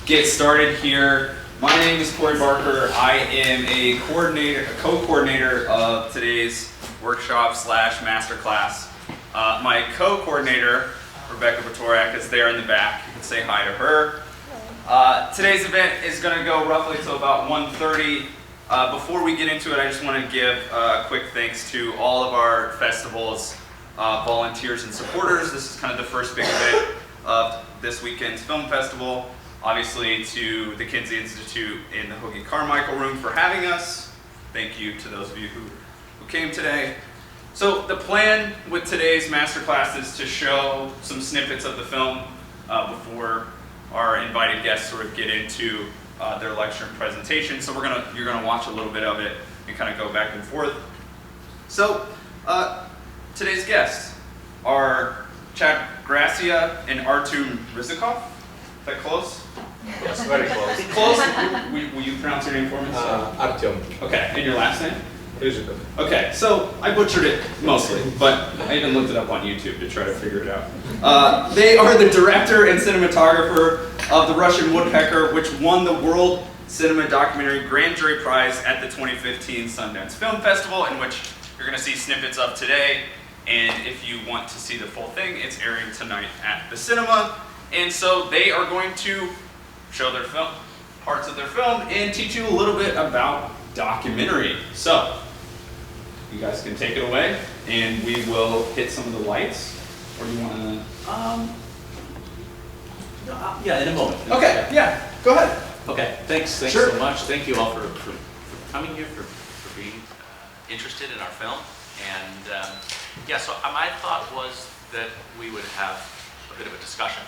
get started here. My name is Corey Barker. I am a co-coordinator of today's workshop / masterclass. My co-coordinator, Rebecca Batorak, is there in the back. You can say hi to her. Today's event is going to go roughly to about 1:30. Before we get into it, I just want to give a quick thanks to all of our festival's volunteers and supporters. This is kind of the first big event of this weekend's film festival. Obviously to the Kinsey Institute in the Hoagie Carmichael room for having us. Thank you to those of you who came today. So the plan with today's masterclass is to show some snippets of the film before our invited guests sort of get into their lecture and presentation. So you're gonna watch a little bit of it and kind of go back and forth. So today's guests are Chad Gracia and Artem Rizikov. Is that close? Yes, very close. Close? Will you pronounce your name for me? Artem. Okay, and your last name? Rizikov. Okay, so I butchered it mostly, but I even looked it up on YouTube to try to figure it out. They are the director and cinematographer of The Russian Woodpecker, which won the World Cinema Documentary Grand Jury Prize at the 2015 Sundance Film Festival, in which you're going to see snippets of today. And if you want to see the full thing, it's airing tonight at the cinema. And so they are going to show their film, parts of their film, and teach you a little bit about documentary. So, you guys can take it away, and we will hit some of the lights. Or do you want to? Yeah, in a moment. Okay, yeah, go ahead. Okay, thanks Sure. so much. Thank you all for coming here, for being interested in our film. And yeah, so my thought was that we would have a bit of a discussion,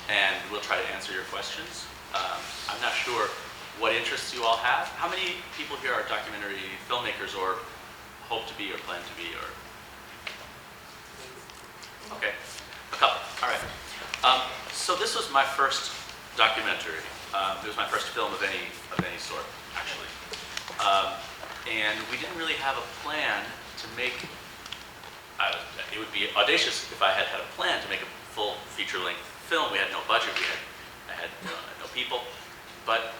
and we'll try to answer your questions. I'm not sure what interests you all have. How many people here are documentary filmmakers or hope to be or plan to be? Or okay, a couple. All right. So this was my first documentary. It was my first film of any sort, actually. And we didn't really have a plan to make. It would be audacious if I had a plan to make a full feature-length film. We had no budget. I had no people. But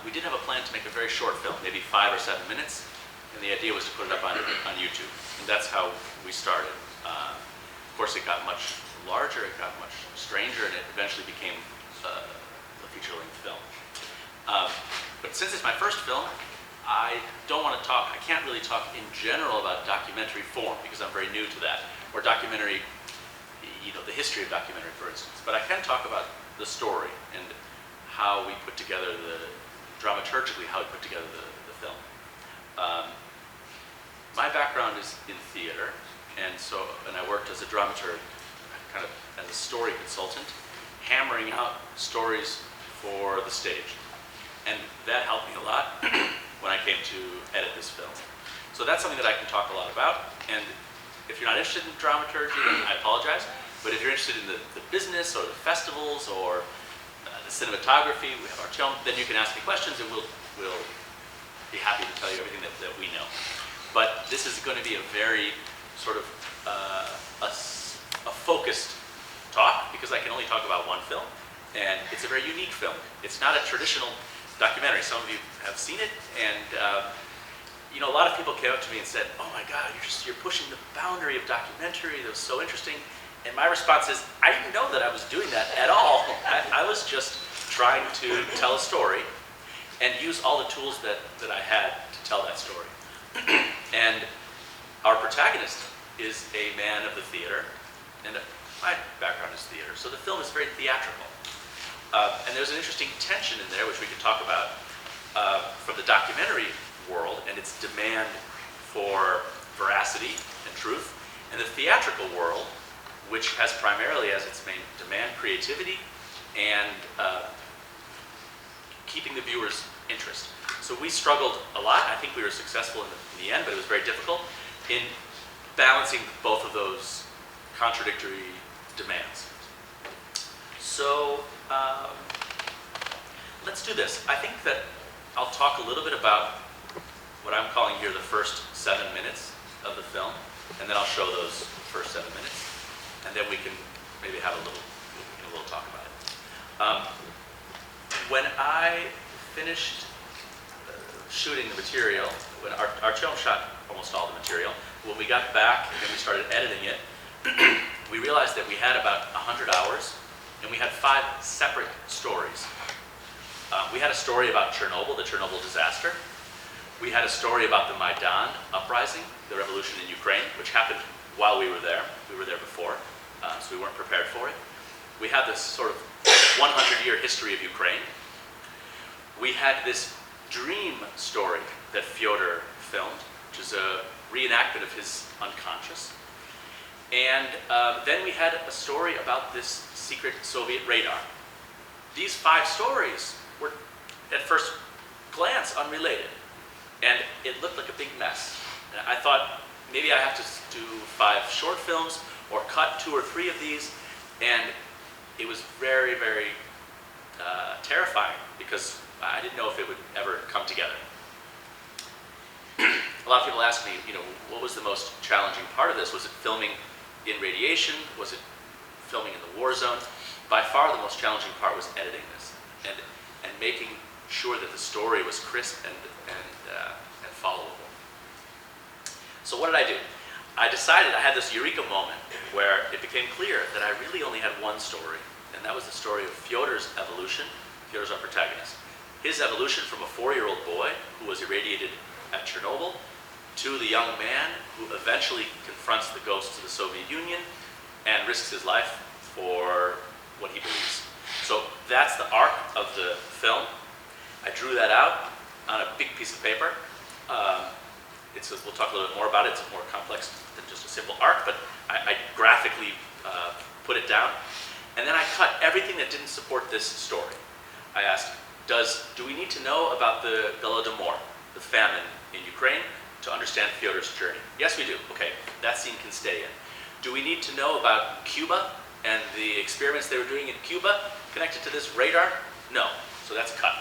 we did have a plan to make a very short film, maybe 5 or 7 minutes. And the idea was to put it up on YouTube. And that's how we started. Of course, it got much larger, it got much stranger, and it eventually became a feature-length film. But since it's my first film, I don't want to talk, I can't really talk in general about documentary form because I'm very new to that, or documentary, the history of documentary, for instance. But I can talk about the story and how we put together dramaturgically, how we put together the film. My background is in theater, and I worked as a dramaturg, kind of as a story consultant, hammering out stories for the stage. And that helped me a lot when I came to edit this film. So that's something that I can talk a lot about. And if you're not interested in dramaturgy, then I apologize. But if you're interested in the business or the festivals or the cinematography, we have our film, then you can ask me questions and we'll be happy to tell you everything that we know. But this is going to be a very sort of a focused talk because I can only talk about one film. And it's a very unique film. It's not a traditional documentary. Some of you have seen it, and a lot of people came up to me and said, "Oh my God, you're pushing the boundary of documentary. That was so interesting." And my response is, I didn't know that I was doing that at all. I was just trying to tell a story and use all the tools that I had to tell that story. And our protagonist is a man of the theater, and my background is theater, so the film is very theatrical. And there's an interesting tension in there, which we could talk about from the documentary world and its demand for veracity and truth, and the theatrical world, which has primarily as its main demand creativity and keeping the viewer's interest. So we struggled a lot. I think we were successful in the end, but it was very difficult in balancing both of those contradictory demands. So let's do this. I think that I'll talk a little bit about what I'm calling here the first 7 minutes of the film, and then I'll show those first 7 minutes, and then we can maybe have a little talk about it. when I finished shooting the material, when our film shot almost all the material, when we got back and we started editing it, we realized that we had about 100 hours and we had 5 separate stories. We had a story about Chernobyl, the Chernobyl disaster. We had a story about the Maidan uprising, the revolution in Ukraine, which happened while we were there. We were there before, so we weren't prepared for it. We had this sort of 100-year history of Ukraine. We had this dream story that Fedor filmed, which is a reenactment of his unconscious. And then we had a story about this secret Soviet radar. These 5 stories were, at first glance, unrelated. And it looked like a big mess. And I thought, maybe I have to do 5 short films or cut 2 or 3 of these. And it was very, very terrifying because I didn't know if it would ever come together. A lot of people ask me, what was the most challenging part of this? Was it filming in radiation? Was it filming in the war zone? By far the most challenging part was editing this and making sure that the story was crisp and followable. So what did I do? I decided, I had this eureka moment where it became clear that I really only had one story, and that was the story of Fyodor's evolution. Fyodor's our protagonist. His evolution from a 4-year-old boy who was irradiated at Chernobyl to the young man who eventually confronts the ghosts of the Soviet Union and risks his life for what he believes. So that's the arc of the film. I drew that out on a big piece of paper. We'll talk a little bit more about it. It's more complex than just a simple arc, but I graphically put it down. And then I cut everything that didn't support this story. I asked, do we need to know about the Holodomor, the famine in Ukraine, to understand Fyodor's journey? Yes, we do. Okay, that scene can stay in. Do we need to know about Cuba and the experiments they were doing in Cuba connected to this radar? No, so that's cut.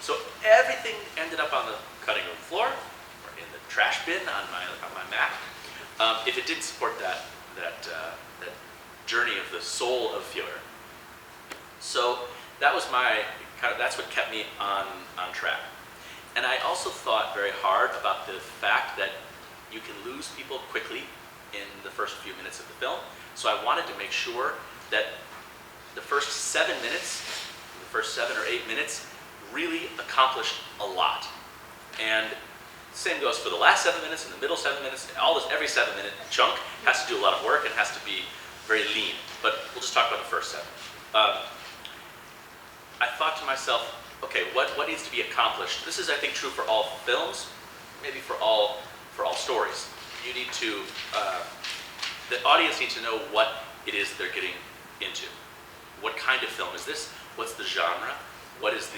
So everything ended up on the cutting room floor, or in the trash bin on my Mac, if it didn't support that journey of the soul of Fyodor. So that was that's what kept me on track. And I also thought very hard about the fact that you can lose people quickly in the first few minutes of the film. So I wanted to make sure that the first 7 minutes, the first 7 or 8 minutes, really accomplished a lot. And same goes for the last 7 minutes and the middle 7 minutes. Every 7-minute chunk has to do a lot of work and has to be very lean. But we'll just talk about the first 7. I thought to myself, okay, what needs to be accomplished? This is, I think, true for all films, maybe for all stories. You need to, the audience needs to know what it is they're getting into. What kind of film is this? What's the genre? What is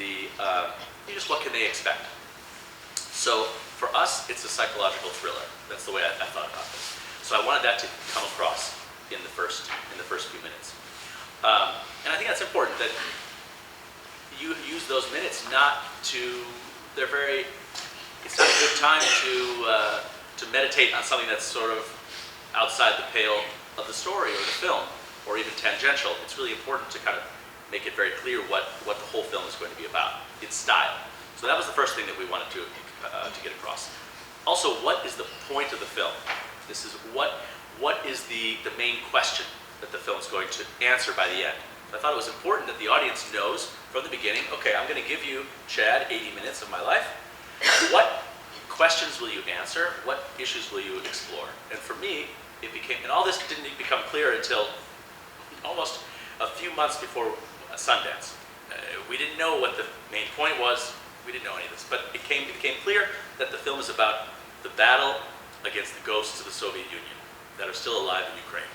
what can they expect? So for us, it's a psychological thriller. That's the way I thought about this. So I wanted that to come across in the first few minutes. And I think that's important that you use those minutes it's not a good time to meditate on something that's sort of outside the pale of the story or the film, or even tangential. It's really important to kind of make it very clear what the whole film is going to be about, its style. So that was the first thing that we wanted to get across. Also, what is the point of the film? This is what is the main question that the film is going to answer by the end. So I thought it was important that the audience knows from the beginning, okay, I'm going to give you, Chad, 80 minutes of my life. What questions will you answer? What issues will you explore? And for me, and all this didn't become clear until almost a few months before Sundance. We didn't know what the main point was. We didn't know any of this. But it became clear that the film is about the battle against the ghosts of the Soviet Union that are still alive in Ukraine.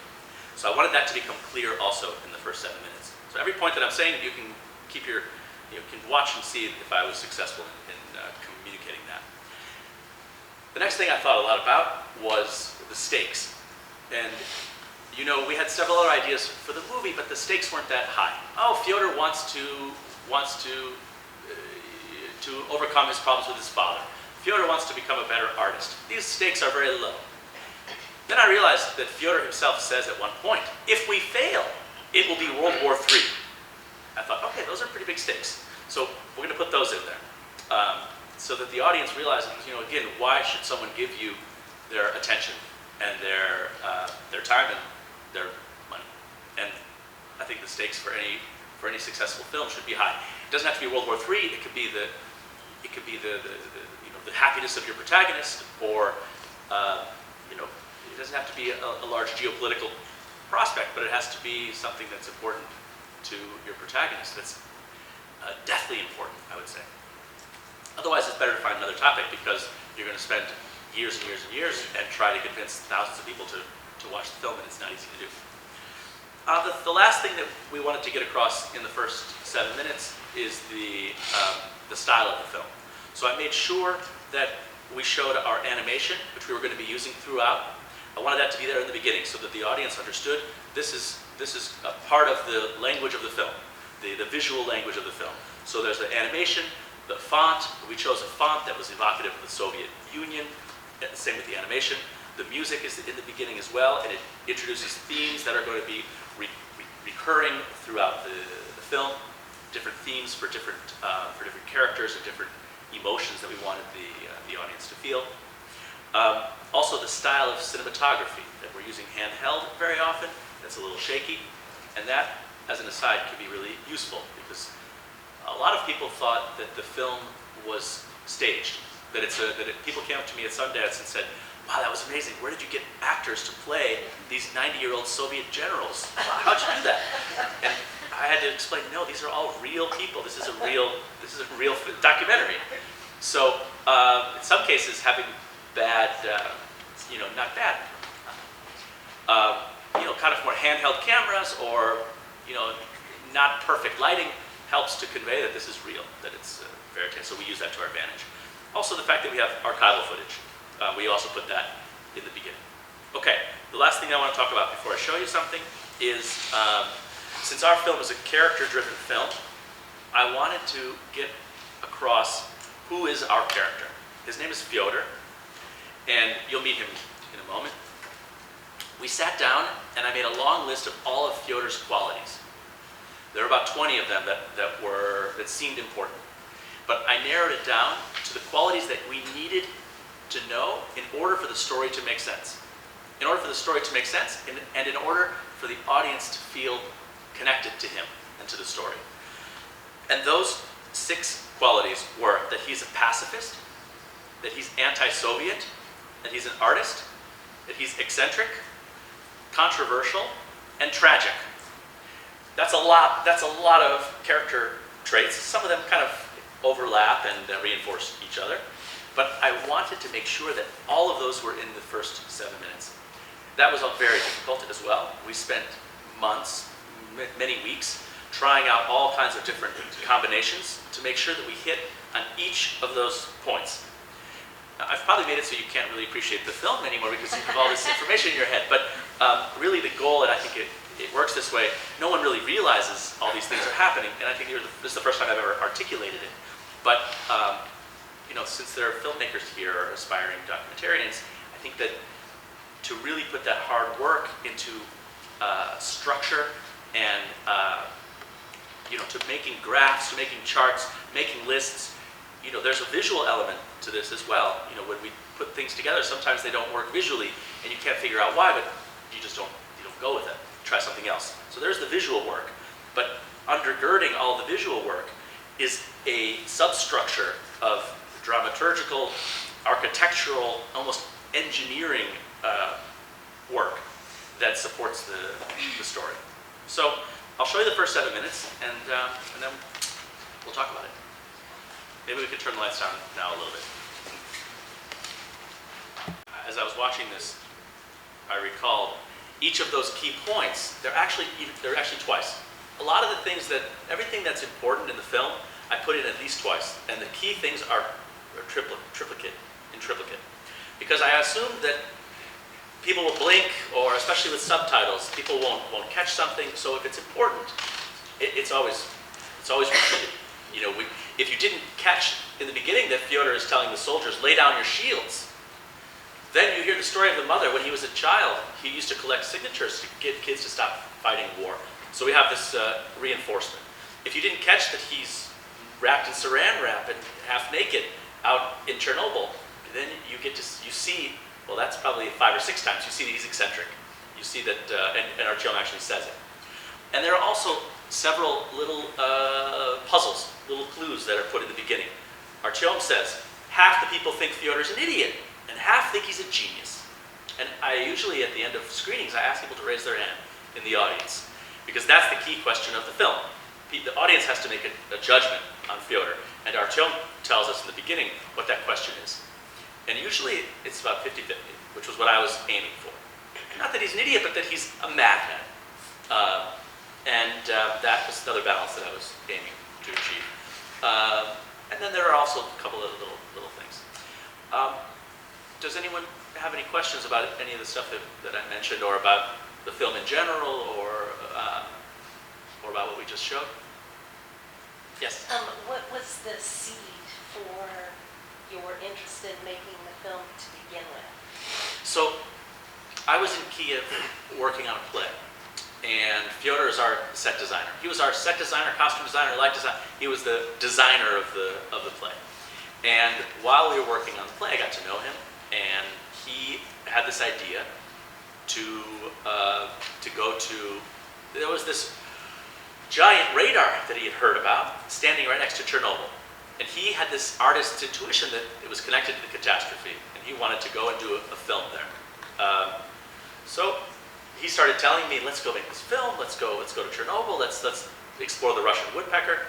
So I wanted that to become clear also in the first 7 minutes. So every point that I'm saying, you can can watch and see if I was successful in communicating that. The next thing I thought a lot about was the stakes. And we had several other ideas for the movie, but the stakes weren't that high. Oh, Fyodor wants to overcome his problems with his father. Fyodor wants to become a better artist. These stakes are very low. Then I realized that Fyodor himself says at one point, if we fail, it will be World War III. I thought, okay, those are pretty big stakes. So So we're going to put those in there so that the audience realizes, again, why should someone give you their attention and their time and their money? And I think the stakes for any successful film should be high. It doesn't have to be World War III. It could be the happiness of your protagonist, or it doesn't have to be a large geopolitical prospect, but it has to be something that's important to your protagonist. That's deathly important, I would say. Otherwise, it's better to find another topic, because you're going to spend years and years and years and try to convince thousands of people to watch the film, and it's not easy to do. The last thing that we wanted to get across in the first 7 minutes is the style of the film. So I made sure that we showed our animation, which we were going to be using throughout. I wanted that to be there in the beginning so that the audience understood this is a part of the language of the film, the visual language of the film. So there's the animation, the font. We chose a font that was evocative of the Soviet Union. Same with the animation. The music is in the beginning as well, and it introduces themes that are going to be recurring throughout the film. Different themes for different characters and different emotions that we wanted the audience to feel. Also, the style of cinematography, that we're using handheld very often. That's a little shaky, and that, as an aside, can be really useful, because a lot of people thought that the film was staged. People came up to me at Sundance and said, "Wow, that was amazing. Where did you get actors to play these 90-year-old Soviet generals? How'd you do that?" And I had to explain, no, these are all real people. This is a real documentary. So in some cases, having bad, not bad, kind of more handheld cameras, or not perfect lighting helps to convey that this is real, that it's very intense. So we use that to our advantage. Also, the fact that we have archival footage. We also put that in the beginning. Okay, the last thing I want to talk about before I show you something is, since our film is a character-driven film, I wanted to get across who is our character. His name is Fedor, and you'll meet him in a moment. We sat down, and I made a long list of all of Fedor's qualities. There are about 20 of them that seemed important. But I narrowed it down to the qualities that we needed to know in order for the story to make sense. In order for the story to make sense, and in order for the audience to feel connected to him and to the story. And those 6 qualities were that he's a pacifist, that he's anti-Soviet, that he's an artist, that he's eccentric, controversial, and tragic. That's a lot of character traits. Some of them kind of overlap and reinforce each other. But I wanted to make sure that all of those were in the first 7 minutes. That was very difficult as well. We spent months, many weeks, trying out all kinds of different combinations to make sure that we hit on each of those points. Now, I've probably made it so you can't really appreciate the film anymore because you have all this information in your head. But really the goal, and I think it works this way, no one really realizes all these things are happening. And I think this is the first time I've ever articulated it. But since there are filmmakers here, or aspiring documentarians, I think that to really put that hard work into structure and to making graphs, to making charts, making lists, there's a visual element to this as well. When we put things together, sometimes they don't work visually, and you can't figure out why, but you don't go with it. Try something else. So there's the visual work, but undergirding all the visual work is a substructure of dramaturgical, architectural, almost engineering work that supports the story. So I'll show you the first 7 minutes, and then we'll talk about it. Maybe we could turn the lights down now a little bit. As I was watching this, I recalled each of those key points. They're actually twice. A lot of the things everything that's important in the film, I put in at least twice. And the key things are triplicate. Because I assumed that people will blink, or especially with subtitles, people won't catch something. So if it's important, it's always repeated. If you didn't catch in the beginning that Fedor is telling the soldiers, lay down your shields, then you hear the story of the mother. When he was a child, he used to collect signatures to get kids to stop fighting war. So we have this reinforcement. If you didn't catch that he's wrapped in saran wrap and half naked out in Chernobyl. And then you see, well, that's probably 5 or 6 times. You see that he's eccentric. You see that, and Artyom actually says it. And there are also several little puzzles, little clues that are put in the beginning. Artyom says, half the people think Fyodor's an idiot, and half think he's a genius. And I usually, at the end of screenings, I ask people to raise their hand in the audience, because that's the key question of the film. The audience has to make a judgment on Fyodor, and Artyom tells us in the beginning what that question is. And usually it's about 50-50, which was what I was aiming for. Not that he's an idiot, but that he's a madman. That was another balance that I was aiming to achieve. And then there are also a couple of little things. Does anyone have any questions about any of the stuff that I mentioned, or about the film in general, or about what we just showed? Yes? What was the seed for your interest in making the film to begin with? So, I was in Kiev working on a play, and Fyodor is our set designer. He was our set designer, costume designer, light designer. He was the designer of the play. And while we were working on the play, I got to know him, and he had this idea to go to. There was this giant radar that he had heard about standing right next to Chernobyl, and he had this artist's intuition that it was connected to the catastrophe, and he wanted to go and do a film there. So he started telling me, let's go make this film, let's go to Chernobyl, let's explore the Russian woodpecker.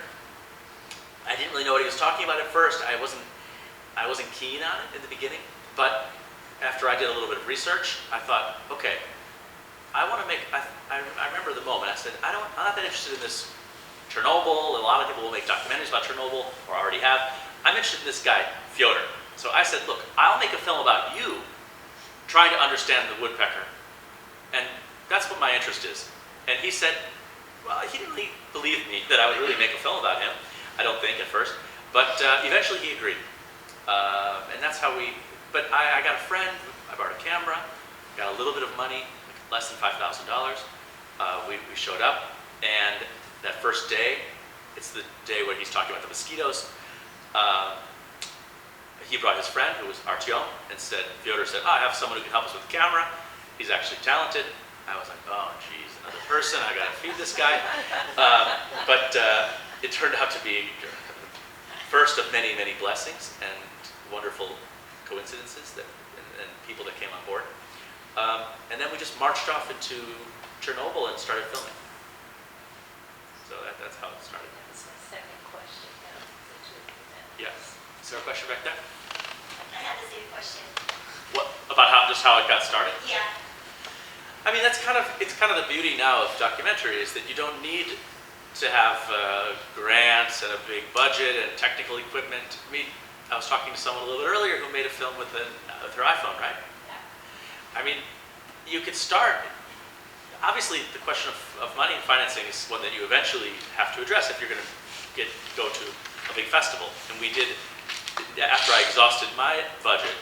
I didn't really know what he was talking about at first. I wasn't keen on it in the beginning, but after I did a little bit of research, I thought, okay, I want to make, I remember the moment, I said, I'm not that interested in this Chernobyl. A lot of people will make documentaries about Chernobyl, or already have. I'm interested in this guy, Fyodor. So I said, look, I'll make a film about you trying to understand the woodpecker. And that's what my interest is. And he said, well, he didn't really believe me that I would really make a film about him, I don't think at first. But eventually he agreed. And that's how but I got a friend, I borrowed a camera, got a little bit of money, less than $5,000. We showed up, and that first day, it's the day where he's talking about the mosquitoes. He brought his friend, who was Artyom, and Fyodor said, I have someone who can help us with the camera. He's actually talented. I was like, oh, geez, another person. I got to feed this guy. But it turned out to be the first of many, many blessings and wonderful coincidences and people that came on board. And then we just marched off into Chernobyl and started filming. So that's how it started. That's my second question now. Yeah. Is there a question back there? I have the same question. What about how it got started? Yeah. I mean, it's kind of the beauty now of documentary, is that you don't need to have grants and a big budget and technical equipment. I mean, I was talking to someone a little bit earlier who made a film with her iPhone, right? Yeah. I mean, you could start. Obviously, the question of money and financing is one that you eventually have to address if you're going to go to a big festival. And we did, after I exhausted my budget,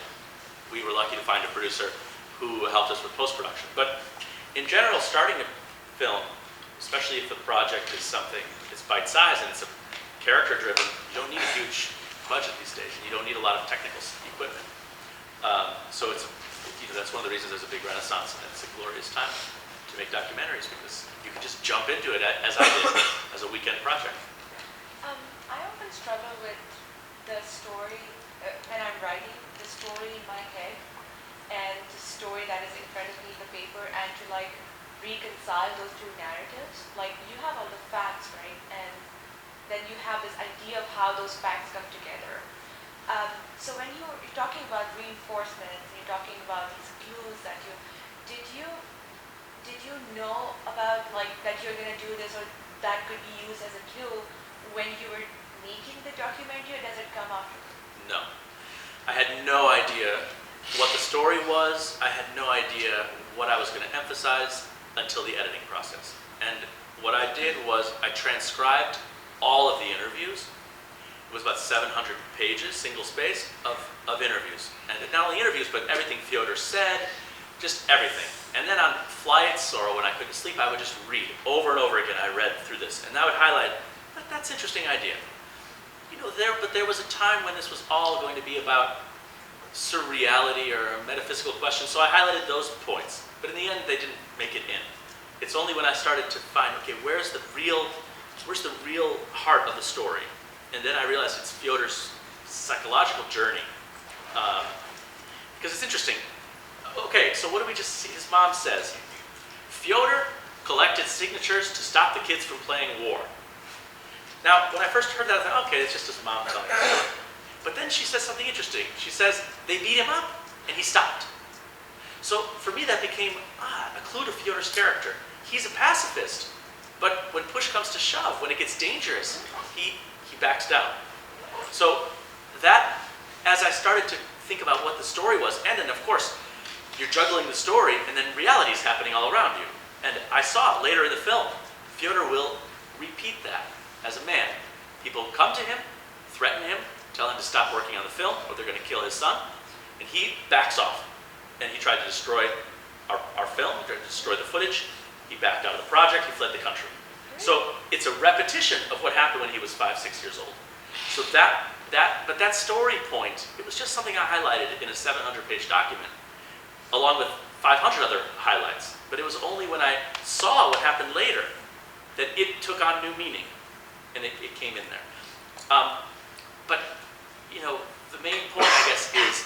we were lucky to find a producer who helped us with post-production. But in general, starting a film, especially if the project is something that's bite-sized and it's a character-driven, you don't need a huge budget these days, and you don't need a lot of technical equipment. So that's one of the reasons there's a big renaissance, and it's a glorious time to make documentaries, because you can just jump into it, as I did, as a weekend project. I often struggle with the story when I'm writing the story in my head and the story that is in front of me in the paper, and to reconcile those two narratives. Like, you have all the facts, right? And then you have this idea of how those facts come together. So when you're talking about reinforcements, you're talking about these clues that did you know about, like, that you're going to do this, or that could be used as a clue when you were making the documentary, or does it come after? No. I had no idea what the story was. I had no idea what I was going to emphasize until the editing process. And what I did was I transcribed all of the interviews. It was about 700 pages, single-spaced, of interviews. And not only interviews, but everything Fyodor said, just everything. And then on flights or when I couldn't sleep, I would just read over and over again. I read through this, and I would highlight, that's an interesting idea. but there was a time when this was all going to be about surreality or metaphysical questions, so I highlighted those points. But in the end, they didn't make it in. It's only when I started to find, okay, where's the real heart of the story? And then I realized it's Fyodor's psychological journey. Because it's interesting. Okay, so what do we just see? His mom says, Fyodor collected signatures to stop the kids from playing war. Now, when I first heard that, I thought, okay, it's just his mom telling us. But then she says something interesting. She says, they beat him up, and he stopped. So for me, that became a clue to Fyodor's character. He's a pacifist, but when push comes to shove, when it gets dangerous, he backs down. So that, as I started to think about what the story was, and then of course, you're juggling the story, and then reality is happening all around you. And I saw it later in the film. Fyodor will repeat that as a man. People come to him, threaten him, tell him to stop working on the film, or they're going to kill his son, and he backs off. And he tried to destroy our film, he tried to destroy the footage, he backed out of the project, he fled the country. So it's a repetition of what happened when he was 5, 6 years old. So but that story point, it was just something I highlighted in a 700-page document, along with 500 other highlights. But it was only when I saw what happened later that it took on new meaning, and it came in there. But, the main point, I guess, is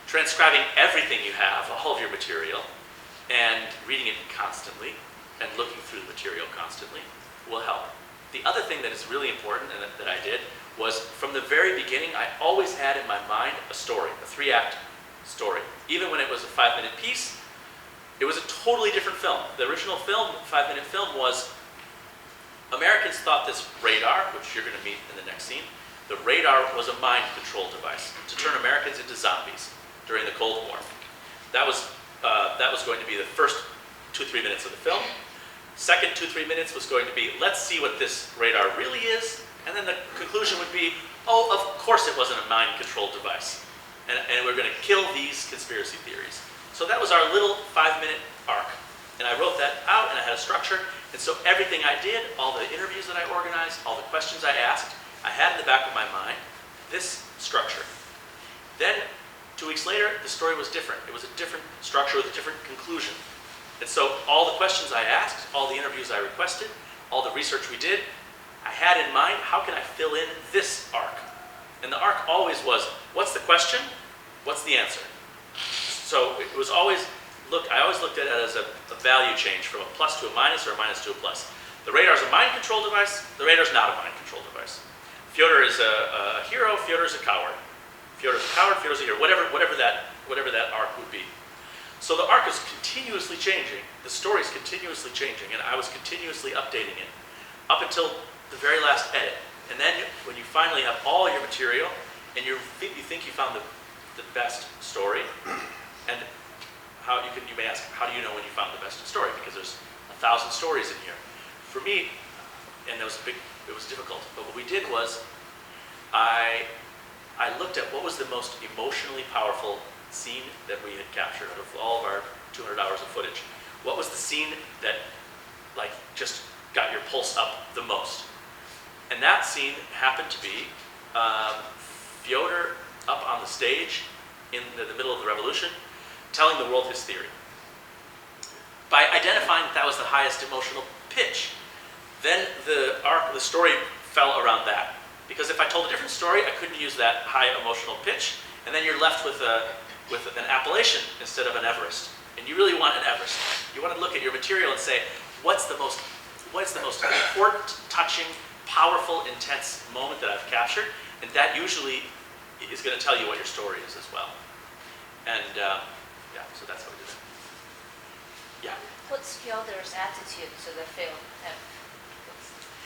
transcribing everything you have, all of your material, and reading it constantly, and looking through the material constantly will help. The other thing that is really important and that I did was, from the very beginning, I always had in my mind a story, a 3-act story. Even when it was a 5-minute piece, it was a totally different film. The original film, 5-minute film, was Americans thought this radar, which you're going to meet in the next scene, the radar was a mind control device to turn Americans into zombies during the Cold War. That was going to be the first 2-3 minutes of the film. Second 2-3 minutes was going to be, let's see what this radar really is, and then the conclusion would be, oh, of course it wasn't a mind control device. And we're going to kill these conspiracy theories. So that was our little 5-minute arc. And I wrote that out, and I had a structure. And so everything I did, all the interviews that I organized, all the questions I asked, I had in the back of my mind this structure. Then, 2 weeks later, the story was different. It was a different structure with a different conclusion. And so all the questions I asked, all the interviews I requested, all the research we did, I had in mind, how can I fill in this arc? And the arc always was, what's the question? What's the answer? So it was always, I always looked at it as a value change from a plus to a minus or a minus to a plus. The radar's a mind control device, the radar's not a mind control device. Fyodor is a hero, Fyodor's a coward. Fyodor's a coward, Fyodor's a hero, whatever that arc would be. So the arc is continuously changing, the story's continuously changing, and I was continuously updating it up until the very last edit. And then when you finally have all your material, and you think you found the best story, and you may ask, how do you know when you found the best story? Because there's 1,000 stories in here. For me, and it was difficult, but what we did was, I looked at what was the most emotionally powerful scene that we had captured out of all of our 200 hours of footage. What was the scene that just got your pulse up the most? And that scene happened to be Fyodor up on the stage in the middle of the revolution, telling the world his theory. By identifying that was the highest emotional pitch, then the story fell around that. Because if I told a different story, I couldn't use that high emotional pitch, and then you're left with an Appalachian instead of an Everest. And you really want an Everest. You want to look at your material and say, what's the most important, touching, powerful, intense moment that I've captured? And that usually is going to tell you what your story is as well. And so that's how we did it. Yeah. What's Fyodor's attitude to the film?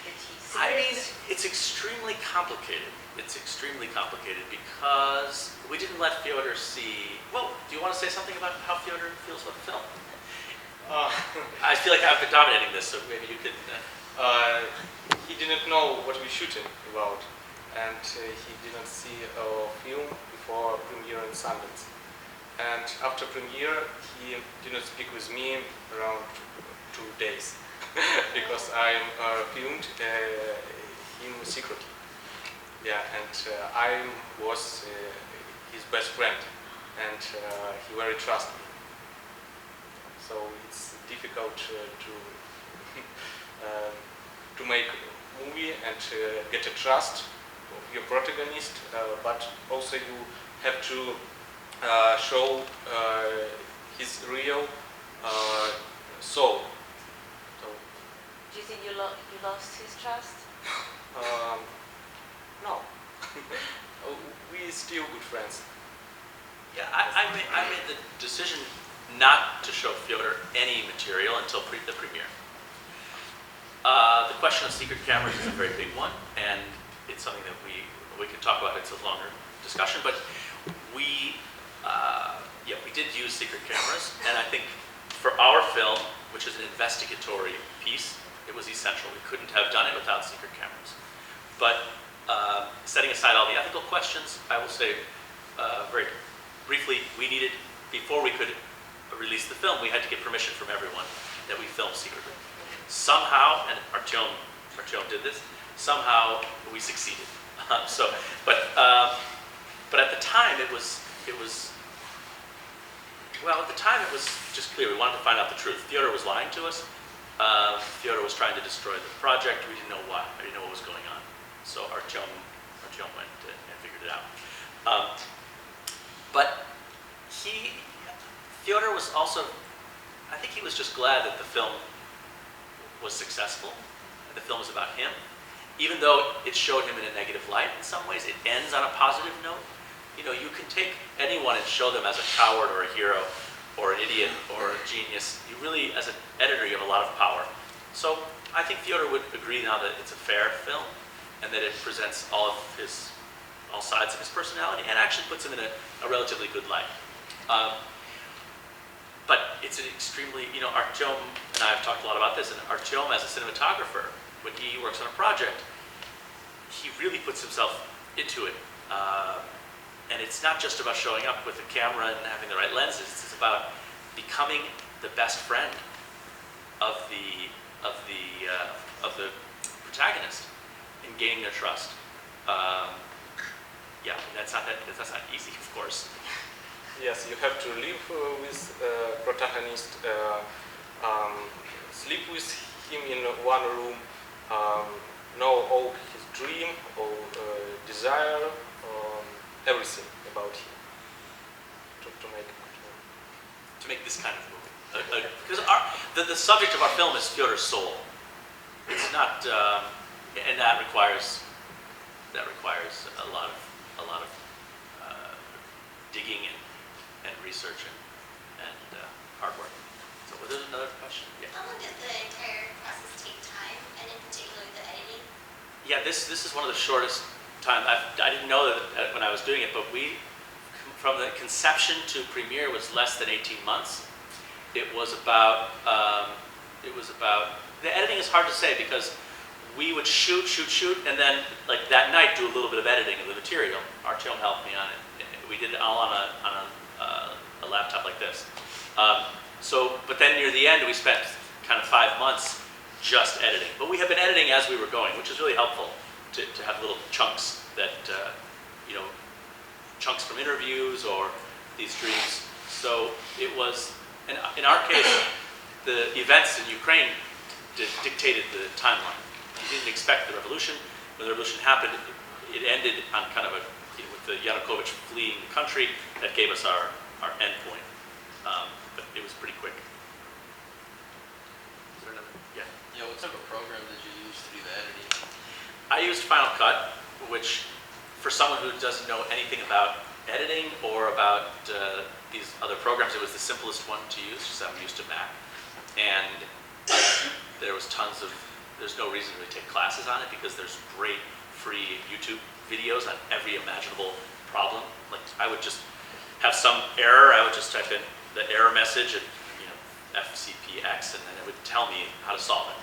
Did he see I it? mean, it's extremely complicated. It's extremely complicated because we didn't let Fyodor see. Well, do you want to say something about how Fyodor feels about the film? I feel like I've been dominating this, so maybe you could. He didn't know what we're shooting about, and he didn't see our film before premiere in Sundance. And after premiere, he didn't speak with me around 2 days because I filmed him secretly. Yeah, and I was his best friend, and he very trusted me. So it's difficult to make a movie and get a trust of your protagonist, but also you have to show his real soul. So, Do you think you lost his trust? no, we still good friends. Yeah, I made the decision not to show Fyodor any material until the premiere. The question of secret cameras is a very big one, and it's something that we can talk about. It's a longer discussion, but we did use secret cameras, and I think for our film, which is an investigatory piece, it was essential. We couldn't have done it without secret cameras. But setting aside all the ethical questions, I will say very briefly, we needed, before we could release the film, we had to get permission from everyone that we filmed secretly. Somehow, and Artyom did this, somehow we succeeded. But at the time it was just clear. We wanted to find out the truth. Fyodor was lying to us. Fyodor was trying to destroy the project. We didn't know why. I didn't know what was going on. So Artyom went and figured it out. But Fyodor was also, I think he was just glad that the film was successful. The film was about him. Even though it showed him in a negative light in some ways, it ends on a positive note. You know, you can take anyone and show them as a coward or a hero or an idiot or a genius. You really, as an editor, you have a lot of power. So I think Fyodor would agree now that it's a fair film and that it presents all sides of his personality and actually puts him in a relatively good light. But it's an extremely, Artyom and I have talked a lot about this, and Artyom as a cinematographer, when he works on a project, he really puts himself into it. And it's not just about showing up with a camera and having the right lenses. It's about becoming the best friend of the protagonist and gaining their trust. And that's not easy, of course. Yes, you have to live with protagonist, sleep with him in one room, know all his dream, all desire, everything about him to make this kind of movie. Because the subject of our film is Fyodor's soul. It's not, and that requires a lot of digging and research and hard work. So, was there another question? Yeah. How long does the entire process take time, and in particular the editing? Yeah, this is one of the shortest times. I didn't know that when I was doing it, but from the conception to premiere was less than 18 months. It was about the editing is hard to say because we would shoot, and then like that night do a little bit of editing of the material. Artyom helped me on it. We did it all on a laptop like this. But then near the end, we spent kind of 5 months just editing. But we have been editing as we were going, which is really helpful to have little chunks that, chunks from interviews or these dreams. So it was, and in our case, the events in Ukraine dictated the timeline. We didn't expect the revolution. When the revolution happened, it ended on kind of with the Yanukovych fleeing the country. That gave us our end point. But it was pretty quick. Is there another? Yeah. Yeah, what type of program did you use to do the editing? I used Final Cut, which for someone who doesn't know anything about editing or about these other programs, it was the simplest one to use, just I'm used to Mac. And there's no reason to really take classes on it because there's great free YouTube videos on every imaginable problem. Like I would just have some error, I would just type in the error message and FCPX, and then it would tell me how to solve it.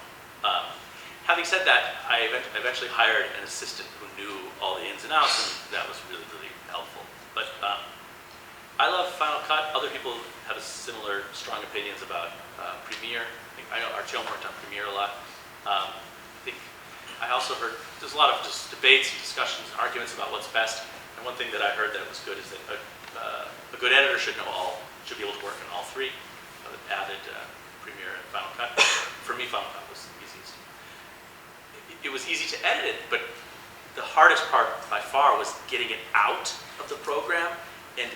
Having said that, I eventually hired an assistant who knew all the ins and outs, and that was really, really helpful. But I love Final Cut. Other people have similar strong opinions about Premiere. I know Artyom worked on Premiere a lot. I also heard there's a lot of just debates, discussions, arguments about what's best. And one thing that I heard that was good is that a good editor should be able to work in all three, Avid, Premiere, and Final Cut. For me, Final Cut was the easiest. It was easy to edit it, but the hardest part by far was getting it out of the program and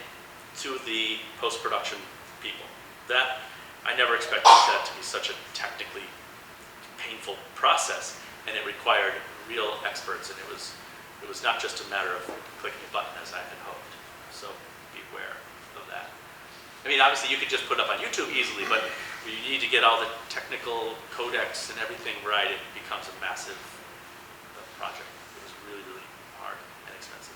to the post-production people. That, I never expected that to be such a technically painful process, and it required real experts, and it was not just a matter of clicking a button as I had hoped. So beware of that. I mean, obviously you could just put it up on YouTube easily, but you need to get all the technical codecs and everything right. It becomes a massive project. It was really, really hard and expensive.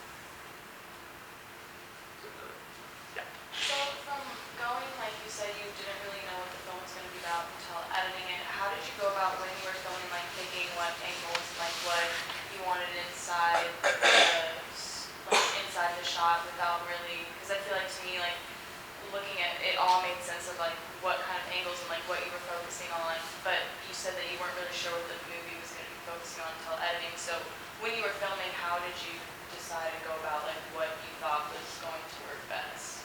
Yeah. So from going, like you said, you didn't really know what the film was going to be about until editing it. How did you go about when you were filming, like picking what angles, like what you wanted inside the shot without really, because I feel like to me, like looking at it all made sense of like what kind of angles and like what you were focusing on, but you said that you weren't really sure what the movie was going to be focusing on until editing. So when you were filming, how did you decide and go about like what you thought was going to work best?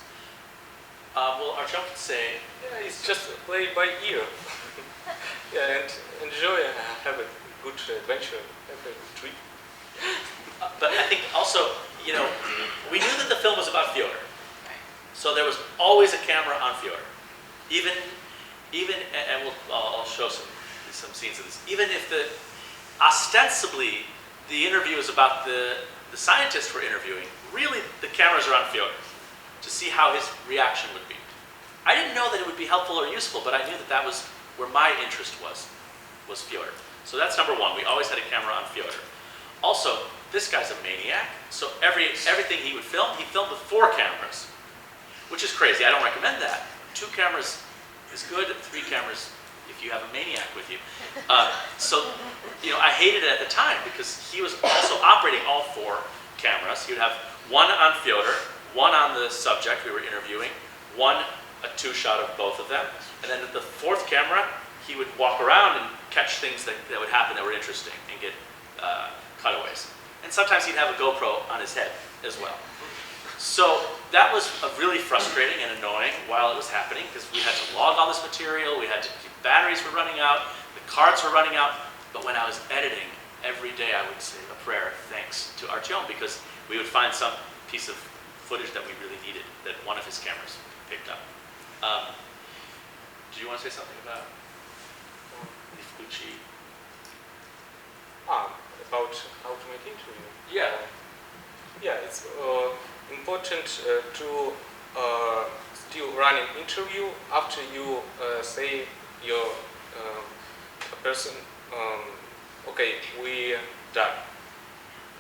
Well, Artyom could say, Yeah, it's just play by ear. Yeah, and enjoy and have a good adventure, have a good trip. but I think also, you know, we knew that the film was about Fedor. So there was always a camera on Fedor. Even, and I'll show some scenes of this. Even if ostensibly the interview is about the scientist we're interviewing, really the cameras are on Fedor to see how his reaction would be. I didn't know that it would be helpful or useful, but I knew that that was where my interest was Fedor. So that's number one. We always had a camera on Fedor. Also, this guy's a maniac. So everything he would film, he filmed with 4 cameras, which is crazy. I don't recommend that. 2 cameras is good. 3 cameras if you have a maniac with you. So, you know, I hated it at the time because he was also operating all 4 cameras. He would have one on Fedor, one on the subject we were interviewing, a 2-shot of both of them, and then the 4th camera, he would walk around and catch things that would happen that were interesting and get cutaways. And sometimes he'd have a GoPro on his head as well. So that was really frustrating and annoying while it was happening because we had to log all this material, we had to keep batteries were running out, the cards were running out. But when I was editing, every day I would say a prayer, thanks to Artyom, because we would find some piece of footage that we really needed that one of his cameras picked up. Do you want to say something about Lifkuchi? About how to make interview. Yeah. Yeah, it's important to still run an interview after you say your person, okay, we're done.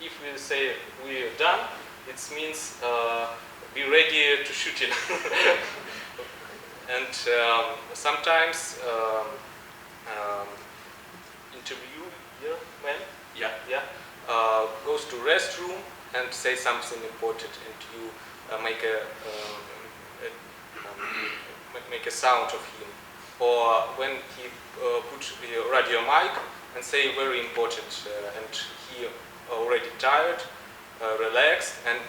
If we say we're done, it means be ready to shoot it. And sometimes interviewer goes to restroom and say something important, and you make a sound of him. Or when he puts the radio mic and say very important, and he already tired, relaxed, and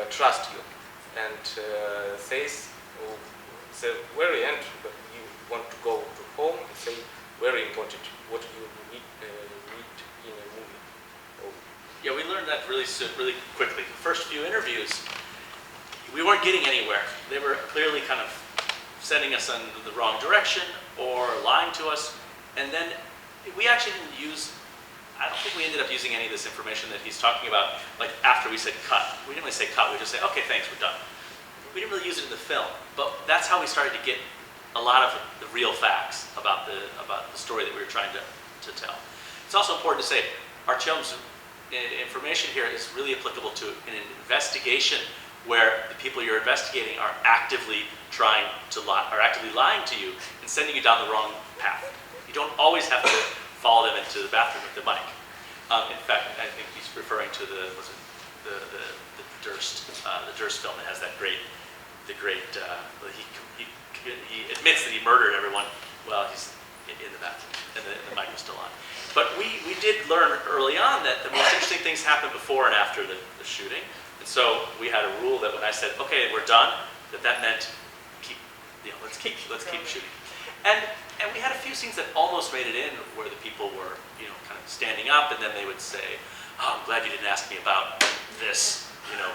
trust you, and says the very end, but you want to go to home, and say very important what you need in a movie. Yeah, we learned that really quickly. The first few interviews, we weren't getting anywhere. They were clearly kind of sending us in the wrong direction or lying to us. And then we actually didn't I don't think we ended up using any of this information that he's talking about, like after we said cut. We didn't really say cut, we just say, okay, thanks, we're done. We didn't really use it in the film, but that's how we started to get a lot of the real facts about the story that we were trying to tell. It's also important to say, Artyom's information here is really applicable to an investigation where the people you're investigating are actively lying to you and sending you down the wrong path. You don't always have to follow them into the bathroom with the mic. In fact, I think he's referring to the Durst film that has that great. He admits that he murdered everyone. Well, he's in the bathroom, and the mic was still on. But we did learn early on that the most interesting things happen before and after the shooting. And so we had a rule that when I said, okay, we're done, that meant let's keep shooting. And we had a few scenes that almost made it in where the people were, kind of standing up, and then they would say, oh, I'm glad you didn't ask me about this,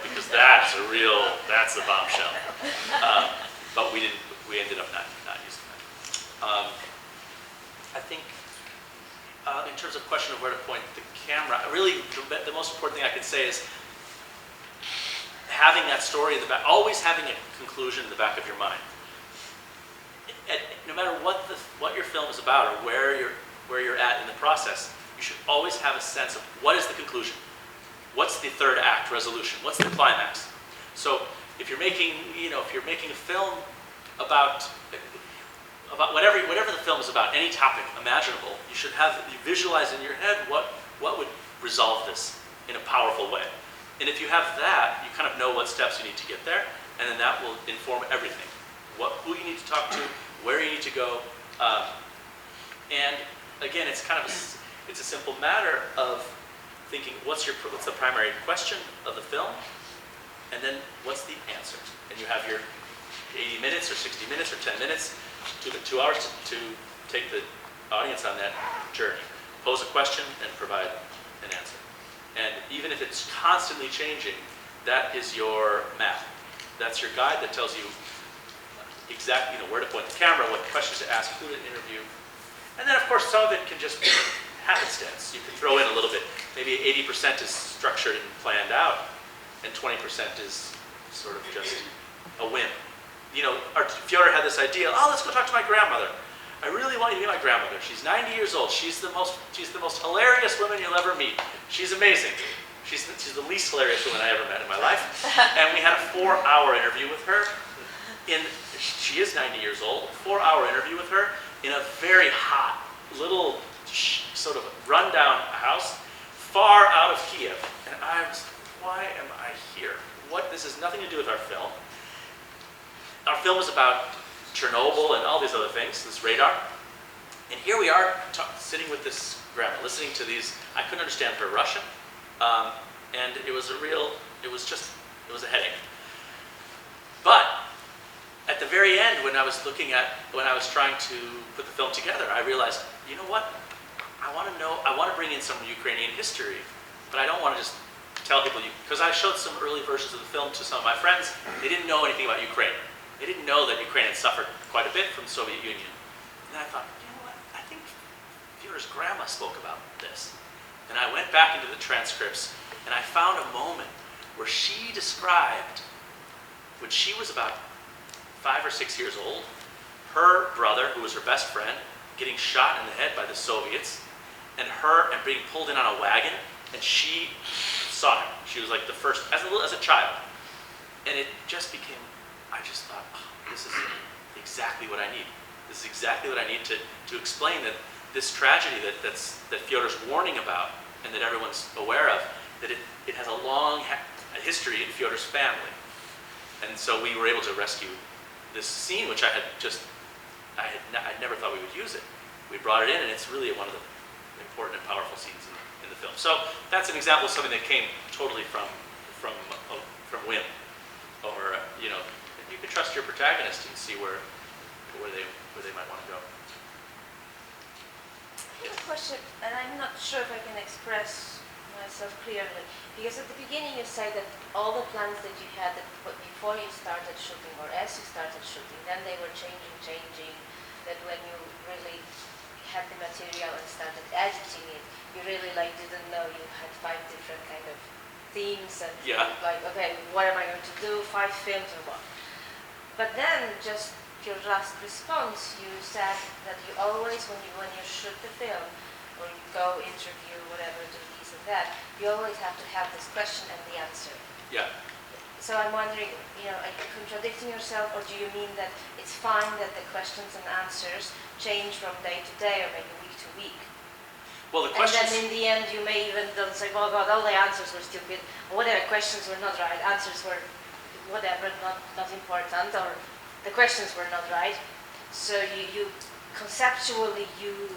because that's a bombshell. But we ended up not using that. I think in terms of question of where to point the camera, really the most important thing I can say is having that story in the back, always having a conclusion in the back of your mind. No matter what your film is about or where you're at in the process, you should always have a sense of what is the conclusion, what's the third act resolution, what's the climax. So if you're making a film about whatever the film is about, any topic imaginable, you visualize in your head what would resolve this in a powerful way. And if you have that, you kind of know what steps you need to get there, and then that will inform everything. Who you need to talk to, where you need to go, and again, it's a simple matter of thinking what's the primary question of the film, and then what's the answer. And you have your 80 minutes or 60 minutes or 10 minutes, 2 hours to take the audience on that journey. Pose a question and provide an answer. And even if it's constantly changing, that is your map. That's your guide that tells you exactly where to point the camera, what questions to ask, who to interview. And then, of course, some of it can just be happenstance. You can throw in a little bit. Maybe 80% is structured and planned out, and 20% is sort of just a whim. Fedor had this idea, let's go talk to my grandmother. I really want you to meet my grandmother. She's 90 years old. She's the most hilarious woman you'll ever meet. She's amazing. She's the least hilarious woman I ever met in my life. And we had a 4-hour interview with her. She is 90 years old. 4-hour interview with her in a very hot, little, sort of rundown house, far out of Kiev. And I was, why am I here? This has nothing to do with our film. Our film is about Chernobyl and all these other things, this radar. And here we are sitting with this grandma, listening to these. I couldn't understand her Russian. And it was a headache. But at the very end, when I was trying to put the film together, I realized, you know what? I want to bring in some Ukrainian history, but I don't want to just tell people, because I showed some early versions of the film to some of my friends. They didn't know anything about Ukraine. They didn't know that Ukraine had suffered quite a bit from the Soviet Union. And then I thought, you know what? I think Fedor's grandma spoke about this. And I went back into the transcripts, and I found a moment where she described, when she was about 5 or 6 years old, her brother, who was her best friend, getting shot in the head by the Soviets, and being pulled in on a wagon, and she saw him. She was like the first, as a child. And it just became, I just thought, this is exactly what I need. This is exactly what I need to explain that this tragedy that Fedor's warning about and that everyone's aware of, that it has a long history in Fedor's family. And so we were able to rescue this scene, which I never thought we would use it. We brought it in, and it's really one of the important and powerful scenes in the film. So that's an example of something that came totally from whim, or you can trust your protagonist and see where they might want to go. I have a question, and I'm not sure if I can express myself clearly, because at the beginning you say that all the plans that you had before you started shooting, or as you started shooting, then they were changing, that when you really had the material and started editing it, you really didn't know you had 5 different kind of themes, and okay, what am I going to do, 5 films or what? But then, just your last response, you said that you always, when you shoot the film, or you go interview, whatever, do this and that, you always have to have this question and the answer. Yeah. So I'm wondering, are you contradicting yourself, or do you mean that it's fine that the questions and answers change from day to day, or maybe week to week? Well, the questions. And then in the end, you may even don't say, "Oh God, all the answers were stupid," or whatever, questions were not right, answers were whatever, not important, or the questions were not right. So you conceptually you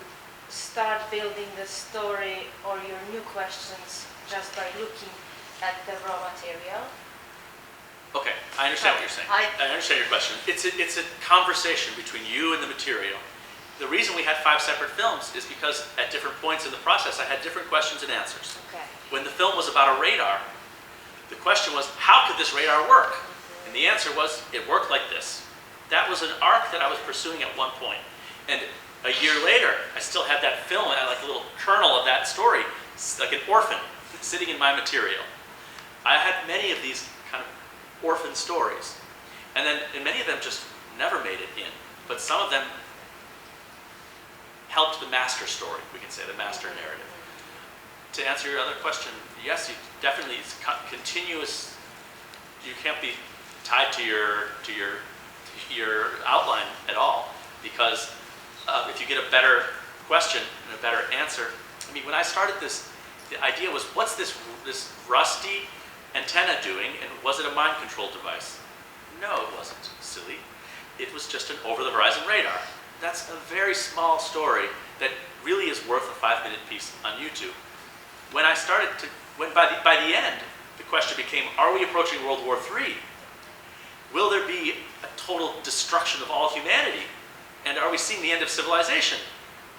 start building the story or your new questions just by looking at the raw material? Okay, I understand what you're saying. I understand your question. It's a conversation between you and the material. The reason we had 5 separate films is because at different points in the process, I had different questions and answers. Okay. When the film was about a radar, the question was, how could this radar work? And the answer was, it worked like this. That was an arc that I was pursuing at one point. And a year later, I still had that film, like a little kernel of that story, like an orphan, sitting in my material. I had many of these kind of orphan stories. And many of them just never made it in. But some of them helped the master story, we can say, the master narrative. To answer your other question, yes, you definitely, it's continuous. You can't be tied to your outline at all, because if you get a better question and a better answer, I mean, when I started this, the idea was, what's this rusty antenna doing, and was it a mind control device? No, it wasn't, silly. It was just an over-the-horizon radar. That's a very small story that really is worth a 5-minute piece on YouTube. When I started to, by the end, the question became, are we approaching World War III? Will there be a total destruction of all humanity? And are we seeing the end of civilization?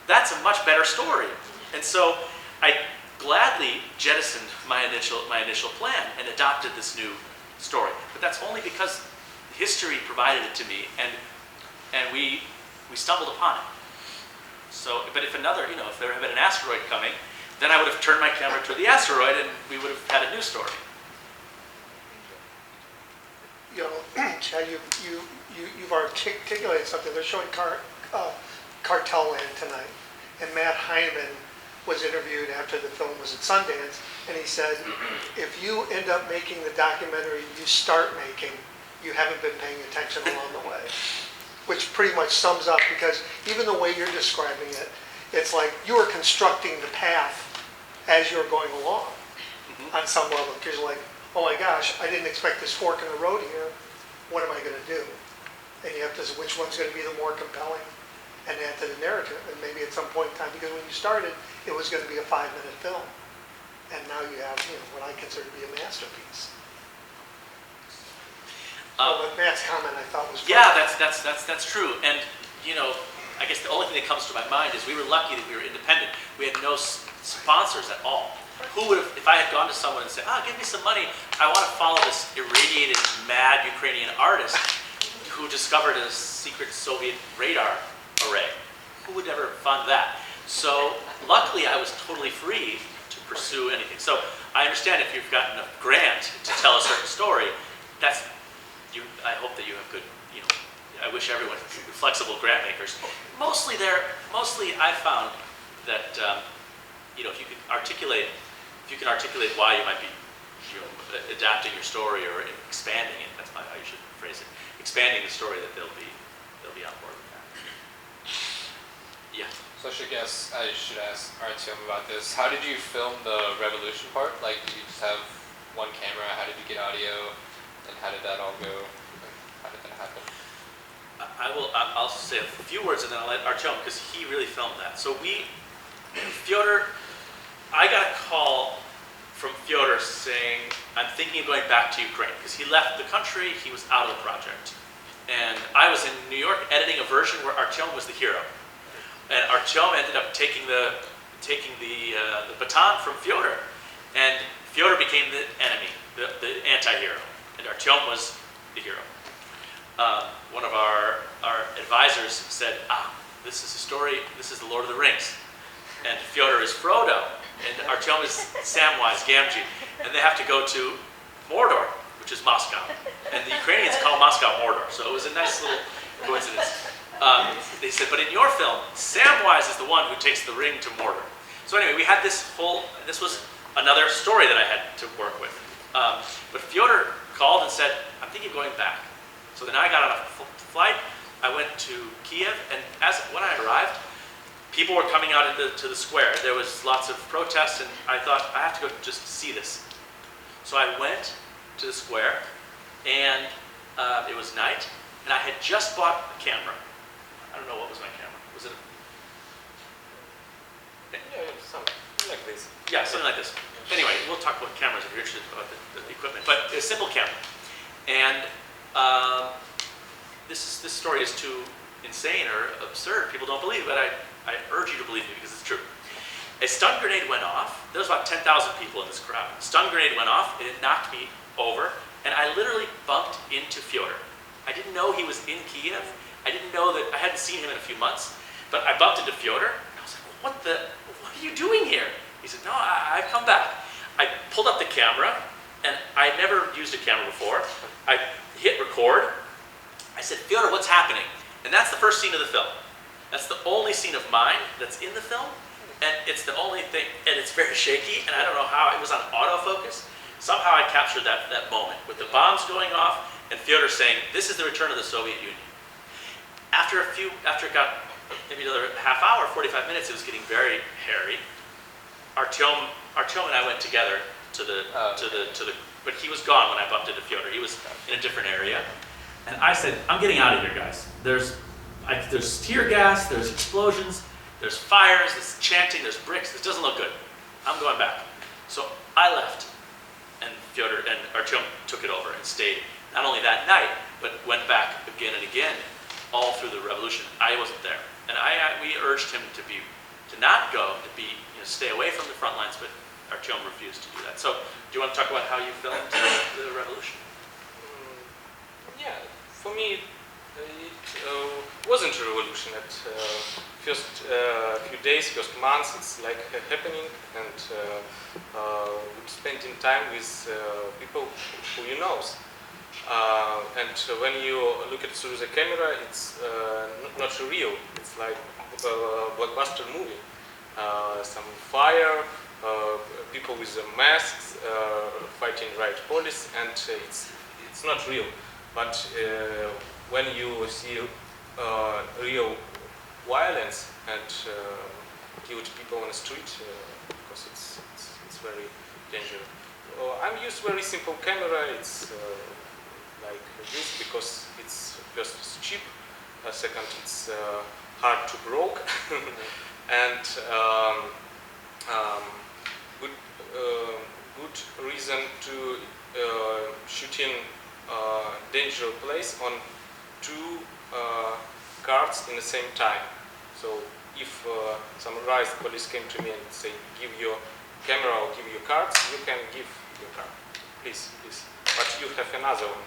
That's a much better story. And so I gladly jettisoned my initial plan and adopted this new story. But that's only because history provided it to me, and we stumbled upon it. So, but if if there had been an asteroid coming, then I would have turned my camera to the asteroid and we would have had a new story. You know, Chad, you've articulated something. They're showing Cartel Land tonight, and Matt Heineman was interviewed after the film was at Sundance, and he said, if you end up making the documentary you start making, you haven't been paying attention along the way. Which pretty much sums up, because even the way you're describing it, it's like you are constructing the path as you're going along on some level, because you're like, oh my gosh, I didn't expect this fork in the road here. What am I going to do? And you have to say which one's going to be the more compelling and add to the narrative. And maybe at some point in time, because when you started, it was going to be a 5-minute film. And now you have what I consider to be a masterpiece. But Matt's comment I thought was yeah, that's true. And I guess the only thing that comes to my mind is we were lucky that we were independent. We had no sponsors at all. Who would have, if I had gone to someone and said, give me some money, I want to follow this irradiated, mad Ukrainian artist who discovered a secret Soviet radar array. Who would ever fund that? So luckily I was totally free to pursue anything. So I understand if you've gotten a grant to tell a certain story, I hope that you have good, I wish everyone flexible grant makers. Mostly I found that, if you can articulate why you might be, adapting your story or expanding it, that's how you should phrase it, expanding the story, that they'll be on board with that. Yeah. So I should ask Artyom about this. How did you film the revolution part? Like, did you just have one camera? How did you get audio? And how did that all go? How did that happen? I'll say a few words and then I'll let Artyom, because he really filmed that. So Fedor, I got a call from Fedor saying, I'm thinking of going back to Ukraine, because he left the country, he was out of the project. And I was in New York editing a version where Artyom was the hero. And Artyom ended up taking the baton from Fedor. And Fedor became the enemy, the anti-hero. And Artyom was the hero. One of our advisors said, this is a story, this is the Lord of the Rings. And Fedor is Frodo, and Artyom is Samwise Gamgee. And they have to go to Mordor, which is Moscow. And the Ukrainians call Moscow Mordor, so it was a nice little coincidence. They said, but in your film, Samwise is the one who takes the ring to Mordor. So anyway, we had this was another story that I had to work with. But Fedor called and said, I'm thinking of going back. So then I got on a flight, I went to Kiev, and when I arrived, people were coming out to the square. There was lots of protests, and I thought, I have to go just see this. So I went to the square, and it was night, and I had just bought a camera. I don't know what was my camera. Was it? Yeah, something like this. Yeah, something like this. Anyway, we'll talk about cameras if you're interested about the equipment, but a simple camera. And this story is too insane or absurd. People don't believe it, but I urge you to believe me because it's true. A stun grenade went off. There was about 10,000 people in this crowd. A stun grenade went off, and it knocked me over, and I literally bumped into Fedor. I didn't know he was in Kiev. I didn't know that, I hadn't seen him in a few months, but I bumped into Fedor, and I was like, what are you doing here? He said, no, I've come back. I pulled up the camera, and I had never used a camera before. I hit record. I said, Fedor, what's happening? And that's the first scene of the film. That's the only scene of mine that's in the film, and it's the only thing, and it's very shaky, and I don't know how, it was on autofocus. Somehow I captured that moment with the bombs going off and Fedor saying, this is the return of the Soviet Union. After it got maybe another half hour, 45 minutes, it was getting very hairy. Artyom and I went together to the, but he was gone when I bumped into Fedor. He was in a different area. And I said, I'm getting out of here, guys. There's tear gas, there's explosions, there's fires, there's chanting, there's bricks. This doesn't look good. I'm going back. So I left, and Fedor and Artyom took it over and stayed. Not only that night, but went back again and again, all through the revolution. I wasn't there, and we urged him to not go, stay away from the front lines, but Artyom refused to do that. So, do you want to talk about how you filmed the revolution? Yeah, for me, it wasn't a revolution. At first few days, first months, it's like happening, and spending time with people who you know. And when you look at it through the camera, it's not real. It's like a blockbuster movie. Some fire, people with masks fighting riot police, and it's not real. But when you see real violence and killed people on the street, because it's very dangerous. I'm used very simple camera. It's like this because it's first it's cheap, second it's hard to broke, and good reason to shoot in dangerous place on two cards in the same time. So if some riot police came to me and say, give your camera or give your cards, you can give your card, please. But you have another one.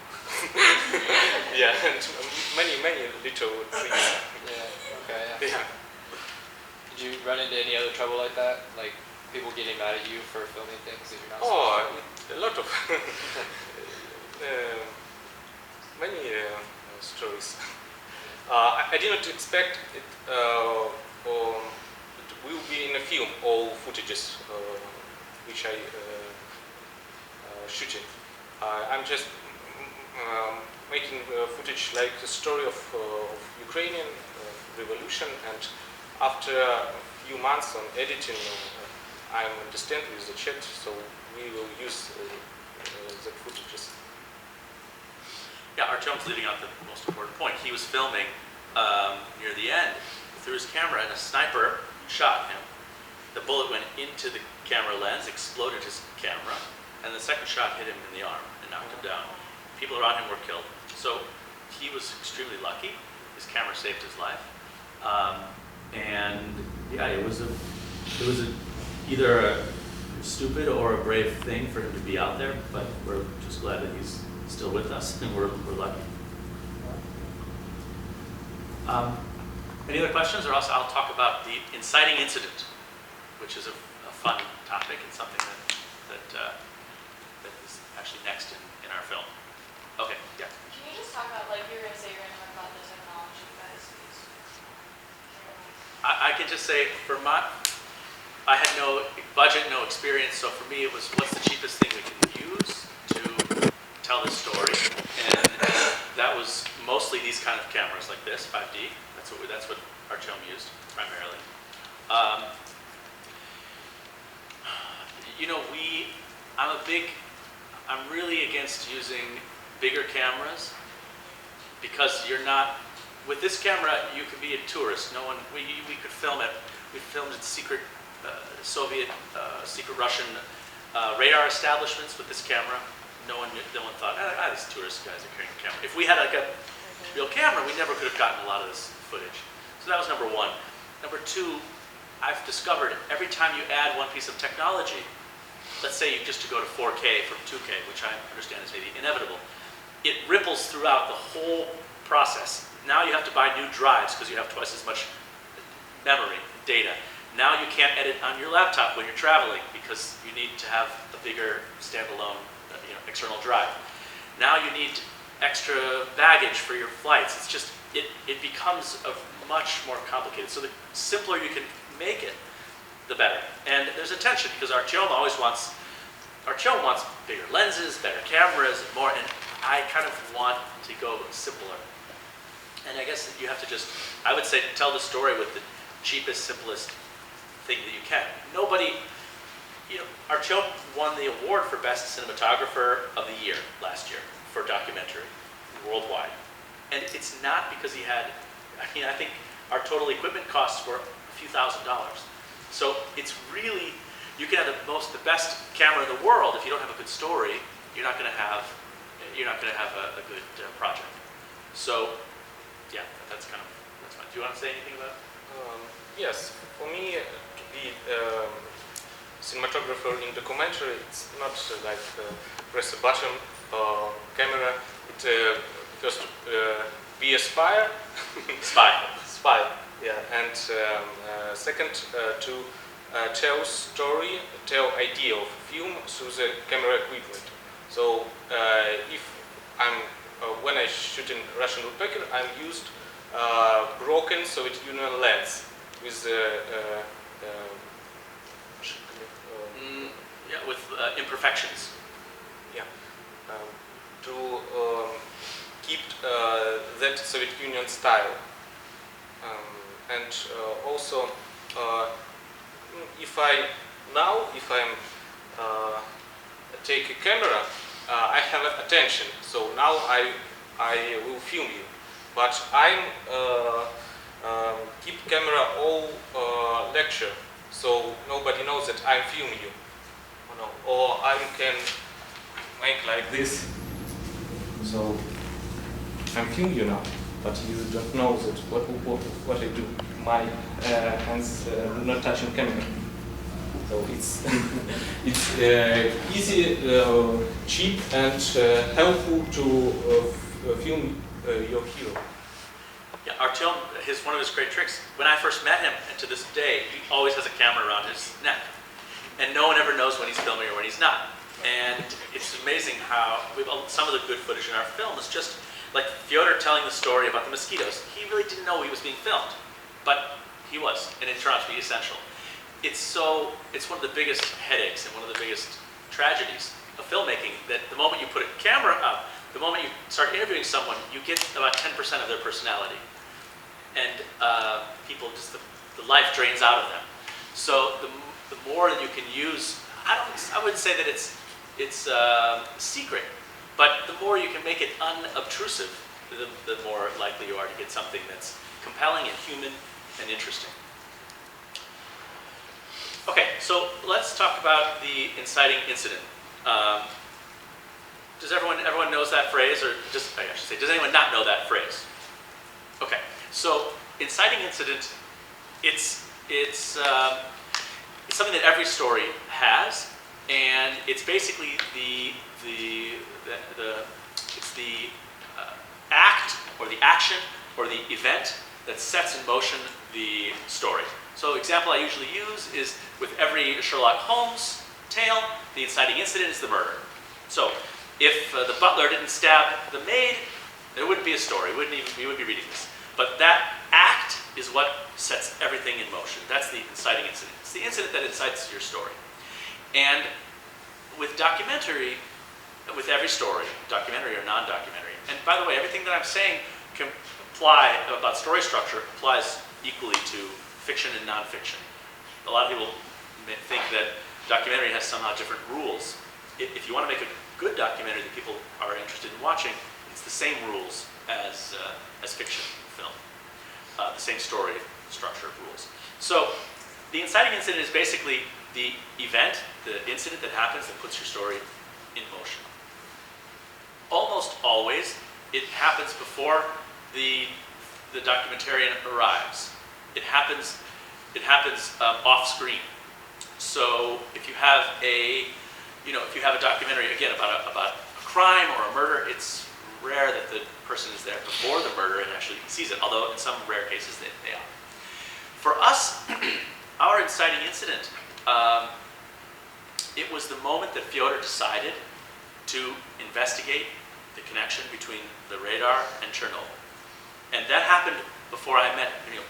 Yeah, and many little tricks. Yeah, okay, yeah. Yeah. Did you run into any other trouble like that? Like people getting mad at you for filming things that you're not supposed to? A lot of many stories. I did not expect it will be in a film, all footages which I shooting. I'm just making footage like the story of Ukrainian revolution, and after a few months on editing, I understand with the chat, so we will use the footages. Yeah, Artyom's leading on to the most important point. He was filming near the end through his camera, and a sniper shot him. The bullet went into the camera lens, exploded his camera, and the second shot hit him in the arm and knocked him down. People around him were killed. So he was extremely lucky. His camera saved his life. And yeah, it was either a stupid or a brave thing for him to be out there, but we're just glad that he's still with us, and we're lucky. Any other questions, or else I'll talk about the inciting incident, which is a fun topic and something that is actually next in our film. Okay, yeah. Can you just talk about, like, you're going to say you're going to talk about the technology, guys? I can just say, I had no budget, no experience, so for me it was, what's the cheapest thing we can use to tell this story? And that was mostly these kind of cameras like this, 5D. That's what Artyom used primarily. I'm really against using bigger cameras because you're not with this camera, you could be a tourist. No one, we could film it. We filmed at secret Soviet, secret Russian radar establishments with this camera. No one thought, these tourist guys are carrying a camera. If we had like a real camera, we never could have gotten a lot of this footage. So that was number one. Number two, I've discovered every time you add one piece of technology, let's say you just to go to 4K from 2K, which I understand is maybe inevitable, it ripples throughout the whole process. Now you have to buy new drives because you have twice as much memory, data. Now you can't edit on your laptop when you're traveling because you need to have a bigger standalone external drive. Now you need extra baggage for your flights. It's just, it becomes much more complicated. So the simpler you can make it, the better. And there's a tension because Artyom wants bigger lenses, better cameras, and more, and I kind of want to go simpler. And I guess you have to just, I would say, tell the story with the cheapest, simplest thing that you can. Nobody, Artyom won the award for Best Cinematographer of the Year last year for documentary worldwide. And it's not because he had, I think our total equipment costs were a few $1,000s. So it's really, you can have the best camera in the world. If you don't have a good story, you're not going to have a good project. So yeah, that's fine. Do you want to say anything about it? Yes, for me, to be cinematographer in documentary, it's not like press a button, camera. It first be a spy. Spy. Yeah, and second to tell story, tell idea of film through the camera equipment. So if I'm when I shoot in Russian Woodpecker, I'm used broken Soviet Union lens with with imperfections. Yeah, to keep that Soviet Union style, and also if I'm take a camera, I have attention. So now I will film you, but I'm keep camera all lecture, so nobody knows that I'm filming you. Or I can make like this. So I'm filming you now, but you don't know that what I do. My hands not touching camera. So it's it's easy, cheap, and helpful to film your hero. Yeah, Artyom, one of his great tricks. When I first met him, and to this day, he always has a camera around his neck. And no one ever knows when he's filming or when he's not. And it's amazing how some of the good footage in our film is just like Fedor telling the story about the mosquitoes. He really didn't know he was being filmed, but he was, and it turned out to be essential. It's one of the biggest headaches and one of the biggest tragedies of filmmaking that the moment you put a camera up, the moment you start interviewing someone, you get about 10% of their personality. And people just, the life drains out of them. So the more that you can use, I wouldn't say that it's secret, but the more you can make it unobtrusive, the more likely you are to get something that's compelling and human and interesting. Okay, so let's talk about the inciting incident. Does everyone knows that phrase, or I should say, does anyone not know that phrase? Okay, so inciting incident, it's something that every story has, and it's basically it's the act or the action or the event that sets in motion the story. So example I usually use is with every Sherlock Holmes tale, the inciting incident is the murder. So if the butler didn't stab the maid, there wouldn't be a story. We wouldn't be reading this. But that act is what sets everything in motion. That's the inciting incident. It's the incident that incites your story. And with documentary, with every story, documentary or non-documentary, and by the way, everything that I'm saying can apply about story structure applies equally to fiction and non-fiction. A lot of people think that documentary has somehow different rules. If you want to make a good documentary that people are interested in watching, it's the same rules as fiction film. The same story structure rules. So the inciting incident is basically the event, the incident that happens that puts your story in motion. Almost always, it happens before the documentarian arrives. It happens off screen. So if you have a documentary again about a crime or a murder, it's rare that the person is there before the murder and actually sees it. Although in some rare cases they are. For us, our inciting incident, it was the moment that Fedor decided to investigate the connection between the radar and Chernobyl. And that happened before I met him,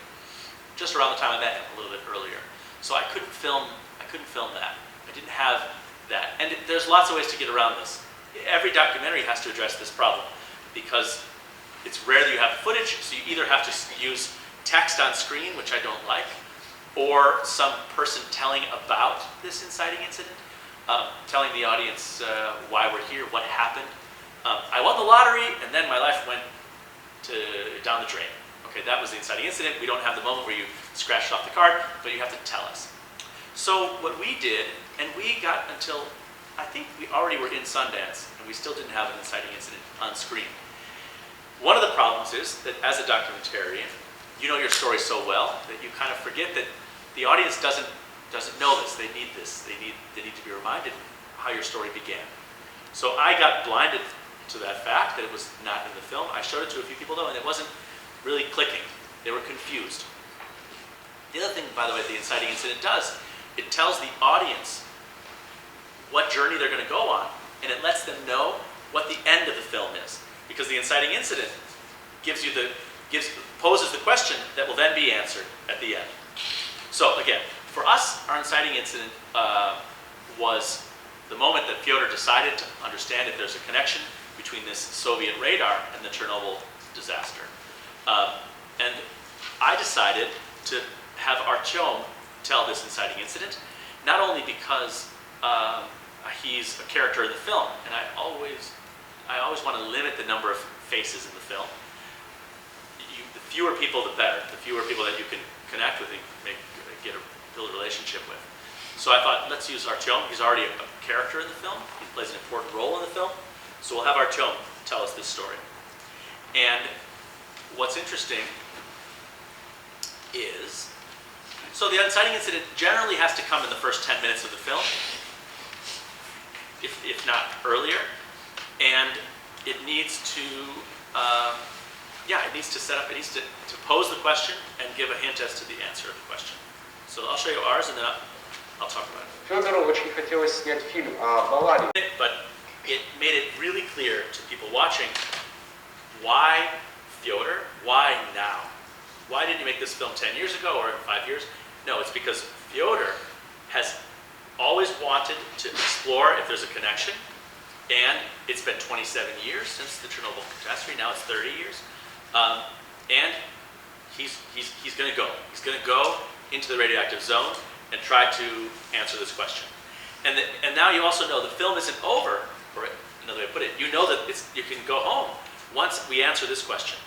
just around the time I met him, a little bit earlier. So I couldn't film that. I didn't have that. And there's lots of ways to get around this. Every documentary has to address this problem because it's rare that you have footage, so you either have to use text on screen, which I don't like, or some person telling about this inciting incident, telling the audience why we're here, what happened. I won the lottery, and then my life went down the drain. Okay, that was the inciting incident. We don't have the moment where you scratched off the card, but you have to tell us. So what we did, and we got until, I think we already were in Sundance, and we still didn't have an inciting incident on screen. One of the problems is that as a documentarian, you know your story so well that you kind of forget that the audience doesn't know this. They need this. They need to be reminded how your story began. So I got blinded to that fact that it was not in the film. I showed it to a few people though, and it wasn't really clicking. They were confused. The other thing, by the way, the inciting incident does, it tells the audience what journey they're going to go on, and it lets them know what the end of the film is. Because the inciting incident poses the question that will then be answered at the end. So again, for us, our inciting incident was the moment that Fedor decided to understand if there's a connection between this Soviet radar and the Chernobyl disaster. And I decided to have Artyom tell this inciting incident, not only because he's a character in the film, and I always want to limit the number of faces in the film. The fewer people, the better. The fewer people that you can connect with and build a relationship with. So I thought, let's use Artyom. He's already a character in the film. He plays an important role in the film. So we'll have Artyom tell us this story. And what's interesting is, so the inciting incident generally has to come in the first 10 minutes of the film, if not earlier. And it needs to, it needs to set up, it needs to pose the question and give a hint as to the answer of the question. So I'll show you ours and then I'll talk about it. Федору очень хотелось снять фильм о Баварии. But it made it really clear to people watching why Fedor, why now? Why didn't you make this film 10 years ago or 5 years? No, it's because Fedor has always wanted to explore if there's a connection, and it's been 27 years since the Chernobyl catastrophe. Now it's 30 years, and he's going to go. He's going to go into the radioactive zone and try to answer this question. And now you also know the film isn't over, or another way to put it, you know that you can go home once we answer this question.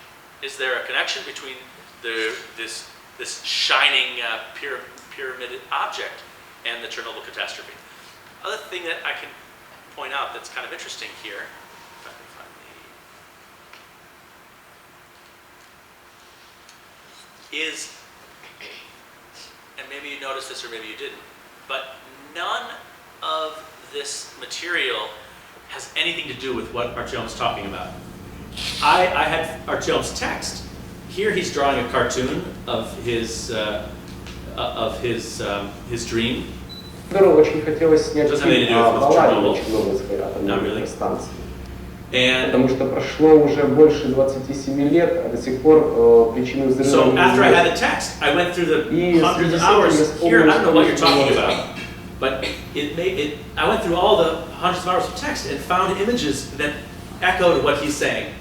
Is there a connection between this shining pyramid object and the Chernobyl catastrophe? Other thing that I can point out that's kind of interesting here, if I can find is, and maybe you noticed this or maybe you didn't, but none of this material has anything to do with what Artyom's talking about. I had Artyom's text. Here he's drawing a cartoon of his dream. Федору очень хотелось снять Doesn't have anything фильм to do о with Баварии, Chernobyl. Чернобыльской атомной Not really. электростанции. And Потому что прошло уже больше 27 лет, а до сих пор причины взрыва so не after I had известны. the text, I went through the И hundreds of с этим hours. я Here, I don't know what you're вспомнил, talking что about, but I went through all the hundreds of hours of text and found images that echoed what he's saying.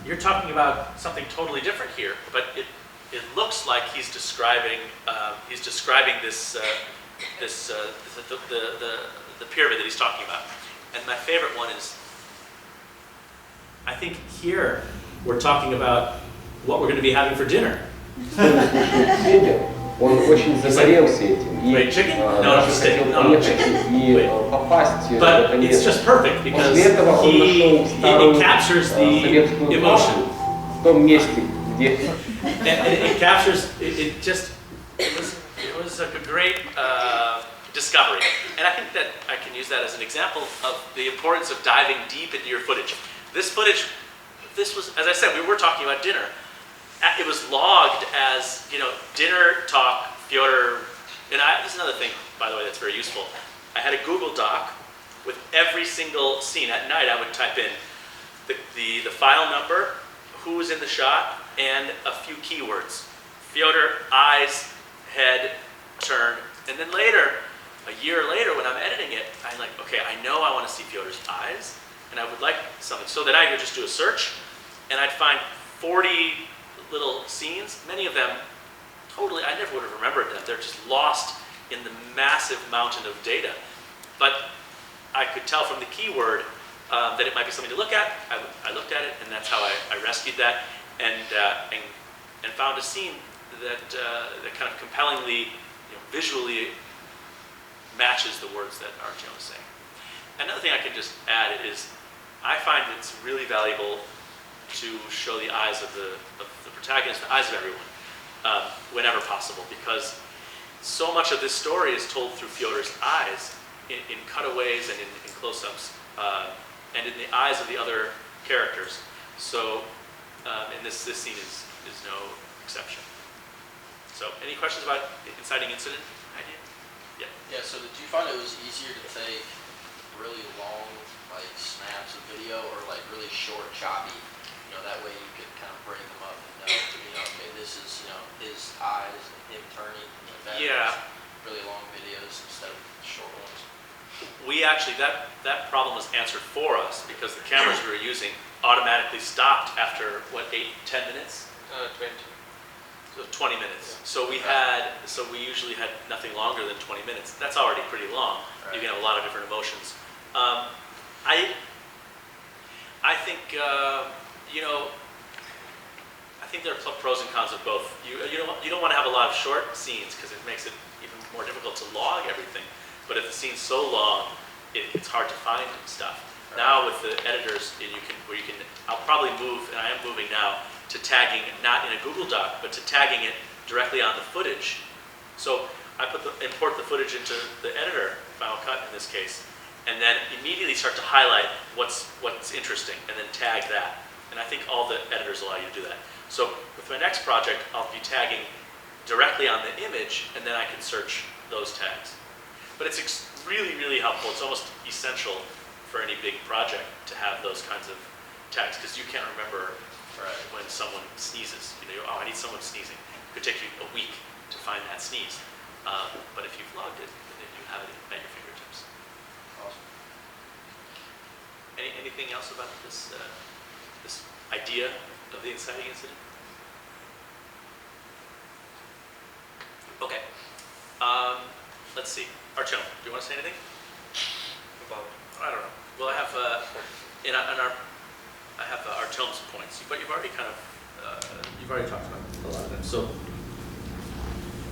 You're talking about something totally different here, but it looks like he's describing this the pyramid that he's talking about. And my favorite one is, I think here we're talking about what we're going to be having for dinner. Он очень загорелся этим. Wait, chicken? No, даже just steak. хотел No, приехать chicken. и Wait. попасть в But это it's место. just perfect because После этого он нашел старую it captures the советскую emotion. фразу в том месте, где It captures, it was a great discovery. And I think that I can use that as an example of the importance of diving deep into your footage. This footage, this was, as I said, we were talking about dinner. It was logged as, you know, dinner talk, Fyodor, and this is another thing, by the way, that's very useful. I had a Google Doc with every single scene. At night, I would type in the file number, who was in the shot, and a few keywords. Fyodor, eyes, head, turn, and then later, a year later, when I'm editing it, I'm like, okay, I know I want to see Fyodor's eyes, and I would like something. So then I would just do a search, and I'd find 40 little scenes, many of them totally, I never would have remembered them. They're just lost in the massive mountain of data. But I could tell from the keyword that it might be something to look at. I looked at it, and that's how I rescued that, and found a scene that kind of compellingly, visually matches the words that Artyom is saying. Another thing I can just add is I find it's really valuable to show the eyes of the protagonist, the eyes of everyone, whenever possible, because so much of this story is told through Fyodor's eyes in cutaways and in close-ups, and in the eyes of the other characters. So, and this scene is no exception. So, any questions about Inciting Incident idea? Yeah. Yeah, so did you find it was easier to take really long, like, snaps of video or, like, really short, choppy? That way you could kind of break them up and know, okay, this is, his eyes and him turning. Yeah. Really long videos instead of short ones. We actually, that problem was answered for us because the cameras we were using automatically stopped after, 8-10 minutes? 20. So 20 minutes. So we usually had nothing longer than 20 minutes. That's already pretty long. Right. You can have a lot of different emotions. I think, I think there are pros and cons of both. You don't want to have a lot of short scenes because it makes it even more difficult to log everything. But if the scene's so long, it's hard to find stuff. Right. Now with the editors, I'll probably move, and I am moving now, to tagging, not in a Google Doc, but to tagging it directly on the footage. So I import the footage into the editor, Final Cut in this case, and then immediately start to highlight what's interesting, and then tag that. And I think all the editors allow you to do that. So with my next project, I'll be tagging directly on the image, and then I can search those tags. But it's really, really helpful. It's almost essential for any big project to have those kinds of tags, because you can't remember when someone sneezes. Oh, I need someone sneezing. It could take you a week to find that sneeze. But if you've logged it, then you have it at your fingertips. Awesome. Anything else about this this idea of the inciting incident? Okay. Let's see. Artyom, do you want to say anything? About I don't know. Well, I have I have Artyom's points, but you've already kind of you've already talked about a lot of them. So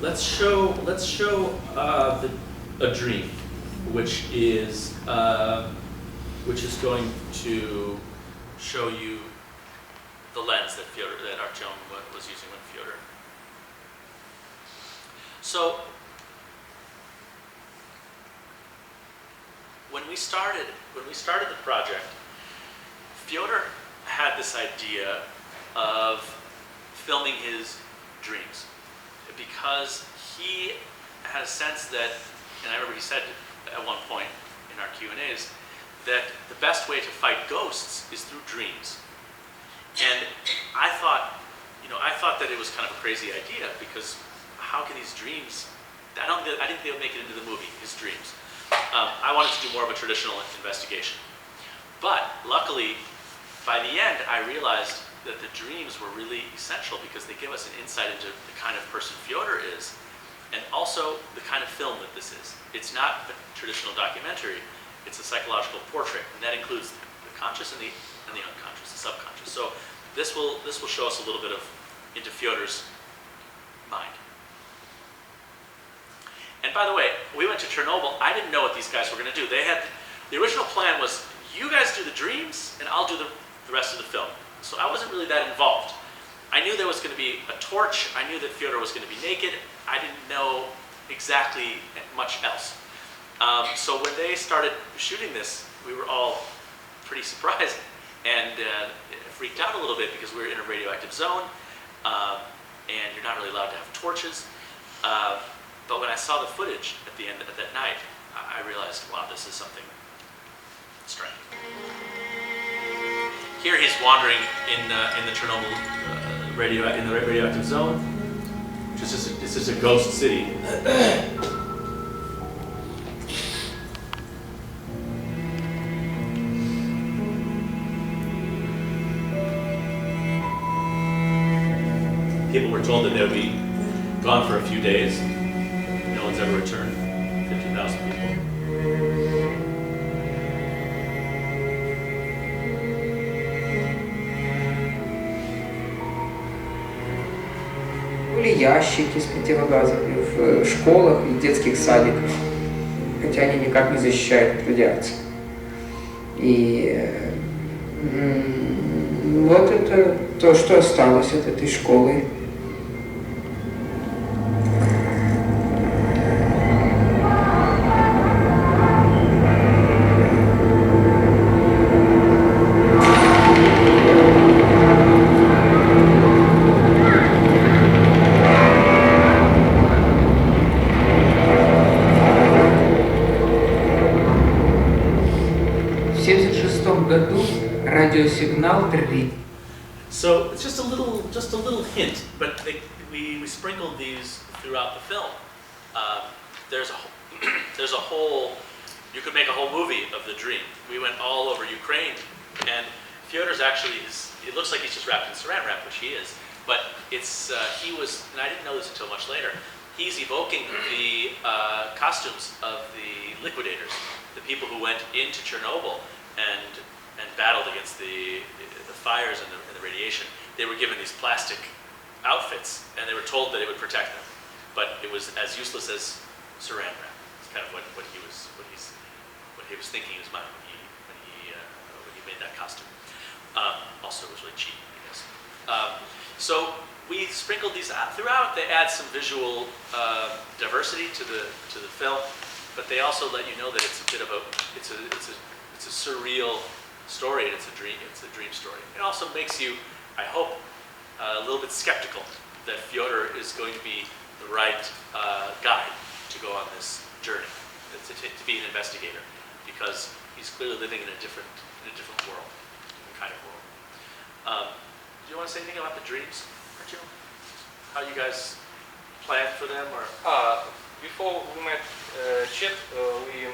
let's show a dream, which is going to show you the lens that Artyom was using with Fyodor. So when we started the project, Fyodor had this idea of filming his dreams because he had a sense that, and I remember he said at one point in our Q&As, that the best way to fight ghosts is through dreams. And I thought that it was kind of a crazy idea because how can these dreams, I didn't think they would make it into the movie, his dreams. I wanted to do more of a traditional investigation. But luckily, by the end, I realized that the dreams were really essential because they give us an insight into the kind of person Fyodor is, and also the kind of film that this is. It's not a traditional documentary, it's a psychological portrait, and that includes the conscious and the unconscious, the subconscious. So this will show us a little bit of into Fyodor's mind. And by the way, we went to Chernobyl. I didn't know what these guys were going to do. The original plan was, you guys do the dreams, and I'll do the rest of the film. So I wasn't really that involved. I knew there was going to be a torch. I knew that Fedor was going to be naked. I didn't know exactly much else. So when they started shooting this, we were all pretty surprised and freaked out a little bit because we were in a radioactive zone, and you're not really allowed to have torches. But when I saw the footage at the end of that night, I realized, wow, this is something strange. Here he's wandering in the Chernobyl radioactive zone, which is just a ghost city. People were told that they would be gone for a few days. No one's ever returned. 50,000 people. Были ящики с противогазами в школах и детских садиках, хотя они никак не защищают от радиации. И вот это то, что осталось от этой школы. Радиосигнал 3. So it's just a little hint, but we sprinkled these throughout the film. There's a whole, you could make a whole movie of the dream. We went all over Ukraine, and Fyodor's actually, it looks like he's just wrapped in saran wrap, which he is, but he was, and I didn't know this until much later, he's evoking the costumes of the liquidators, the people who went into Chernobyl and battled against the fires and the radiation. They were given these plastic outfits, and they were told that it would protect them, but it was as useless as saran wrap. It's kind of what he was thinking in his mind when he made that costume. Also, it was really cheap, I guess. So we sprinkled these out throughout. They add some visual diversity to the film, but they also let you know that it's a bit of it's a surreal story, and it's a dream story. It also makes you, I hope, a little bit skeptical that Fedor is going to be the right guide to go on this journey, to be an investigator, because he's clearly living in a different world, different kind of world. Do you want to say anything about the dreams, Artyom? How you guys planned for them, or? Before we met Chad, we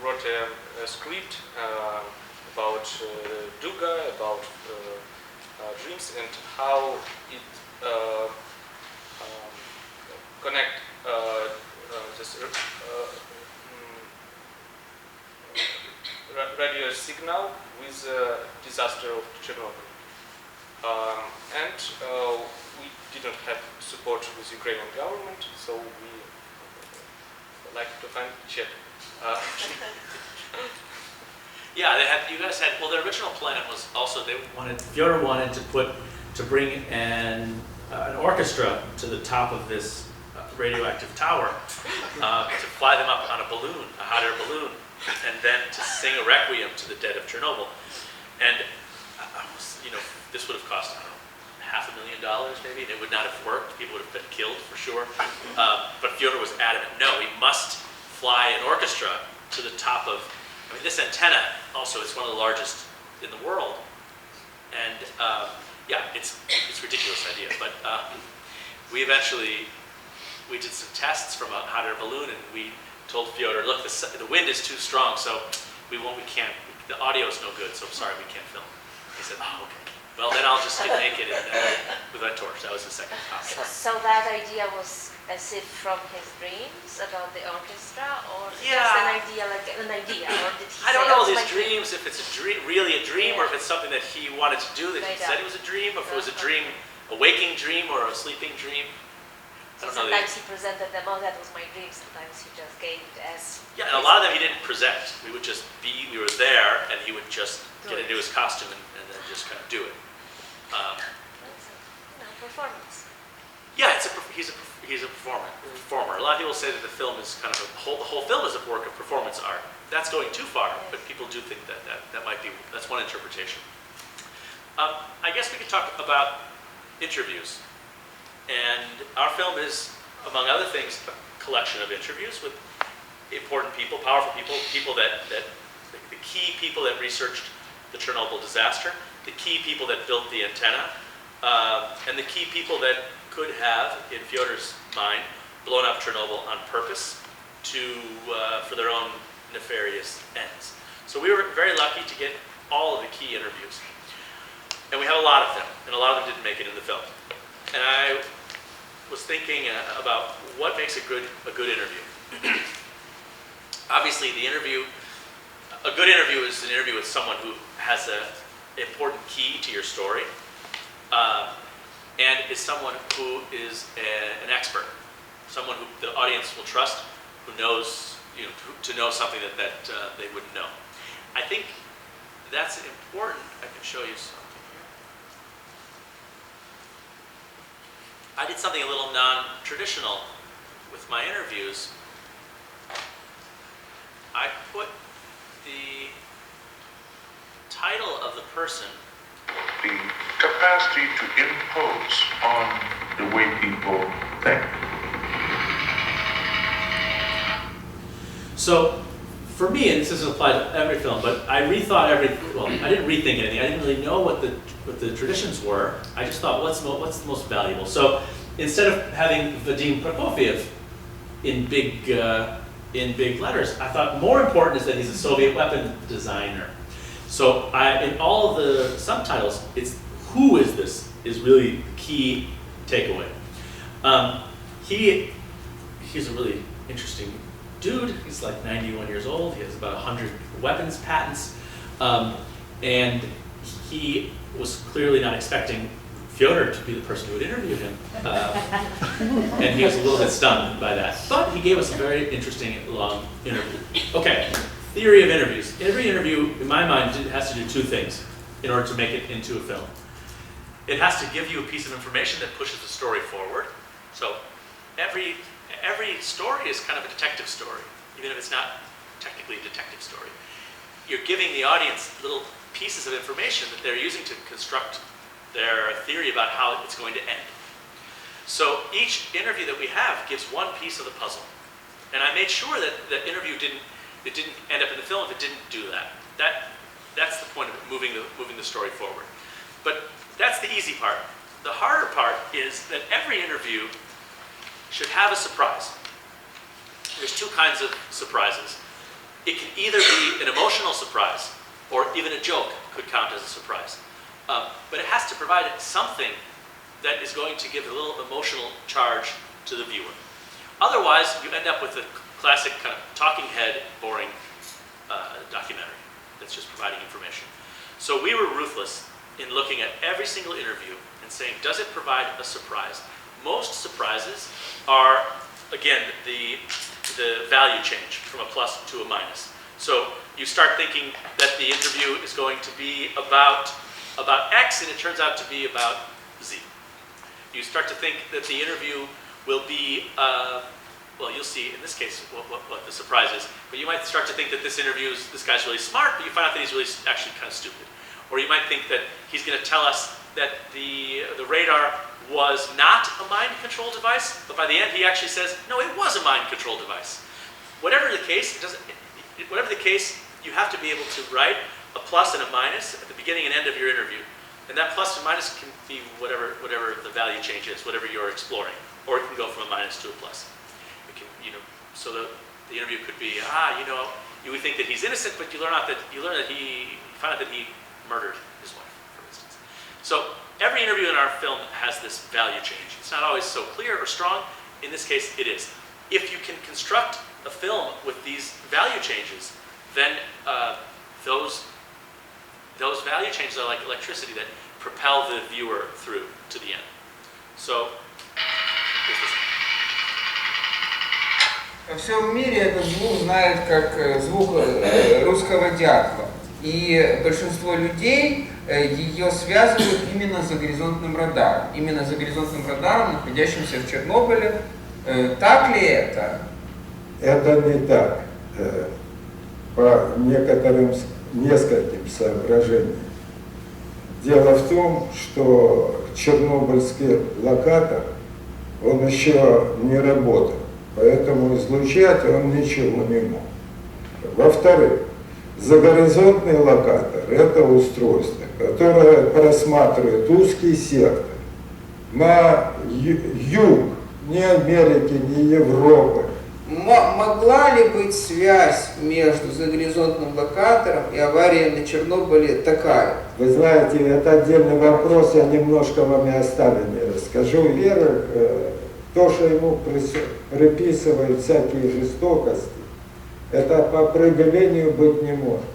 wrote a script about Duga, about dreams, and how it connect this radio signal with the disaster of Chernobyl. And we didn't have support with Ukrainian government, so we like to find Chad. Yeah, you guys had, well, the original plan was also, Fedor wanted to bring an orchestra to the top of this radioactive tower, to fly them up on a balloon, a hot air balloon, and then to sing a requiem to the dead of Chernobyl. And, this would have cost, I don't know, $500,000 maybe, and it would not have worked. People would have been killed for sure. But Fedor was adamant, no, we must fly an orchestra to the top of, this antenna also is one of the largest in the world. And yeah, it's a ridiculous idea, but we did some tests from a hot air balloon, and we told Fedor, look, the wind is too strong, so we can't, the audio is no good, so I'm sorry, we can't film. He said, oh, okay. Well, then I'll just get naked and with a torch. So that was the second topic. So that idea was as if from his dreams about the orchestra, or just Yeah. an idea, or did he I don't say, know "Oh, it's these my dream"? dreams, if it's a dream, really a dream, or if Yeah. it's something that he wanted to do that he Made said up. it was a dream, or if it was a Uh-huh. dream, a waking dream or a sleeping dream. I So don't know. sometimes he presented them, oh, that was my dream. Sometimes he just gave it as. Yeah, and a lot of them he didn't present. We would just be, we were there, and he would just Do get it. into his costume and then just kind of do it. Performance. Yeah, he's a performer. A lot of people say that the film is kind of the whole film is a work of performance art. That's going too far, but people do think that might be, that's one interpretation. I guess we could talk about interviews. And our film is, among other things, a collection of interviews with important people, powerful people, the key people that researched the Chernobyl disaster, the key people that built the antenna, and the key people that could have, in Fyodor's mind, blown up Chernobyl on purpose for their own nefarious ends. So we were very lucky to get all of the key interviews. And we have a lot of them, and a lot of them didn't make it in the film. And I was thinking about what makes a good interview. Obviously, a good interview is an interview with someone who has an important key to your story, and is someone who is an expert, someone who the audience will trust, who knows, to know something that they wouldn't know. I think that's important. I can show you something. I did something a little non-traditional with my interviews. I put the title of the person. The capacity to impose on the way people think. So, for me, and this doesn't apply to every film, but I rethought I didn't rethink anything. I didn't really know what the traditions were. I just thought, what's the most valuable? So, instead of having Vadim Prokofiev in big letters, I thought more important is that he's a Soviet weapon designer. So, in all of the subtitles, it's who is this is really the key takeaway. He's a really interesting dude. He's like 91 years old. He has about 100 weapons patents. And he was clearly not expecting Fyodor to be the person who would interview him. And he was a little bit stunned by that. But he gave us a very interesting, long interview. Okay, theory of interviews. Every interview, in my mind, has to do two things in order to make it into a film. It has to give you a piece of information that pushes the story forward. So every story is kind of a detective story, even if it's not technically a detective story. You're giving the audience little pieces of information that they're using to construct their theory about how it's going to end. So each interview that we have gives one piece of the puzzle. And I made sure that the interview didn't end up in the film if it didn't do that. That's the point of it, moving the story forward. But that's the easy part. The harder part is that every interview should have a surprise. There's two kinds of surprises. It can either be an emotional surprise, or even a joke could count as a surprise. But it has to provide something that is going to give a little emotional charge to the viewer. Otherwise, you end up with a classic kind of talking head, boring documentary that's just providing information. So we were ruthless in looking at every single interview and saying, does it provide a surprise? Most surprises are, again, the value change from a plus to a minus. So you start thinking that the interview is going to be about X, and it turns out to be about Z. You start to think that the interview will be, well, you'll see in this case what the surprise is, but you might start to think that this guy's really smart, but you find out that he's really actually kind of stupid. Or you might think that he's going to tell us that the radar was not a mind control device, but by the end he actually says, no, it was a mind control device. Whatever the case, you have to be able to write a plus and a minus at the beginning and end of your interview. And that plus and minus can be whatever the value change is, whatever you're exploring. Or it can go from a minus to a plus. It can, so the interview could be, you would think that he's innocent, but you find out that he murdered his wife, for instance. So every interview in our film has this value change. It's not always so clear or strong. In this case, it is. If you can construct a film with these value changes, then those value changes are like electricity that propel the viewer through to the end. So, here's this. Во всем мире этот звук знают как звук русского дятла. И большинство людей ее связывают именно за горизонтным радаром. Именно за горизонтным радаром, находящимся в Чернобыле. Так ли это? Это не так. По нескольким соображениям. Дело в том, что чернобыльский локатор, он еще не работал, поэтому излучать он ничего не мог. Во-вторых, загоризонтный локатор – это устройство, которое просматривает узкий сектор на юг, ни Америки, ни Европы. Могла ли быть связь между загоризонтным локатором и аварией на Чернобыле такая? Вы знаете, это отдельный вопрос, я немножко вам и оставлю не расскажу. Вера, то, что ему приписывают всякие жестокости, это по определению быть не может.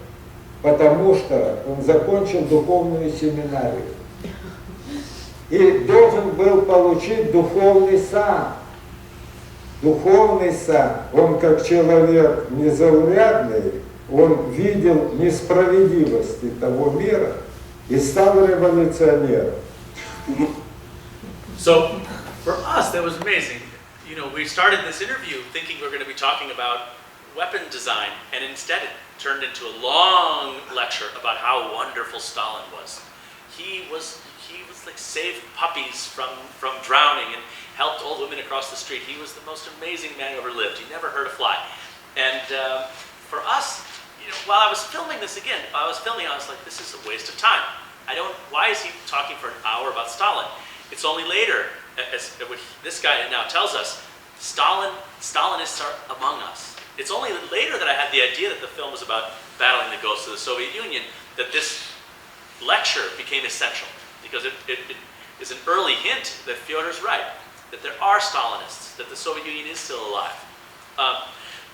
Потому что он закончил духовную семинарию и должен был получить духовный сан. Духовный сан, он как человек незаурядный, он видел несправедливости того мира и стал революционером. So, for us, that was amazing. You know, we started this interview thinking we were going to be talking about weapon design, and instead it turned into a long lecture about how wonderful Stalin was. He was like saved puppies from drowning and helped old women across the street. He was the most amazing man who ever lived. He never hurt a fly. And for us, you know, while I was filming this again, I was like, this is a waste of time. Why is he talking for an hour about Stalin? It's only later, as this guy now tells us, Stalinists are among us. It's only later that I had the idea that the film was about battling the ghosts of the Soviet Union, that this lecture became essential, because it is an early hint that Fyodor's right, that there are Stalinists, that the Soviet Union is still alive.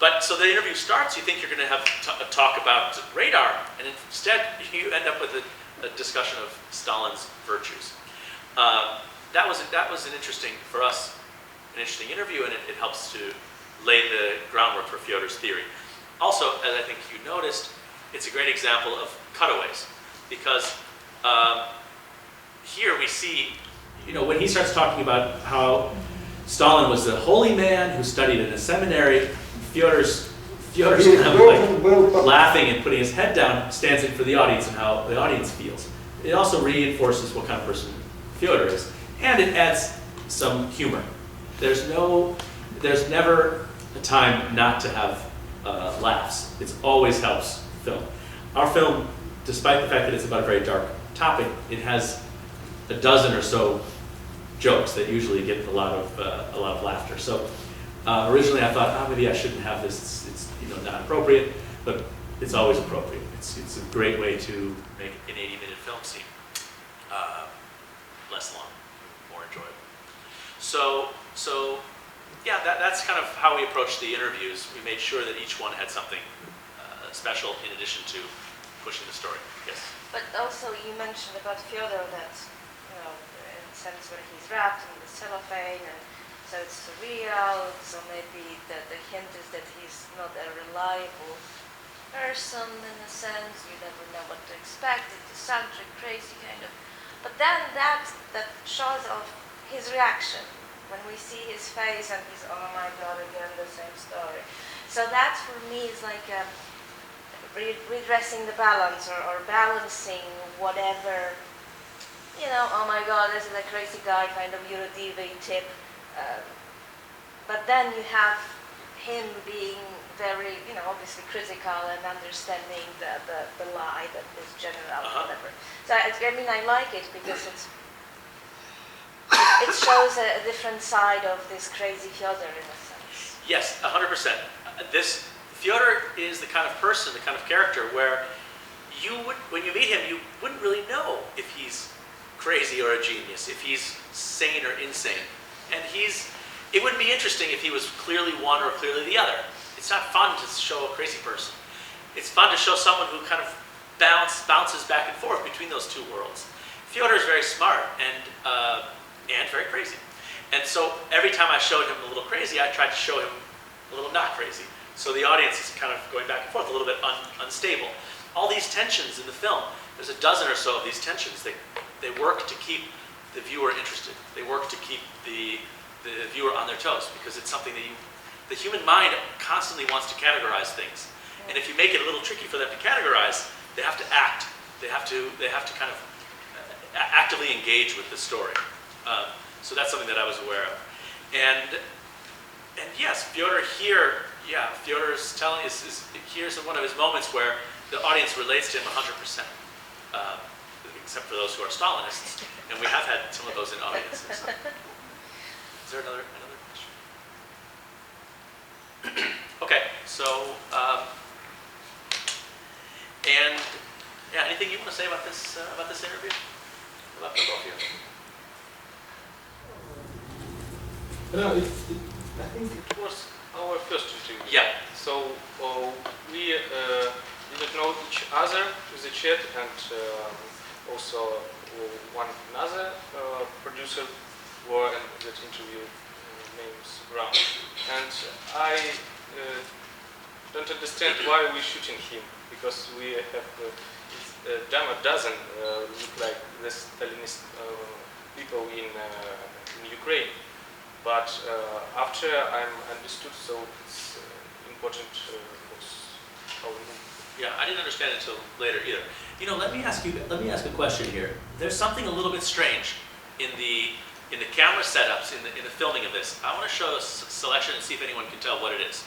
But so the interview starts, you think you're going to have a talk about radar, and instead you end up with a discussion of Stalin's virtues. That was an interesting, for us, an interesting interview, and it helps to lay the groundwork for Fyodor's theory. Also, as I think you noticed, it's a great example of cutaways, because here we see, you know, when he starts talking about how Stalin was a holy man who studied in a seminary, Fyodor's kind of like laughing and putting his head down, stands in for the audience and how the audience feels. It also reinforces what kind of person Fyodor is, and it adds some humor. There's never a time not to have laughs. It always helps film. Our film, despite the fact that it's about a very dark topic, it has a dozen or so jokes that usually get a lot of laughter. So originally I thought, maybe I shouldn't have this. It's not appropriate, but it's always appropriate. It's a great way to make an 80-minute film scene less long, more enjoyable. So yeah, that's kind of how we approached the interviews. We made sure that each one had something special in addition to pushing the story. Yes. But also you mentioned about Fyodor that, in a sense when he's wrapped in the cellophane, and so it's surreal, so maybe the hint is that he's not a reliable person in a sense, you never know what to expect, it's eccentric, crazy kind of. But then that shows off his reaction. When we see his face and he's, oh my God, again the same story. So that for me is like redressing the balance or balancing whatever, oh my God, this is a crazy guy, kind of Eurodiva tip. But then you have him being very, obviously critical and understanding the lie that is general, whatever. So I like it because it shows a different side of this crazy Fyodor in a sense. Yes, 100%. Fyodor is the kind of person, the kind of character where when you meet him, you wouldn't really know if he's crazy or a genius, if he's sane or insane. And it would be interesting if he was clearly one or clearly the other. It's not fun to show a crazy person. It's fun to show someone who kind of bounces back and forth between those two worlds. Fyodor is very smart and very crazy. And so every time I showed him a little crazy, I tried to show him a little not crazy. So the audience is kind of going back and forth, a little bit unstable. All these tensions in the film, there's a dozen or so of these tensions. They work to keep the viewer interested. They work to keep the viewer on their toes, because it's something that the human mind constantly wants to categorize things. And if you make it a little tricky for them to categorize, they have to act. They have to kind of actively engage with the story. So that's something that I was aware of. And yes, Fyodor here, Fyodor is telling us, here's one of his moments where the audience relates to him 100%, except for those who are Stalinists. And we have had some of those in audiences. So. Is there another question? Okay, so, anything you want to say about this interview? About the both of you? No, I think it was our first interview. Yeah. So we didn't know each other with the Chad, and also one another producer were in that interview names around. And I don't understand why we're shooting him, because we have a damn a dozen look like this Stalinist people in Ukraine. But after I understood, so it's important how we move. Yeah, I didn't understand it until later either. You know, let me ask a question here. There's something a little bit strange in the camera setups in the filming of this. I want to show a selection and see if anyone can tell what it is.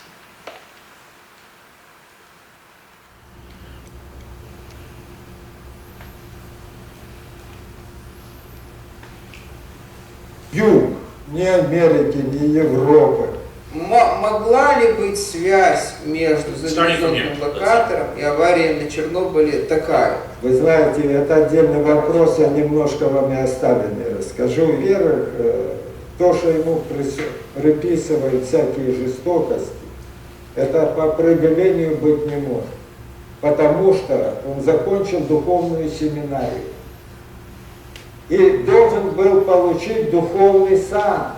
Юг, ни Америки, ни Европы. Могла ли быть связь между загрязненным локатором и аварией на Чернобыле такая? Вы знаете, это отдельный вопрос, я немножко вам и оставленный расскажу. Во-первых, то, что ему приписывают всякие жестокости, это по определению быть не может. Потому что он закончил духовную семинарию и должен был получить духовный сан.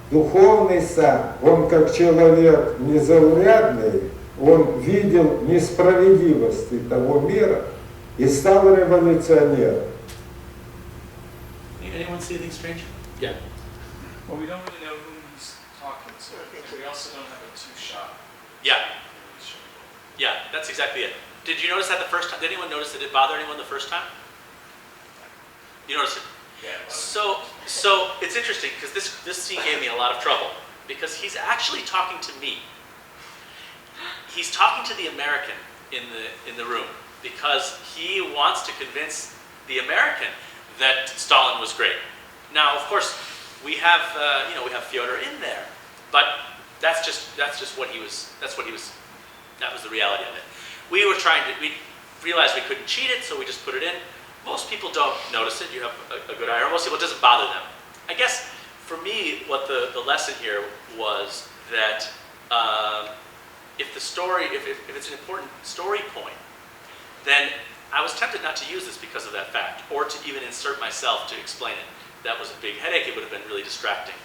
Духовный сан. Он как человек незаурядный, он видел несправедливости того мира и стал революционером. Anyone see anything strange? Yeah. Well, we don't really know who he's talking to, and we also don't have a two-shot. Yeah. Yeah, that's exactly it. Did you notice that the first time? Did anyone notice that it bothered anyone the first time? You noticed it? Yeah. So it's interesting because this scene gave me a lot of trouble because he's actually talking to me. He's talking to the American in the room because he wants to convince the American that Stalin was great. Now, of course, we have Fyodor in there, but that's just what he was. That was the reality of it. We realized we couldn't cheat it, so we just put it in. Most people don't notice it. You have a good eye, or most people it doesn't bother them. I guess for me, what the lesson here was that if it's an important story point, then I was tempted not to use this because of that fact, or to even insert myself to explain it. That was a big headache. It would have been really distracting.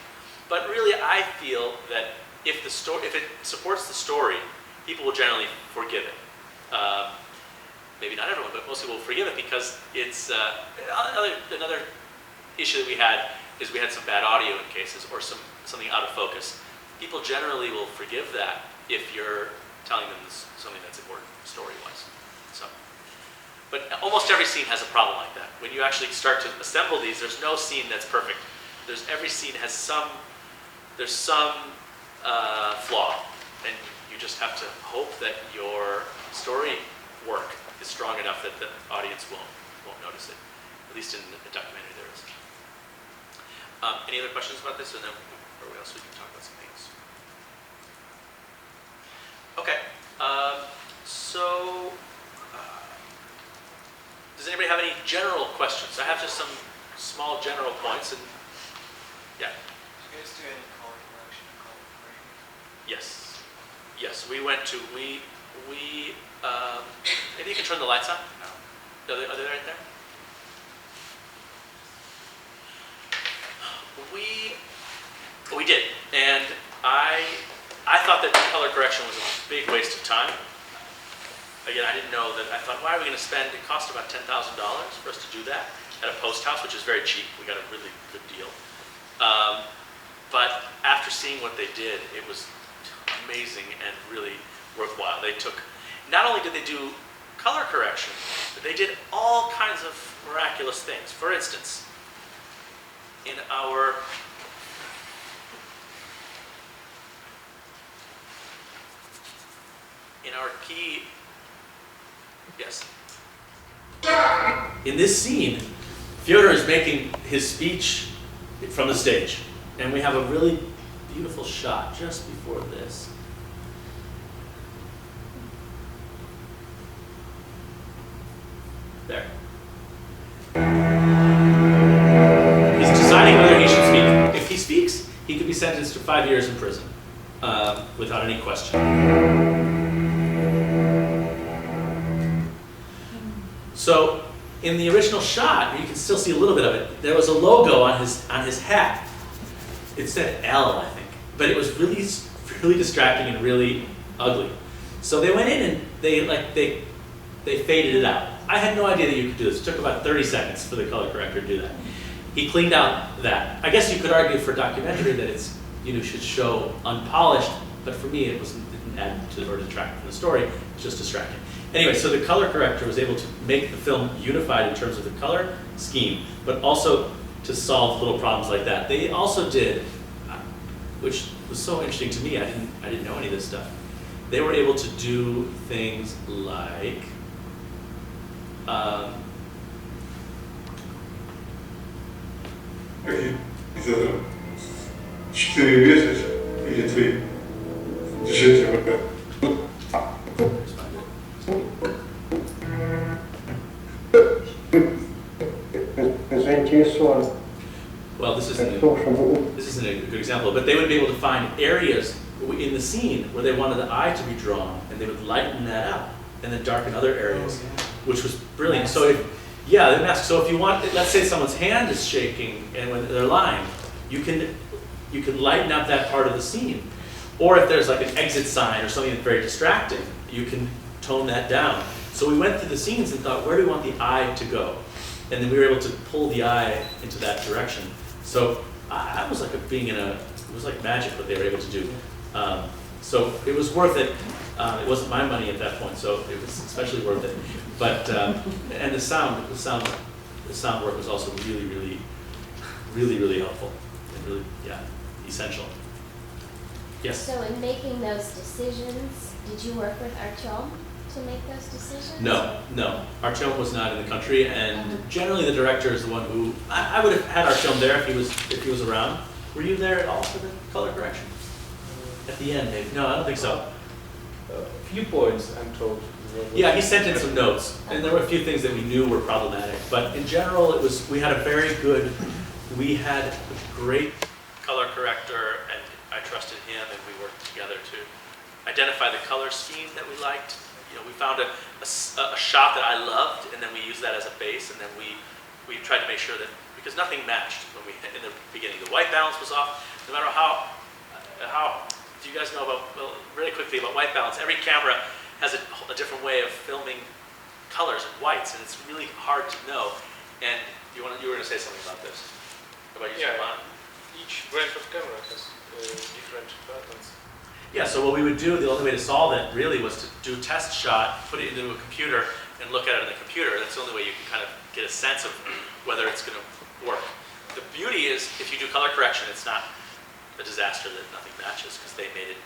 But really, I feel that if it supports the story, people will generally forgive it. Maybe not everyone, but most people will forgive it because it's another issue that we had is we had some bad audio in cases or something out of focus. People generally will forgive that if you're telling them something that's important story-wise. So, but almost every scene has a problem like that. When you actually start to assemble these, there's no scene that's perfect. Every scene has some flaw, and you just have to hope that your story work is strong enough that the audience won't notice it. At least in a documentary there is. Any other questions about this, or else we can talk about something else? Okay. does anybody have any general questions? I have just some small general points, and yeah. Did you guys do any color correction or color grading? Yes. Yes, we went to, maybe you can turn the lights on? No. Are they right there? We did, and I thought that color correction was a big waste of time. Again, I didn't know that. I thought, why are we going to spend? It cost about $10,000 for us to do that at a post house, which is very cheap. We got a really good deal. But after seeing what they did, it was amazing and really worthwhile. They took, not only did they do color correction, but they did all kinds of miraculous things. For instance, in our key, yes. In this scene, Fyodor is making his speech from the stage, and we have a really beautiful shot just before this. There. He's deciding whether he should speak. If he speaks, he could be sentenced to 5 years in prison without any question. So, in the original shot, you can still see a little bit of it. There was a logo on his hat. It said L, I think, but it was really distracting and really ugly. So they went in and they faded it out. I had no idea that you could do this. It took about 30 seconds for the color corrector to do that. He cleaned out that. I guess you could argue for documentary that it's should show unpolished, but for me it didn't add to or detract from the story. It's just distracting. Anyway, so the color corrector was able to make the film unified in terms of the color scheme, but also to solve little problems like that. They also did, which was so interesting to me, I didn't know any of this stuff. They were able to do things like well, this isn't a good example, but they would be able to find areas in the scene where they wanted the eye to be drawn, and they would lighten that up and then darken other areas, which was brilliant. So the mask. So if you want, let's say someone's hand is shaking and when they're lying, you can lighten up that part of the scene. Or if there's like an exit sign or something that's very distracting, you can tone that down. So we went through the scenes and thought, where do we want the eye to go? And then we were able to pull the eye into that direction. So I was like it was like magic what they were able to do. So it was worth it. It wasn't my money at that point, so it was especially worth it. But and the sound work was also really helpful and really essential. Yes. So in making those decisions, did you work with Artyom to make those decisions? No. Artyom was not in the country, and generally the director is the one who I would have had Artyom there if he was around. Were you there at all for the color correction? At the end, maybe. No, I don't think so. A few points, I'm told. Yeah, he sent in some notes, and there were a few things that we knew were problematic. But in general, we had a great color corrector, and I trusted him, and we worked together to identify the color scheme that we liked. We found a shot that I loved, and then we used that as a base, and then we tried to make sure that, because nothing matched in the beginning. The white balance was off. No matter how do you guys know really quickly about white balance? Every camera has a different way of filming colors and whites, and it's really hard to know. And you were going to say something about this? About using each brand of camera has different patterns. Yeah, so what we would do, the only way to solve it really was to do a test shot, put it into a computer, and look at it in the computer. That's the only way you can kind of get a sense of whether it's going to work. The beauty is, if you do color correction, it's not a disaster that nothing matches, because they made it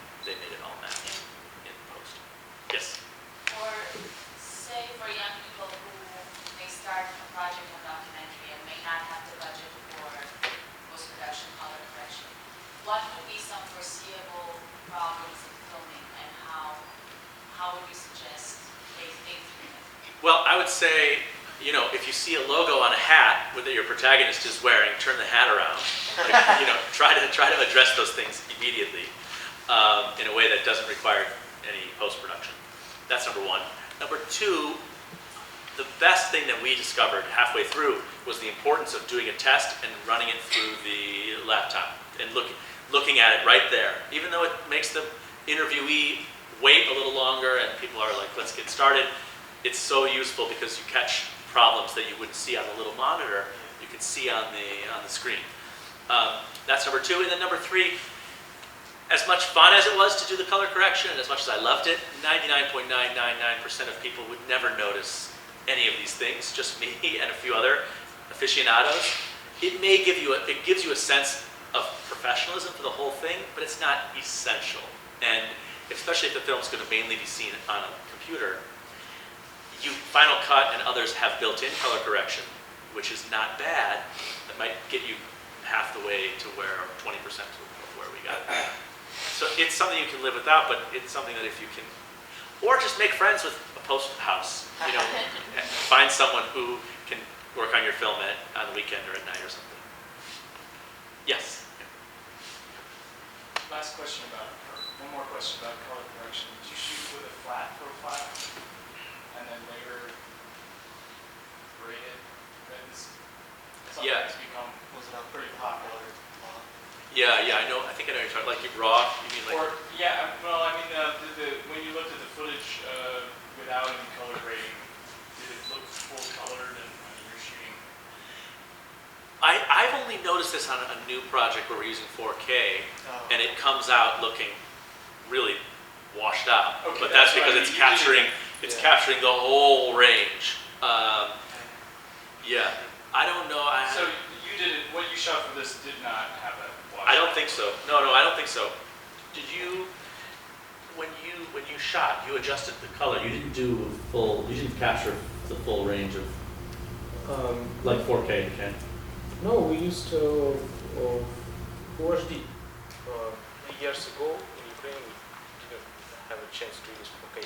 all match in post. Yes? Or say for young people who may start a project on documentary and may not have the budget for post-production color correction, what would be some foreseeable problems in filming, and how would you suggest they think through it? Well, I would say you know, if you see a logo on a hat that your protagonist is wearing, turn the hat around. Like, you know, try to address those things immediately in a way that doesn't require any post-production. That's number one. Number two, the best thing that we discovered halfway through was the importance of doing a test and running it through the laptop and looking at it right there. Even though it makes the interviewee wait a little longer and people are like, let's get started, it's so useful because you catch problems that you wouldn't see on the little monitor, you can see on the screen. That's number two. And then number three, as much fun as it was to do the color correction and as much as I loved it, 99.999% of people would never notice any of these things, just me and a few other aficionados. It gives you a sense of professionalism for the whole thing, but it's not essential. And especially if the film's going to mainly be seen on a computer, Final Cut and others have built-in color correction, which is not bad. That might get you half the way to where 20% of where we got it. So it's something you can live without, but it's something that if you can, or just make friends with a post house, you know, find someone who can work on your film on the weekend or at night or something. Yes. Last question about, or one more question about color correction. Did you shoot with a flat profile and then later grade it? Something that's become, was it a pretty popular? Yeah, I know. I think I know you're talking like raw. You mean like? Or yeah, well, I mean, when you looked at the footage without any color grading, did it look full colored? And when you're shooting, I've only noticed this on a new project where we're using 4K, and it comes out looking really washed out. Okay, but that's because it's capturing the whole range. Yeah, I don't know. So you didn't. What you shot for this did not have a. I don't think so. No, I don't think so. Did you? When you shot, you adjusted the color. You didn't do full. You didn't capture the full range of like 4K. Okay. No, we used Full HD. Years ago in Ukraine, we didn't have a chance to use 4K.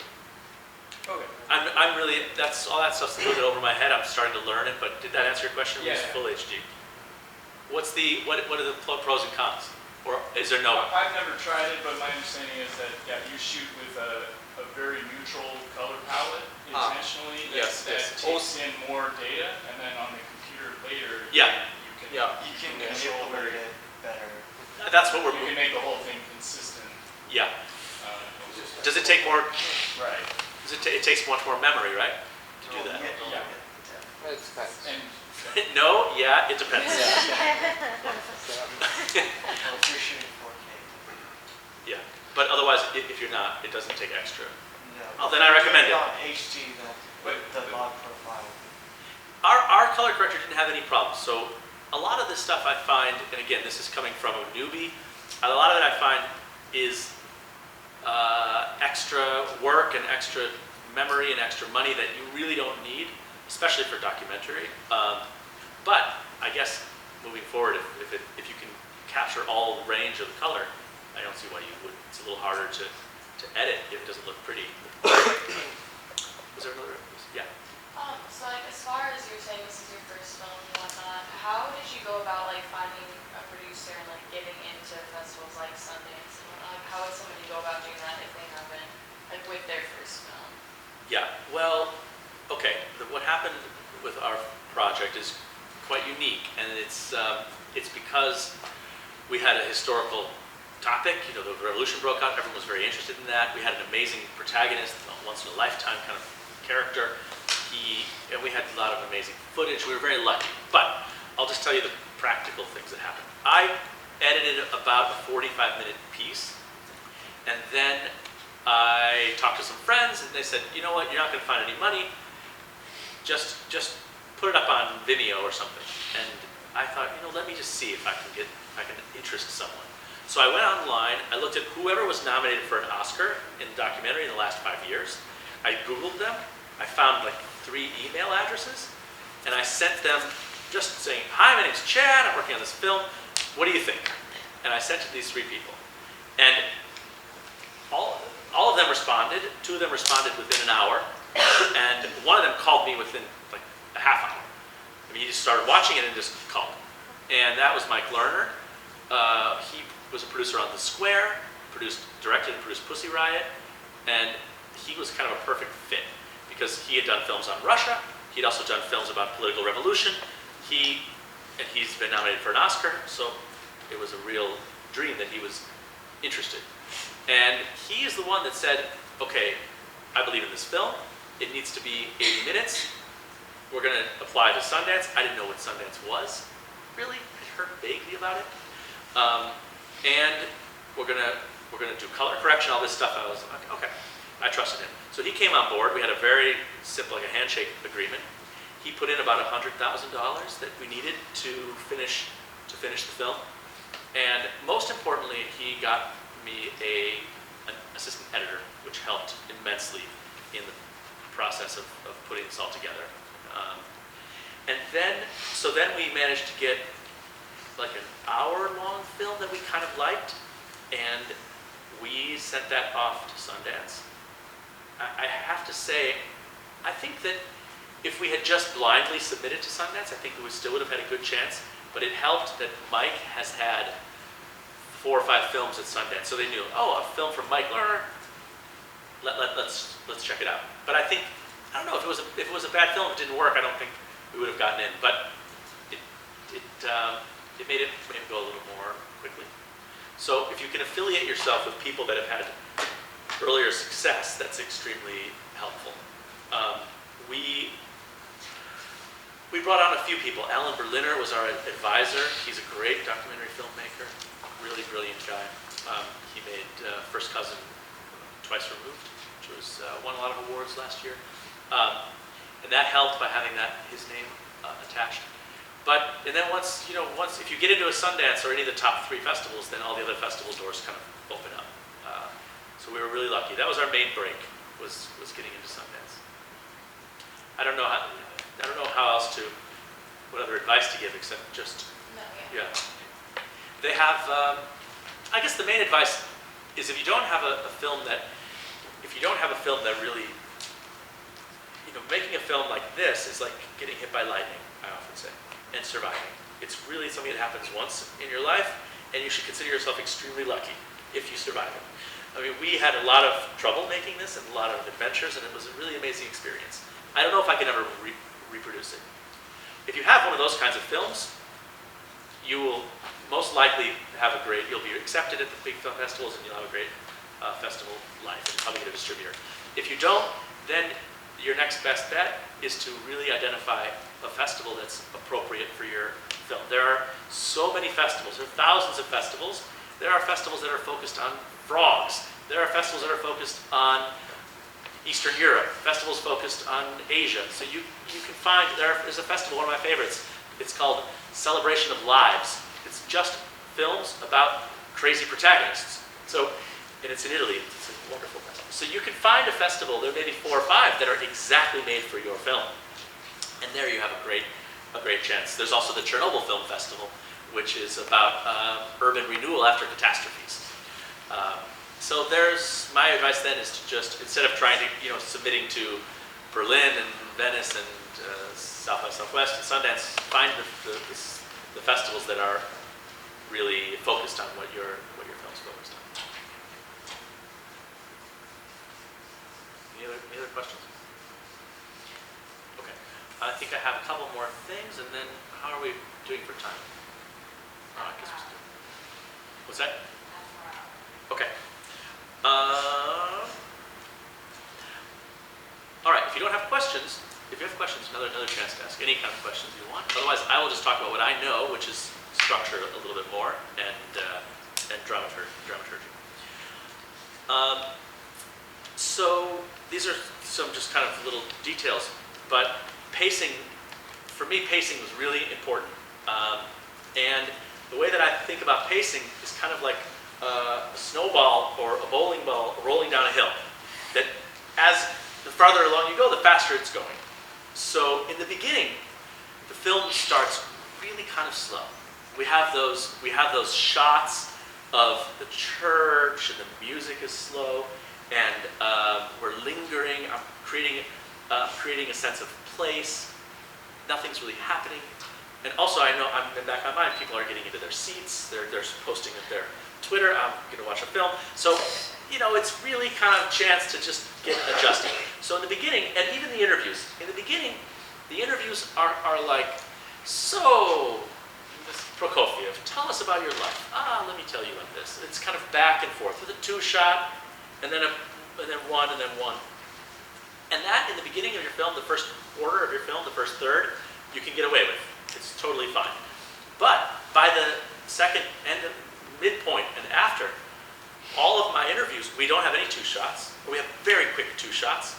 Okay. I'm really, all that stuff's a little bit over my head. I'm starting to learn it, but did that answer your question? Yeah. It was full HD. What are the pros and cons? Or is there no? I've never tried it, but my understanding is that you shoot with a very neutral color palette intentionally that takes in more data, and then on the computer later you can manipulate it better. That's what you can make the whole thing consistent. Yeah. Does it take more? Right. It takes much more memory, right? To do that. Yeah. It's And no, yeah, it depends. Yeah, but otherwise, if you're not, it doesn't take extra. No. Then I recommend it. HD, the log profile. Our color corrector didn't have any problems. So a lot of this stuff I find, and again, this is coming from a newbie, a lot of it I find is extra work and extra memory and extra money that you really don't need, especially for documentary. But I guess moving forward, if you can capture all range of color, I don't see why you wouldn't. It's a little harder to edit if it doesn't look pretty. Was there another? Yeah. So like as far as you're saying this is your first film and whatnot, how did you go about like finding a producer and like getting into festivals like Sundance and whatnot? Like, how would somebody go about doing that if they haven't, like with their first film? Yeah, well, okay, what happened with our project is quite unique, and it's because we had a historical topic. You know, the revolution broke out, everyone was very interested in that. We had an amazing protagonist, a once-in-a-lifetime kind of character. And we had a lot of amazing footage. We were very lucky. But I'll just tell you the practical things that happened. I edited about a 45-minute piece, and then I talked to some friends, and they said, you know what, you're not going to find any money. Just put it up on Vimeo or something. And I thought, you know, let me just see if I can interest someone. So I went online, I looked at whoever was nominated for an Oscar in documentary in the last 5 years. I Googled them, I found like 3 email addresses, and I sent them just saying, hi, my name's Chad, I'm working on this film, what do you think? And I sent it to these 3 people. And all of them responded, 2 of them responded within an hour, and one of them called me within like a half hour. I mean, he just started watching it and just called. And that was Mike Lerner. He was a producer on The Square, directed and produced Pussy Riot, and he was kind of a perfect fit because he had done films on Russia. He'd also done films about political revolution. He's been nominated for an Oscar, so it was a real dream that he was interested. And he is the one that said, okay, I believe in this film. It needs to be 80 minutes. We're going to apply to Sundance. I didn't know what Sundance was, really. I heard vaguely about it. And we're gonna do color correction, all this stuff. I was like, okay, I trusted him. So he came on board. We had a very simple, like a handshake agreement. He put in about $100,000 that we needed to finish the film. And most importantly, he got me an assistant editor, which helped immensely in the process of putting this all together. So then we managed to get like an hour-long film that we kind of liked, and we sent that off to Sundance. I have to say, I think that if we had just blindly submitted to Sundance, I think we still would have had a good chance, but it helped that Mike has had 4 or 5 films at Sundance, so they knew, oh, a film from Mike Lerner, let's check it out. But I don't know, if it was a bad film, it didn't work, I don't think we would have gotten in, but it made it go a little more quickly. So if you can affiliate yourself with people that have had earlier success, that's extremely helpful. We brought on a few people. Alan Berliner was our advisor. He's a great documentary filmmaker, really brilliant guy. He made First Cousin Twice Removed, which was won a lot of awards last year. And that helped by having his name attached. And then once if you get into a Sundance or any of the top 3 festivals, then all the other festival doors kind of open up. So we were really lucky. That was our main break, was getting into Sundance. I don't know how else what other advice to give except just, yeah. They have, I guess the main advice is if you don't have a film that really, making a film like this is like getting hit by lightning, I often say, and surviving. It's really something that happens once in your life, and you should consider yourself extremely lucky if you survive it. I mean, we had a lot of trouble making this and a lot of adventures, and it was a really amazing experience. I don't know if I can ever reproduce it. If you have one of those kinds of films, you will most likely you'll be accepted at the big film festivals, and you'll have a great festival life, and probably get a distributor. If you don't, then your next best bet is to really identify a festival that's appropriate for your film. There are so many festivals. There are thousands of festivals. There are festivals that are focused on frogs. There are festivals that are focused on Eastern Europe, festivals focused on Asia. So you can find, there's a festival, one of my favorites, it's called Celebration of Lives. It's just films about crazy protagonists. And it's in Italy, it's a wonderful festival. So you can find a festival, there may be 4 or 5 that are exactly made for your film. And there you have a great chance. There's also the Chernobyl Film Festival, which is about urban renewal after catastrophes. So my advice then is to just, instead of trying to, submitting to Berlin and Venice and South by Southwest and Sundance, find the festivals that are really focused on what your film's focused on. Any other questions? Okay. I think I have a couple more things, and then how are we doing for time? I guess we're still. What's that? Okay. All right, if you don't have questions, another chance to ask any kind of questions you want. Otherwise, I will just talk about what I know, which is structure a little bit more, and dramaturgy. So these are some just kind of little details, but pacing, for me, pacing was really important. And the way that I think about pacing is kind of like a snowball or a bowling ball rolling down a hill. That as the farther along you go, the faster it's going. So in the beginning, the film starts really kind of slow. We have those shots of the church, and the music is slow, and we're lingering. I'm creating a sense of place, nothing's really happening. And also, I know, in the back of my mind, people are getting into their seats, they're posting at their Twitter, I'm going to watch a film. So, you know, it's really kind of a chance to just get adjusted. So in the beginning, and even the interviews, in the beginning, the interviews are like, so, Ms. Prokofiev, tell us about your life. Let me tell you about this. It's kind of back and forth with a two-shot, and then one, and then one. And that, in the beginning of your film, the first quarter of your film, the first third, you can get away with. It's totally fine. But by the second end of midpoint and after, all of my interviews, we don't have any two shots, or we have very quick two shots,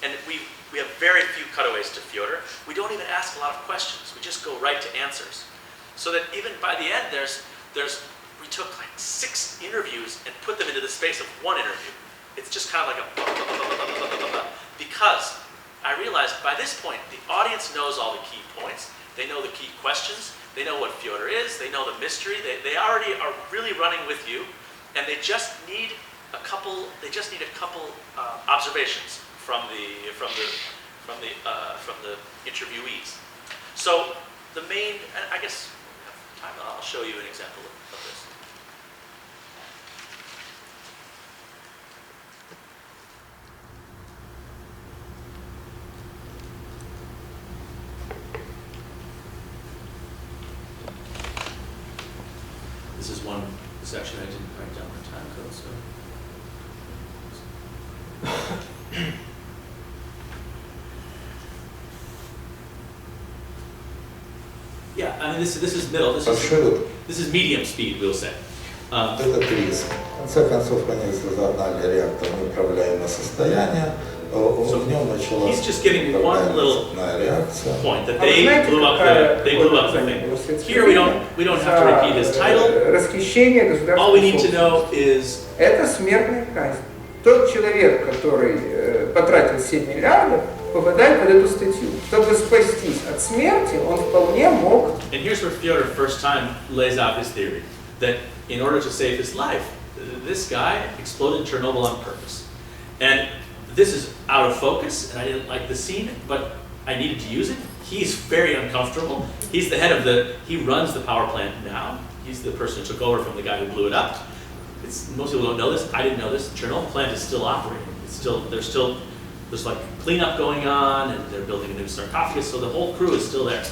and we have very few cutaways to Fyodor. We don't even ask a lot of questions. We just go right to answers. So that even by the end, we took like 6 interviews and put them into the space of one interview. It's just kind of like a blah, blah, blah, blah, blah, blah, blah, because I realized by this point, the audience knows all the key points. They know the key questions. They know what Fyodor is. They know the mystery. They already are really running with you, and they just need a couple. Observations from the interviewees. So the main, and I guess we have time. I'll show you an example of this. This is one section I didn't write down the time code, so. Yeah, I mean this is middle. This is medium speed, we'll say. Это приз. В конце концов, они разогнали реактор в неуправляемое состояние. В нем началась цепная реакция. Point that they blew up the thing. Here we don't have to repeat his title. Расхищение государственной All we need to know is это смертная казнь. Тот человек, который потратил 7 миллиардов, попадает под эту статью. Чтобы спастись от смерти, он вполне мог. And here's where Fyodor first time lays out his theory that in order to save his life, this guy exploded Chernobyl on purpose. And this is out of focus, and I didn't like the scene, but I needed to use it. He's very uncomfortable. He's the head of he runs the power plant now. He's the person who took over from the guy who blew it up. Most people don't know this. I didn't know this. Chernobyl plant is still operating. There's like cleanup going on, and they're building a new sarcophagus, so the whole crew is still there.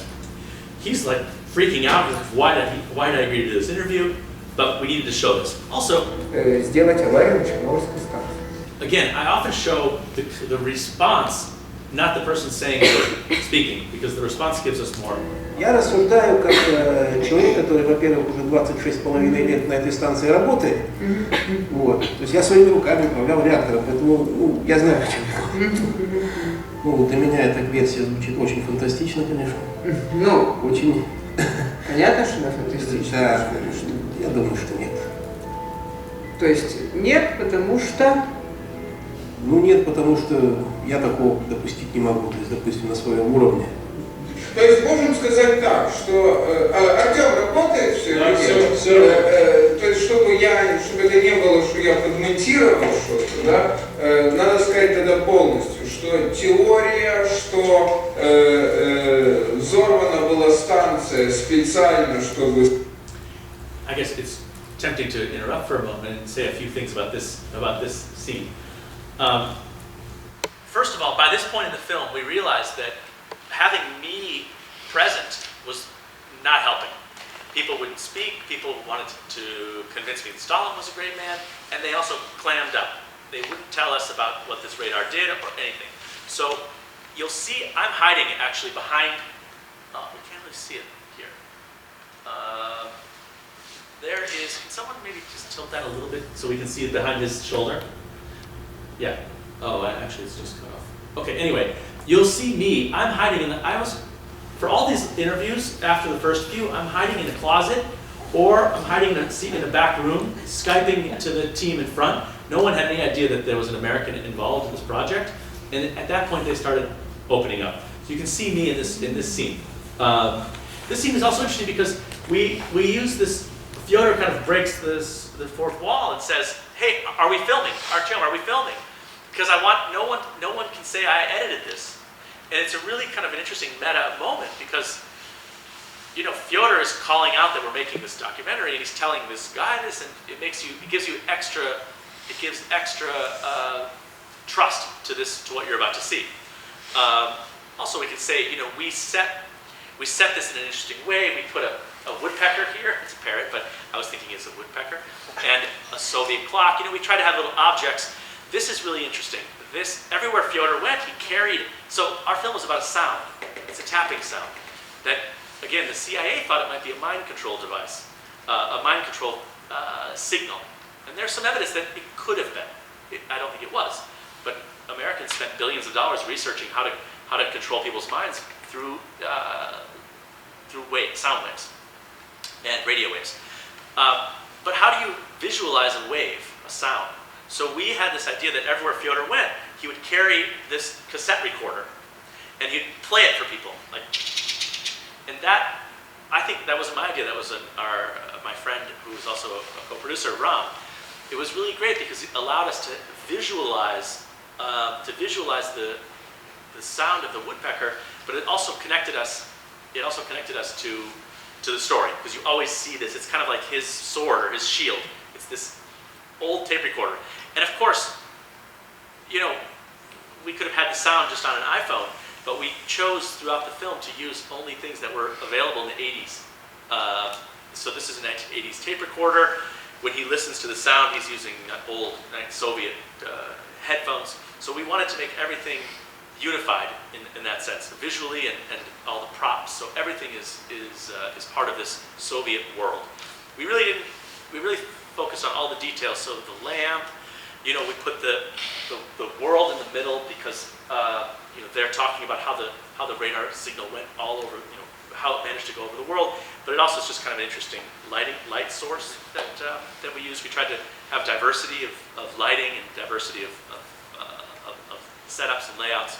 He's like freaking out. He's like, why did I agree to do this interview? But we needed to show this. Also, сделать аварию на Чернобыльской станции. Again, I often show the response, not the person speaking, because the response gives us more. Я рассуждаю как человек, который, во-первых, уже 26,5 лет на этой станции работает. Вот. То есть я своими руками управлял реактором, поэтому я знаю, о чем я. Ну, для меня эта версия звучит очень фантастично, конечно. Ну, очень. Понятно, что она фантастична? Да, я думаю, что нет. То есть нет, потому что... Ну нет, потому что я такого допустить не могу, то есть, допустим, на своем уровне. То есть можем сказать так, что Артем работает все да, время, то есть чтобы это не было, что я подмонтировал что-то, да, надо сказать тогда полностью, что теория, что взорвана была станция специально, чтобы... I guess it's tempting to interrupt for a moment and say a few things about this scene. First of all, by this point in the film, we realized that having me present was not helping. People wouldn't speak, people wanted to convince me that Stalin was a great man, and they also clammed up. They wouldn't tell us about what this radar did or anything. So you'll see I'm hiding actually behind, we can't really see it here. There is, can someone maybe just tilt that a little bit so we can see it behind his shoulder? Yeah. Oh, actually it's just cut off. Okay, anyway, you'll see me, I'm hiding for all these interviews after the first few, I'm hiding in a closet or I'm hiding in a seat in the back room, Skyping to the team in front. No one had any idea that there was an American involved in this project. And at that point they started opening up. So you can see me in this scene. This scene is also interesting because we use this, Fyodor kind of breaks the fourth wall and says, hey, are we filming? Artyom, are we filming? Because I want, no one can say I edited this. And it's a really kind of an interesting meta moment because, you know, Fedor is calling out that we're making this documentary, and he's telling this guy this, and it gives extra trust to what you're about to see. Also, we could say, you know, we set this in an interesting way. We put a woodpecker here. It's a parrot, but I was thinking it's a woodpecker, and a Soviet clock. You know, we try to have little objects. This is really interesting. Everywhere Fedor went, he carried. So our film is about a sound. It's a tapping sound that, again, the CIA thought it might be a mind control device, a mind control signal. And there's some evidence that it could have been. I don't think it was, but Americans spent billions of dollars researching how to control people's minds through sound waves and radio waves. But how do you visualize a wave, a sound? So we had this idea that everywhere Fedor went, he would carry this cassette recorder, and he'd play it for people, like. And that, I think that wasn't my idea. That was my friend who was also a co-producer, Ram. It was really great because it allowed us to visualize the sound of the woodpecker, but it also connected us. It also connected us to the story, because you always see this. It's kind of like his sword or his shield. It's this old tape recorder. And of course, you know, we could have had the sound just on an iPhone, but we chose throughout the film to use only things that were available in the 80s. So this is a 1980s tape recorder. When he listens to the sound, he's using old Soviet headphones. So we wanted to make everything unified in that sense, visually and all the props. So everything is part of this Soviet world. We really focused on all the details. So the lamp, you know, we put the world in the middle because you know, they're talking about how the radar signal went all over, you know, how it managed to go over the world. But it also is just kind of an interesting light source that we use. We tried to have diversity of lighting and diversity of setups and layouts.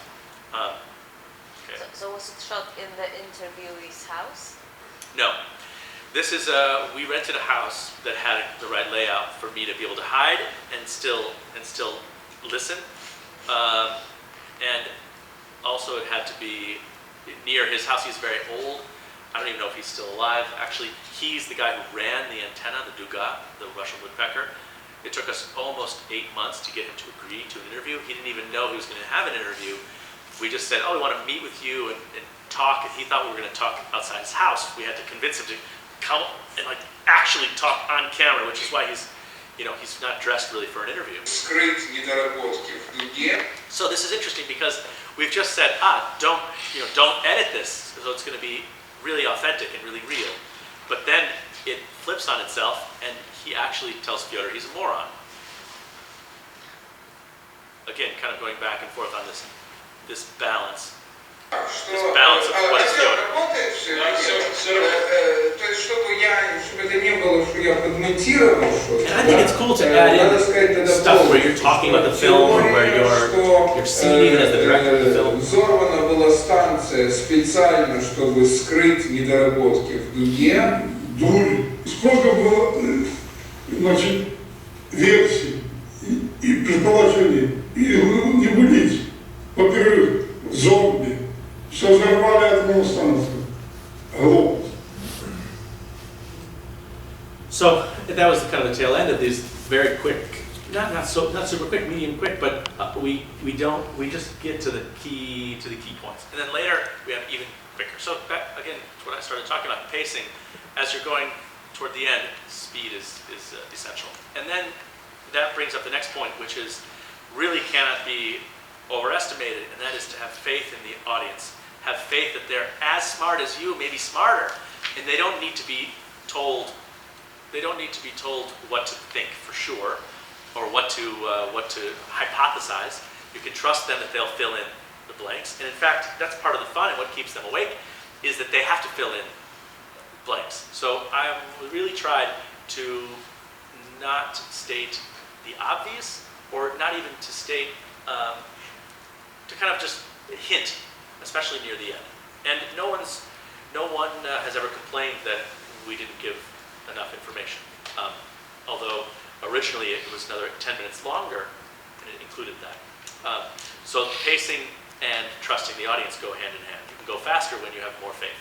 Okay. So was it shot in the interviewee's house? No. This is we rented a house that had the right layout for me to be able to hide and still listen, and also it had to be near his house. He's very old. I don't even know if he's still alive. Actually, he's the guy who ran the antenna, the Duga, the Russian woodpecker. It took us almost 8 months to get him to agree to an interview. He didn't even know he was going to have an interview. We just said, oh, we want to meet with you and talk, and he thought we were going to talk outside his house. We had to convince him to come and like actually talk on camera, which is why he's not dressed really for an interview. So this is interesting because we've just said, don't edit this, so it's going to be really authentic and really real. But then it flips on itself, and he actually tells Fedor he's a moron. Again, kind of going back and forth on this balance. This balance of what is Fedor. And I think it's cool to add in stuff where you're talking about the film or where you're seen even as the director of the film. Взорвана была станция специально, чтобы скрыть недоработки в дуге. Сколько было, значит, версий и предположений, и не будить. Во-первых, зомби, что взорвали атомную станцию. Глупость. So that was kind of the tail end of these very quick, not super quick, medium quick, but we just get to the key points. And then later we have even quicker. So that, again, what I started talking about, pacing. As you're going toward the end, speed is essential. And then that brings up the next point, which is really cannot be overestimated, and that is to have faith in the audience. Have faith that they're as smart as you, maybe smarter, and they don't need to be told. They don't need to be told what to think for sure, or what to hypothesize. You can trust them that they'll fill in the blanks. And in fact, that's part of the fun, and what keeps them awake is that they have to fill in blanks. So I really tried to not state the obvious, or not even to state, to kind of just hint, especially near the end. And no one has ever complained that we didn't give enough information. Although originally it was another 10 minutes longer, and it included that. So pacing and trusting the audience go hand in hand. You can go faster when you have more faith.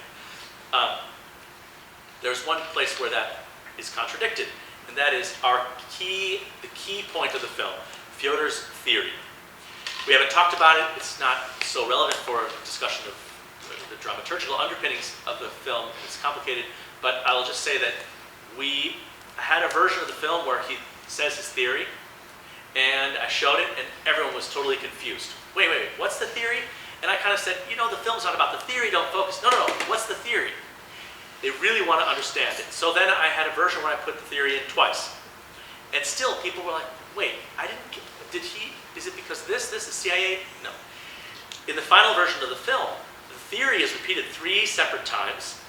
There's one place where that is contradicted, and that is the key point of the film, Fyodor's theory. We haven't talked about it. It's not so relevant for a discussion of the dramaturgical underpinnings of the film. It's complicated, but I'll just say that we had a version of the film where he says his theory, and I showed it, and everyone was totally confused. Wait, what's the theory? And I kind of said, the film's not about the theory, don't focus. No, what's the theory? They really want to understand it. So then I had a version where I put the theory in twice. And still, people were like, wait, is it because this is CIA? No. In the final version of the film, the theory is repeated 3 separate times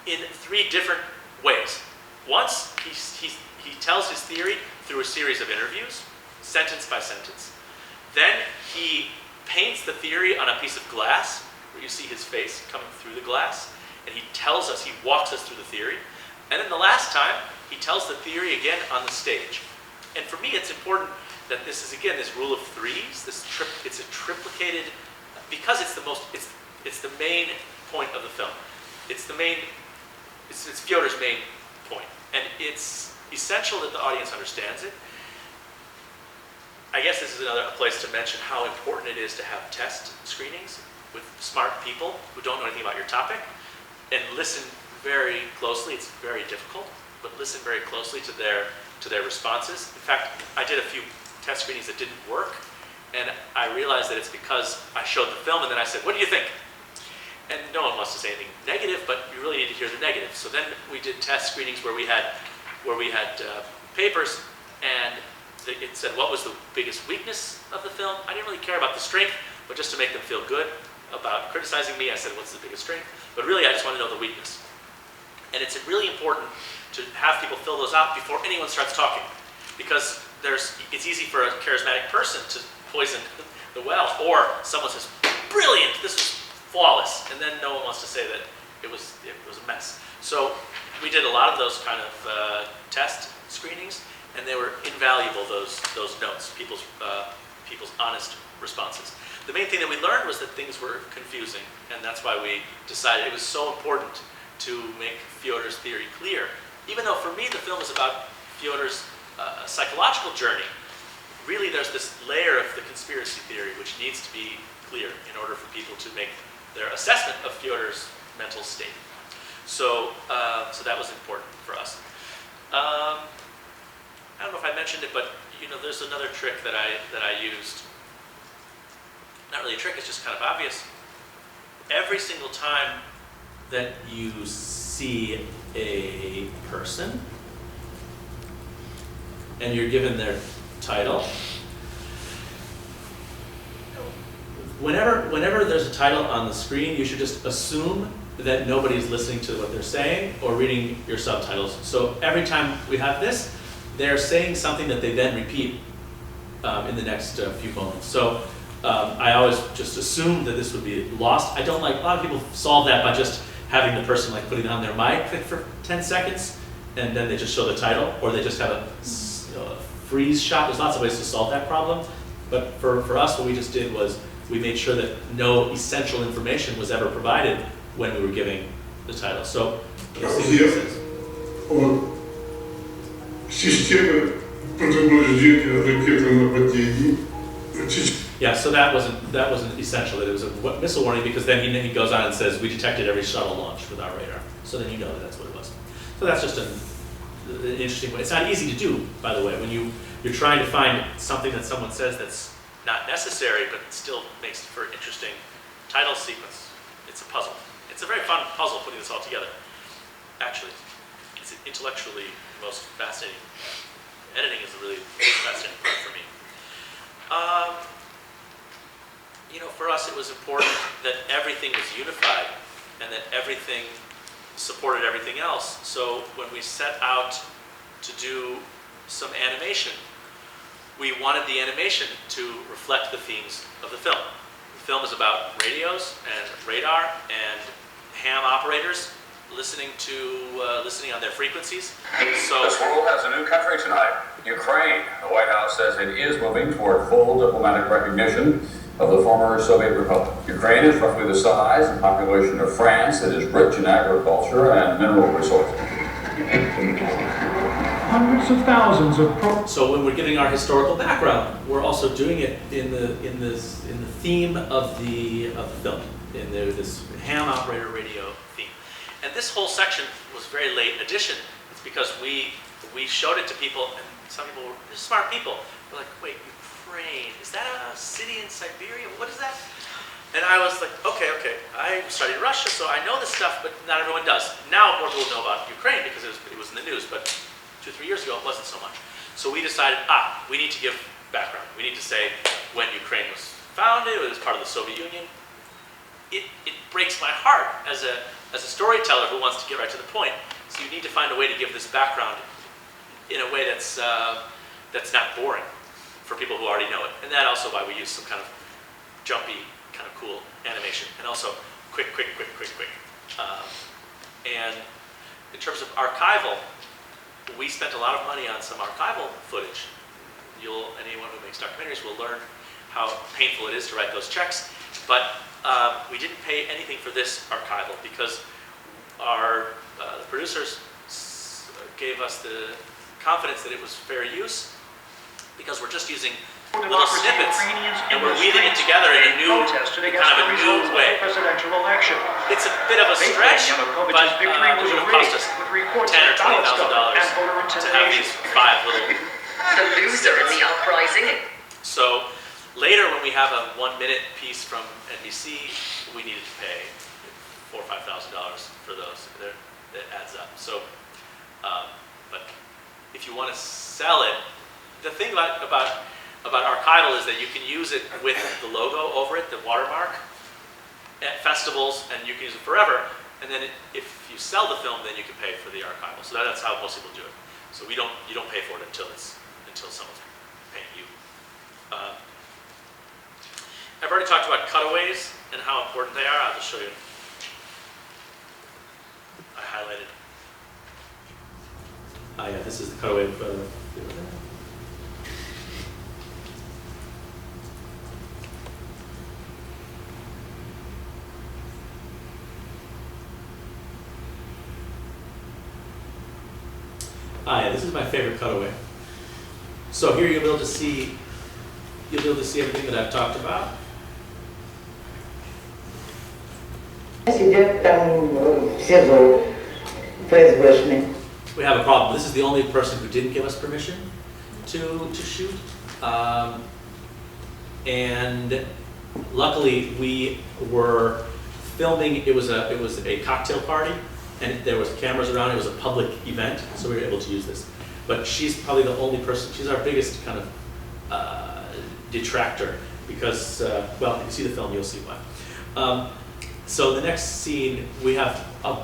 in 3 different ways. Once, he tells his theory through a series of interviews, sentence by sentence. Then he paints the theory on a piece of glass, where you see his face coming through the glass, and he walks us through the theory. And then the last time, he tells the theory again on the stage. And for me, it's important that this is, again, this rule of 3s, it's a triplicated, because it's the main point of the film. It's Fyodor's main point. And it's essential that the audience understands it. I guess this is another place to mention how important it is to have test screenings with smart people who don't know anything about your topic, and listen very closely. It's very difficult, but listen very closely to their responses. In fact, I did a few test screenings that didn't work, and I realized that it's because I showed the film and then I said, what do you think? And no one wants to say anything negative, but you really need to hear the negative. So then we did test screenings where we had papers, and it said what was the biggest weakness of the film. I didn't really care about the strength, but just to make them feel good about criticizing me, I said, what's the biggest strength? But really, I just want to know the weakness. And it's really important to have people fill those out before anyone starts talking, because it's easy for a charismatic person to poison the well, or someone says, brilliant, this was flawless, and then no one wants to say that it was a mess. So we did a lot of those kind of test screenings, and they were invaluable, those notes, people's honest responses. The main thing that we learned was that things were confusing, and that's why we decided it was so important to make Fyodor's theory clear. Even though for me the film is about Fyodor's psychological journey, really there's this layer of the conspiracy theory which needs to be clear in order for people to make their assessment of Fyodor's mental state. So that was important for us. I don't know if I mentioned it, but there's another trick that I used. Not really a trick, it's just kind of obvious. Every single time that you see a person and you're given their title, whenever there's a title on the screen, you should just assume that nobody's listening to what they're saying or reading your subtitles. So every time we have this, they're saying something that they then repeat in the next few moments. So I always just assumed that this would be lost. I don't like, a lot of people solve that by just having the person putting on their mic for 10 seconds, and then they just show the title, or they just have a freeze shot. There's lots of ways to solve that problem. But for us, what we just did was we made sure that no essential information was ever provided when we were giving the title. So let's see what it says. Системы предупреждения о ракетном нападении. Yeah, so that wasn't essential, that it was a missile warning, because then he goes on and says, we detected every shuttle launch with our radar. So then you know that that's what it was. So that's just an interesting way. It's not easy to do, by the way, when you're trying to find something that someone says that's not necessary, but still makes for an interesting title sequence. It's a puzzle. It's a very fun puzzle putting this all together. Actually, it's intellectually the most fascinating. Editing is a really fascinating part for me. For us it was important that everything was unified and that everything supported everything else. So when we set out to do some animation, we wanted the animation to reflect the themes of the film. The film is about radios and radar and ham operators listening on their frequencies. So this world has a new country tonight, Ukraine. The White House says it is moving toward full diplomatic recognition of the former Soviet Republic. Ukraine is roughly the size and population of France. It is rich in agriculture and mineral resources. Hundreds of thousands of So when we're giving our historical background, we're also doing it in the theme of the film, in this ham operator radio theme. And this whole section was very late addition. It's because we showed it to people, and some people were smart people. They're like, wait, Ukraine, is that a city in Siberia? What is that? And I was like, okay, I studied Russia, so I know this stuff, but not everyone does. Now more people know about Ukraine because it was in the news, but 2-3 years ago it wasn't so much. So we decided, we need to give background. We need to say when Ukraine was founded, it was part of the Soviet Union. It breaks my heart as a storyteller who wants to get right to the point. So you need to find a way to give this background in a way that's not boring for people who already know it. And that's also why we use some kind of jumpy, kind of cool animation. And also quick. And in terms of archival, we spent a lot of money on some archival footage. Anyone who makes documentaries will learn how painful it is to write those checks. But we didn't pay anything for this archival because the producers gave us the confidence that it was fair use, because we're just using little snippets and we're weaving it together in a new, kind of a new way. It's a bit of a stretch, but it would have cost us $10,000 or $20,000 to have these 5 little. The loser in the uprising. So later, when we have a 1-minute piece from NBC, we needed to pay $4,000 or $5,000 for those. It adds up. So, but if you want to sell it, the thing about archival is that you can use it with the logo over it, the watermark, at festivals, and you can use it forever. And then if you sell the film, then you can pay for the archival. So that's how most people do it. So you don't pay for it until someone's paying you. I've already talked about cutaways and how important they are. I'll just show you. I highlighted. Yeah, this is the cutaway of yeah, this is my favorite cutaway. So here you'll be able to see everything that I've talked about. Сидят там все зол, ФСБшные. We have a problem. This is the only person who didn't give us permission to shoot. And luckily we were filming, it was a cocktail party, and there was cameras around, it was a public event, so we were able to use this. But she's probably the only person, she's our biggest kind of detractor, because, well, if you see the film, you'll see why. So the next scene, we have a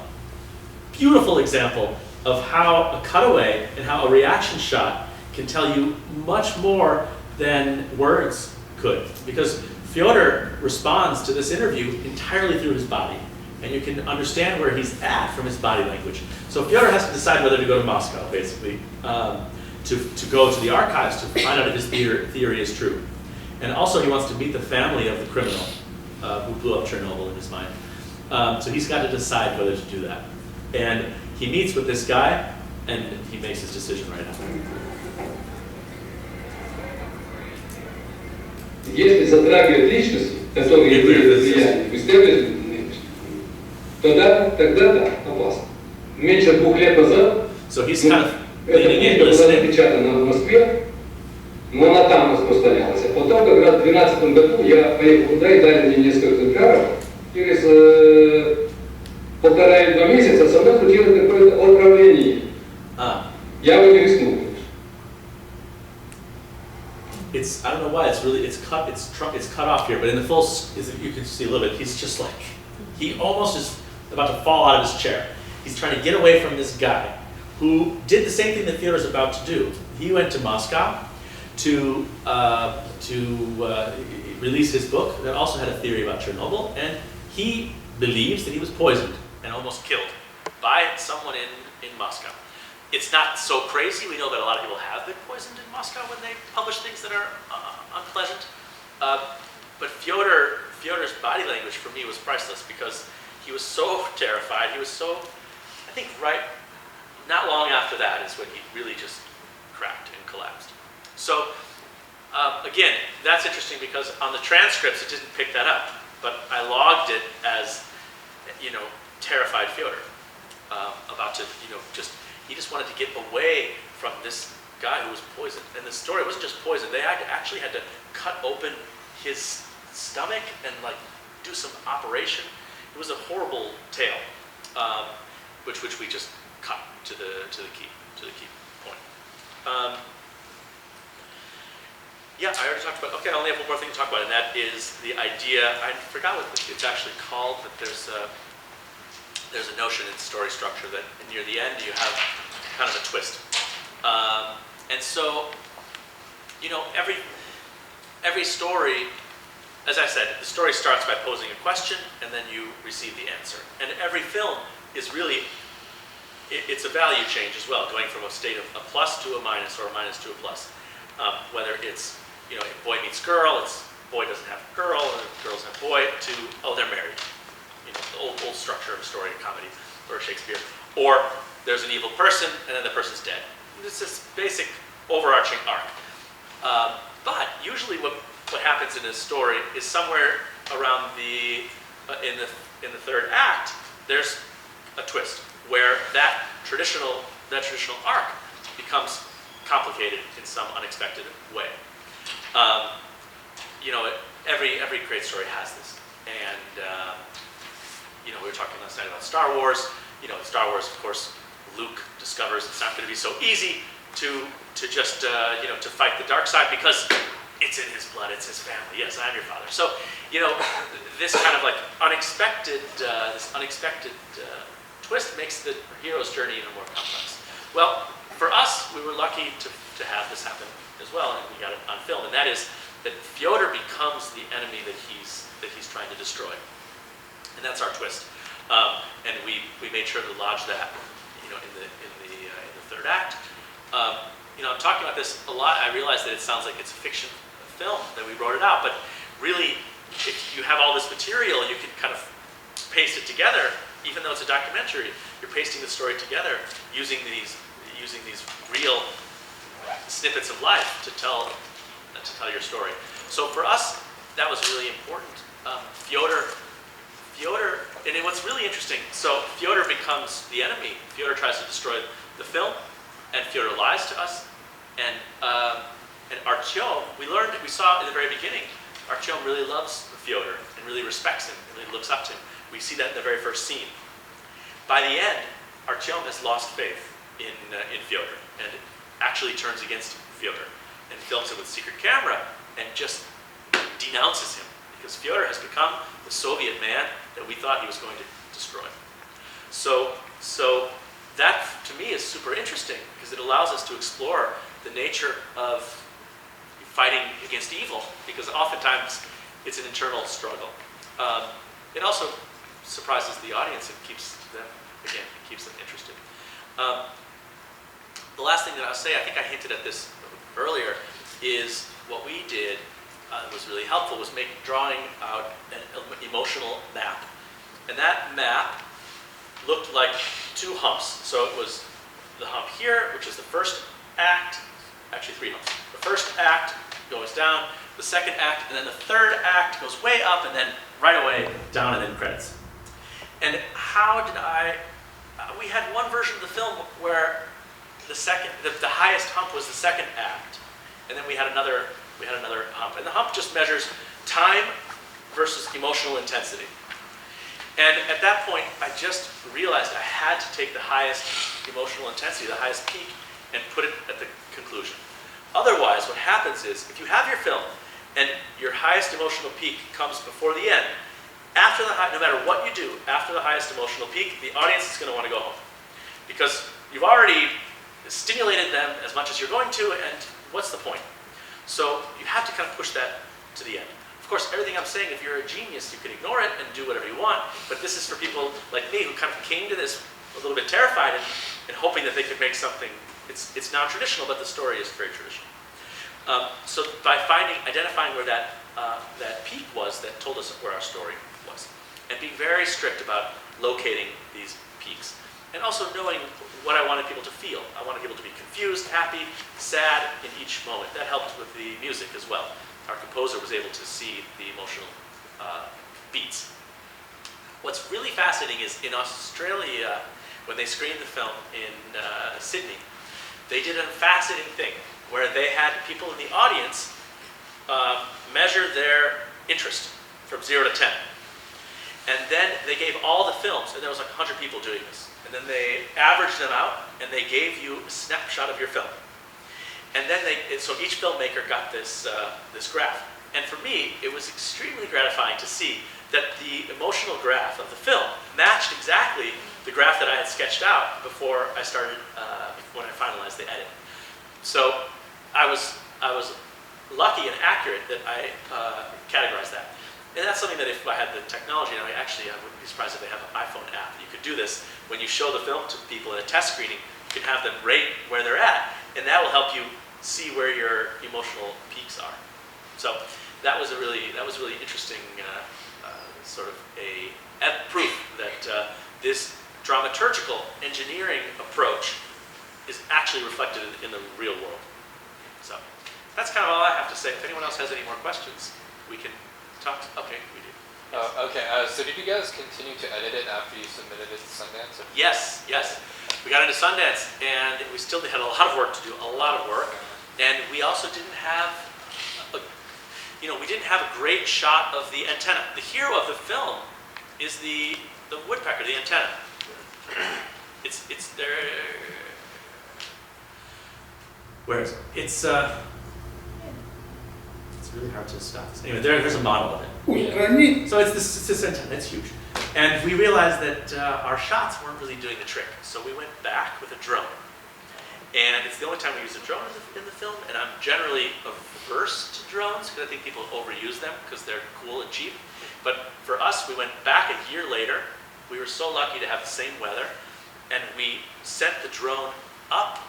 beautiful example of how a cutaway and how a reaction shot can tell you much more than words could. Because Fyodor responds to this interview entirely through his body. And you can understand where he's at from his body language. So Fyodor has to decide whether to go to Moscow, basically, to go to the archives to find out if his theory is true. And also he wants to meet the family of the criminal who blew up Chernobyl in his mind. So he's got to decide whether to do that. And he meets with this guy, and he makes his decision right after. Если затрагивать личность, которая имеет влияние, быстрее, тогда да, опасно. Меньше 2 лет назад so he's kind of leaning in, listening. Напечатана в Москве, но она там распространялась. А потом, как раз в 2012 году, я поехал туда и дали мне несколько экземпляров. Через 1,5-2 месяца со мной случилось какое-то отравление. Я бы не рискнул. I don't know why, it's cut off here, but in the full, you can see a little bit, he's just like, he almost is about to fall out of his chair. He's trying to get away from this guy who did the same thing that Fyodor's about to do. He went to Moscow to release his book that also had a theory about Chernobyl, and he believes that he was poisoned and almost killed by someone in Moscow. It's not so crazy. We know that a lot of people have been poisoned in Moscow when they publish things that are unpleasant. but Fyodor's body language for me was priceless because he was so terrified. He was so, I think not long after that is when he really just cracked and collapsed. So again, that's interesting because on the transcripts it didn't pick that up, but I logged it as, terrified Fyodor, about to, he just wanted to get away from this guy who was poisoned. And the story wasn't just poison, they actually had to cut open his stomach and do some operation. It was a horrible tale, which we just cut to the key point. Yeah, I already talked about. Okay, I only have one more thing to talk about, and that is the idea. I forgot what it's actually called, but there's a notion in story structure that near the end you have kind of a twist, and so every story. As I said, the story starts by posing a question, and then you receive the answer. And every film is really, it's a value change as well, going from a state of a plus to a minus, or a minus to a plus. Whether it's, if boy meets girl, it's boy doesn't have girl, or girls have boy, to, oh, they're married. The old structure of a story, a comedy, or Shakespeare. Or there's an evil person, and then the person's dead. It's this basic overarching arc. But usually what happens in a story is somewhere around in the third act, there's a twist where that traditional arc becomes complicated in some unexpected way. Every great story has this, and we were talking last night about Star Wars. Star Wars, of course, Luke discovers it's not going to be so easy to just to fight the dark side because it's in his blood, it's his family. Yes, I'm your father. So, this kind of unexpected, twist makes the hero's journey even more complex. Well, for us, we were lucky to have this happen as well, and we got it on film. And that is that Fyodor becomes the enemy that he's trying to destroy, and that's our twist. And we made sure to lodge that, in the third act. I'm talking about this a lot. I realize that it sounds like it's a fiction film that we wrote it out, but really, if you have all this material, you can kind of paste it together. Even though it's a documentary, you're pasting the story together using these real snippets of life to tell your story. So for us, that was really important. Fyodor, and what's really interesting. So Fyodor becomes the enemy. Fyodor tries to destroy the film, and Fyodor lies to us, and Artyom, we saw in the very beginning, Artyom really loves Fyodor and really respects him and really looks up to him. We see that in the very first scene. By the end, Artyom has lost faith in Fyodor and actually turns against Fyodor and films him with secret camera and just denounces him because Fyodor has become the Soviet man that we thought he was going to destroy. So that to me is super interesting because it allows us to explore the nature of fighting against evil, because oftentimes it's an internal struggle. It also surprises the audience and keeps them interested. The last thing that I'll say, I think I hinted at this earlier, is what we did was really helpful was drawing out an emotional map. And that map looked like two humps. So it was the hump here, which is the first act, actually three humps. The first act goes down, the second act, and then the third act goes way up, and then right away down, and then credits. And how did we had one version of the film where the highest hump was the second act, and then we had another hump, and the hump just measures time versus emotional intensity. And at that point, I just realized I had to take the highest emotional intensity, the highest peak, and put it at the conclusion. Otherwise, what happens is, if you have your film and your highest emotional peak comes before the end, no matter what you do, after the highest emotional peak, the audience is going to want to go home. Because you've already stimulated them as much as you're going to, and what's the point? So you have to kind of push that to the end. Of course, everything I'm saying, if you're a genius, you can ignore it and do whatever you want, but this is for people like me who kind of came to this a little bit terrified and hoping that they could make something. It's non-traditional, but the story is very traditional. So by identifying where that peak was that told us where our story was, and being very strict about locating these peaks, and also knowing what I wanted people to feel. I wanted people to be confused, happy, sad in each moment. That helped with the music as well. Our composer was able to see the emotional beats. What's really fascinating is in Australia, when they screened the film in Sydney, they did a fascinating thing where they had people in the audience measure their interest from 0 to 10. And then they gave all the films, and there was like 100 people doing this. And then they averaged them out, and they gave you a snapshot of your film. And then so each filmmaker got this graph. And for me, it was extremely gratifying to see that the emotional graph of the film matched exactly the graph that I had sketched out before I started, when I finalized the edit. So I was lucky and accurate that I categorized that. And that's something that if I had the technology, and I wouldn't be surprised if they have an iPhone app. You could do this when you show the film to people in a test screening. You can have them rate where they're at, and that will help you see where your emotional peaks are. So that was a really interesting sort of a proof that this dramaturgical engineering approach is actually reflected in the real world. So that's kind of all I have to say. If anyone else has any more questions, we can talk. Okay, we do. Okay, so did you guys continue to edit it after you submitted it to Sundance? Yes. We got into Sundance, and we still had a lot of work to do, and we also didn't have, we didn't have a great shot of the antenna. The hero of the film is the woodpecker, the antenna. It's there. Where is it? It's really hard to stop this. Anyway, there's a model of it. So it's this antenna. It's huge. And we realized that our shots weren't really doing the trick. So we went back with a drone. And it's the only time we use a drone in the film. And I'm generally averse to drones because I think people overuse them because they're cool and cheap. But for us, we went back a year later. We were so lucky to have the same weather. And we sent the drone up.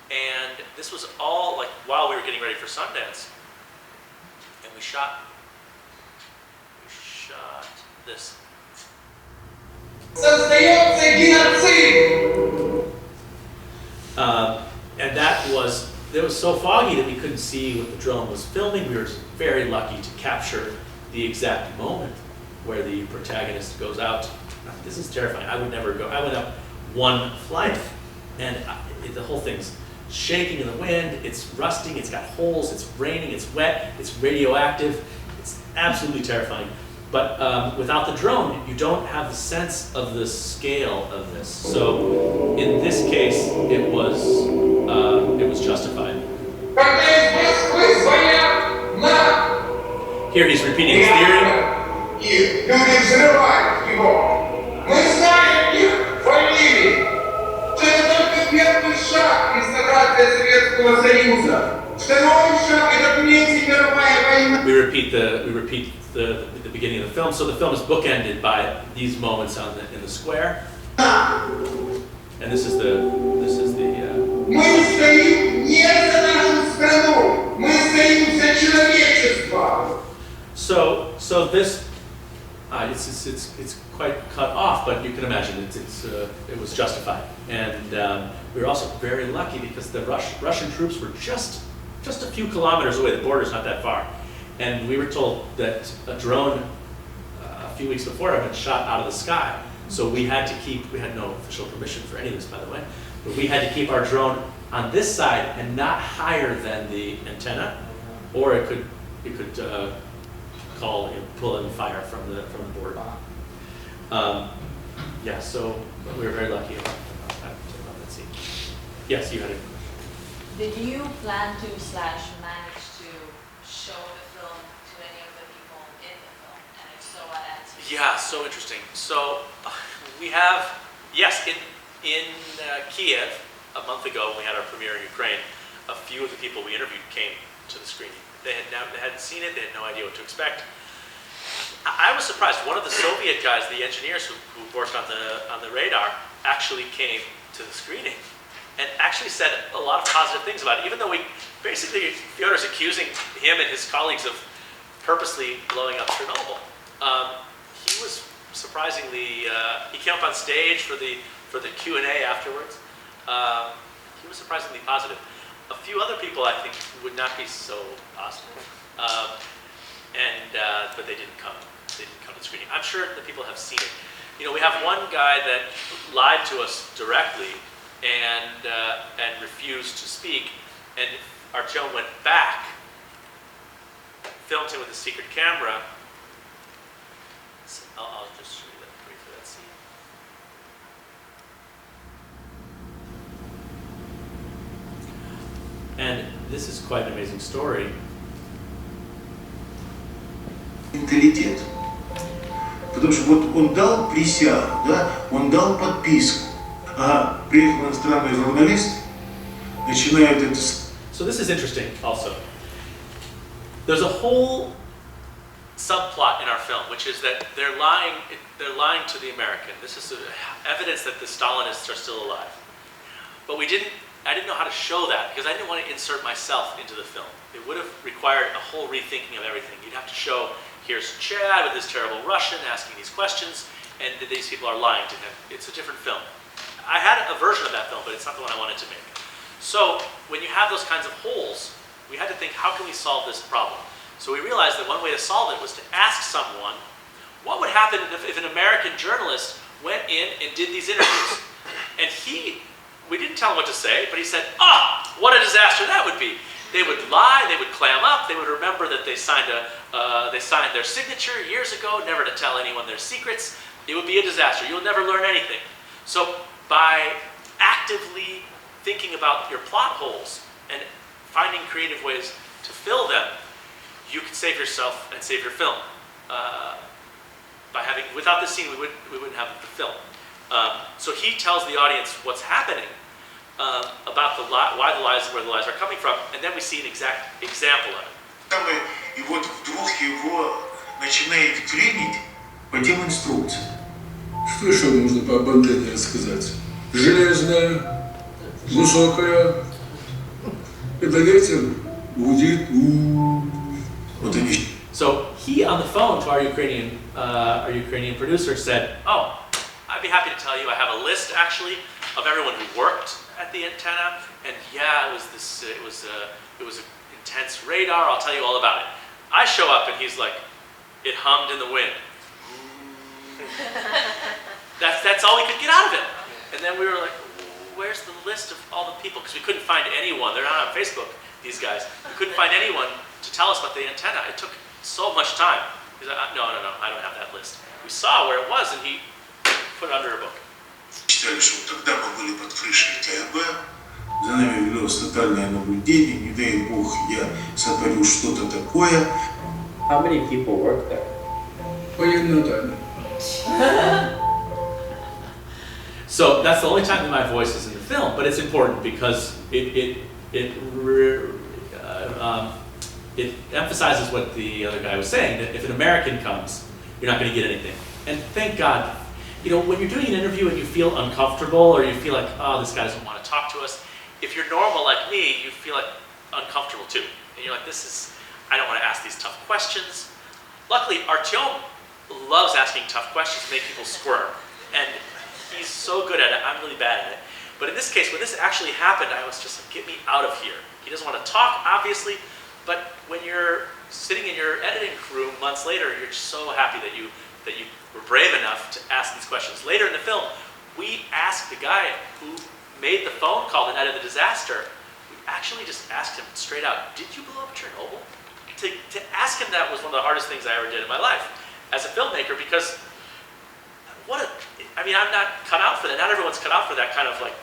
And this was all like while we were getting ready for Sundance. And we shot this. And it was so foggy that we couldn't see what the drone was filming. We were very lucky to capture the exact moment where the protagonist goes out. This is terrifying. I would never go. I went up one flight, and the whole thing's shaking in the wind. It's rusting. It's got holes. It's raining. It's wet. It's radioactive. It's absolutely terrifying. But without the drone, you don't have the sense of the scale of this. So in this case, it was justified. Here he's repeating his theory. We repeat the beginning of the film. So the film is bookended by these moments in the square. And this is the. So this. It's quite cut off, but you can imagine it was justified. And we were also very lucky because the Russian troops were just a few kilometers away. The border's not that far. And we were told that a drone a few weeks before had been shot out of the sky. So we had no official permission for any of this, by the way, but we had to keep our drone on this side and not higher than the antenna, or it could pull in fire from the board. So we were very lucky about that scene. Yes, you had a question. Did you plan to / manage to show the film to any of the people in the film? And if so, what answers? Yeah, so interesting. So we have, yes, in Kiev a month ago when we had our premiere in Ukraine, a few of the people we interviewed came to the screening. They hadn't seen it. They had no idea what to expect. I was surprised. One of the Soviet guys, the engineers who worked on the radar, actually came to the screening, and actually said a lot of positive things about it, even though basically Fyodor's accusing him and his colleagues of purposely blowing up Chernobyl. He was surprisingly, he came up on stage for the Q&A afterwards. He was surprisingly positive. A few other people, I think, would not be so positive, but they didn't come. They didn't come to the screening. I'm sure the people have seen it. You know, we have one guy that lied to us directly and refused to speak, and Artyom went back, filmed him with a secret camera. So I'll just show you that briefly, that scene. And this is quite an amazing story. Менталитет. Потому что вот он дал присягу, да, он дал подписку, а приехал иностранный журналист, начинает это... So this is interesting also. There's a whole subplot in our film, which is that they're lying to the American. This is evidence that the Stalinists are still alive. But I didn't know how to show that because I didn't want to insert myself into the film. It would have required a whole rethinking of everything. You'd have to show, here's Chad with this terrible Russian asking these questions, and these people are lying to him. It's a different film. I had a version of that film, but it's not the one I wanted to make. So when you have those kinds of holes, we had to think, how can we solve this problem? So we realized that one way to solve it was to ask someone, what would happen if an American journalist went in and did these interviews? And we didn't tell him what to say, but he said, what a disaster that would be. They would lie, they would clam up, they would remember that they signed their signature years ago, never to tell anyone their secrets. It would be a disaster. You'll never learn anything. So by actively thinking about your plot holes and finding creative ways to fill them, you can save yourself and save your film. Without this scene, we wouldn't have the film. So he tells the audience what's happening about why the lies, where the lies are coming from, and then we see an exact example of it. И вот вдруг его начинает клинить по тем инструкциям. Что еще можно по Бандере рассказать? Железная, высокая, это ветер гудит. Вот они. So he, on the phone to our Ukrainian producer, said, I'd be happy to tell you I have a list actually of everyone who worked at the antenna, and yeah, it was an intense radar. I'll tell you all about it. I show up and he's like, it hummed in the wind. That's all we could get out of it. And then we were like, where's the list of all the people? Because we couldn't find anyone. They're not on Facebook, these guys. We couldn't find anyone to tell us about the antenna. It took so much time. He's like, no, I don't have that list. We saw where it was, and he put it under a book. Считали, что тогда мы были под крышей ТРБ, за нами велось тотальное наблюдение, не дай бог я сотворю что-то такое. How many people work there? Военная тайна. So that's the only time that my voice is in the film, but it's important because it emphasizes what the other guy was saying, that if an American comes, you're not going to get anything. And thank God, you know, when you're doing an interview and you feel uncomfortable or you feel like, this guy doesn't want to talk to us, if you're normal like me, you feel like uncomfortable too. And you're like, I don't want to ask these tough questions. Luckily, Artyom loves asking tough questions to make people squirm. And he's so good at it, I'm really bad at it. But in this case, when this actually happened, I was just like, get me out of here. He doesn't want to talk, obviously, but when you're sitting in your editing room months later, you're just so happy that you were brave enough to ask these questions. Later in the film, we asked the guy who made the phone call the night of the disaster, we actually just asked him straight out, did you blow up Chernobyl? To ask him that was one of the hardest things I ever did in my life as a filmmaker, because I'm not cut out for that. Not everyone's cut out for that kind of like,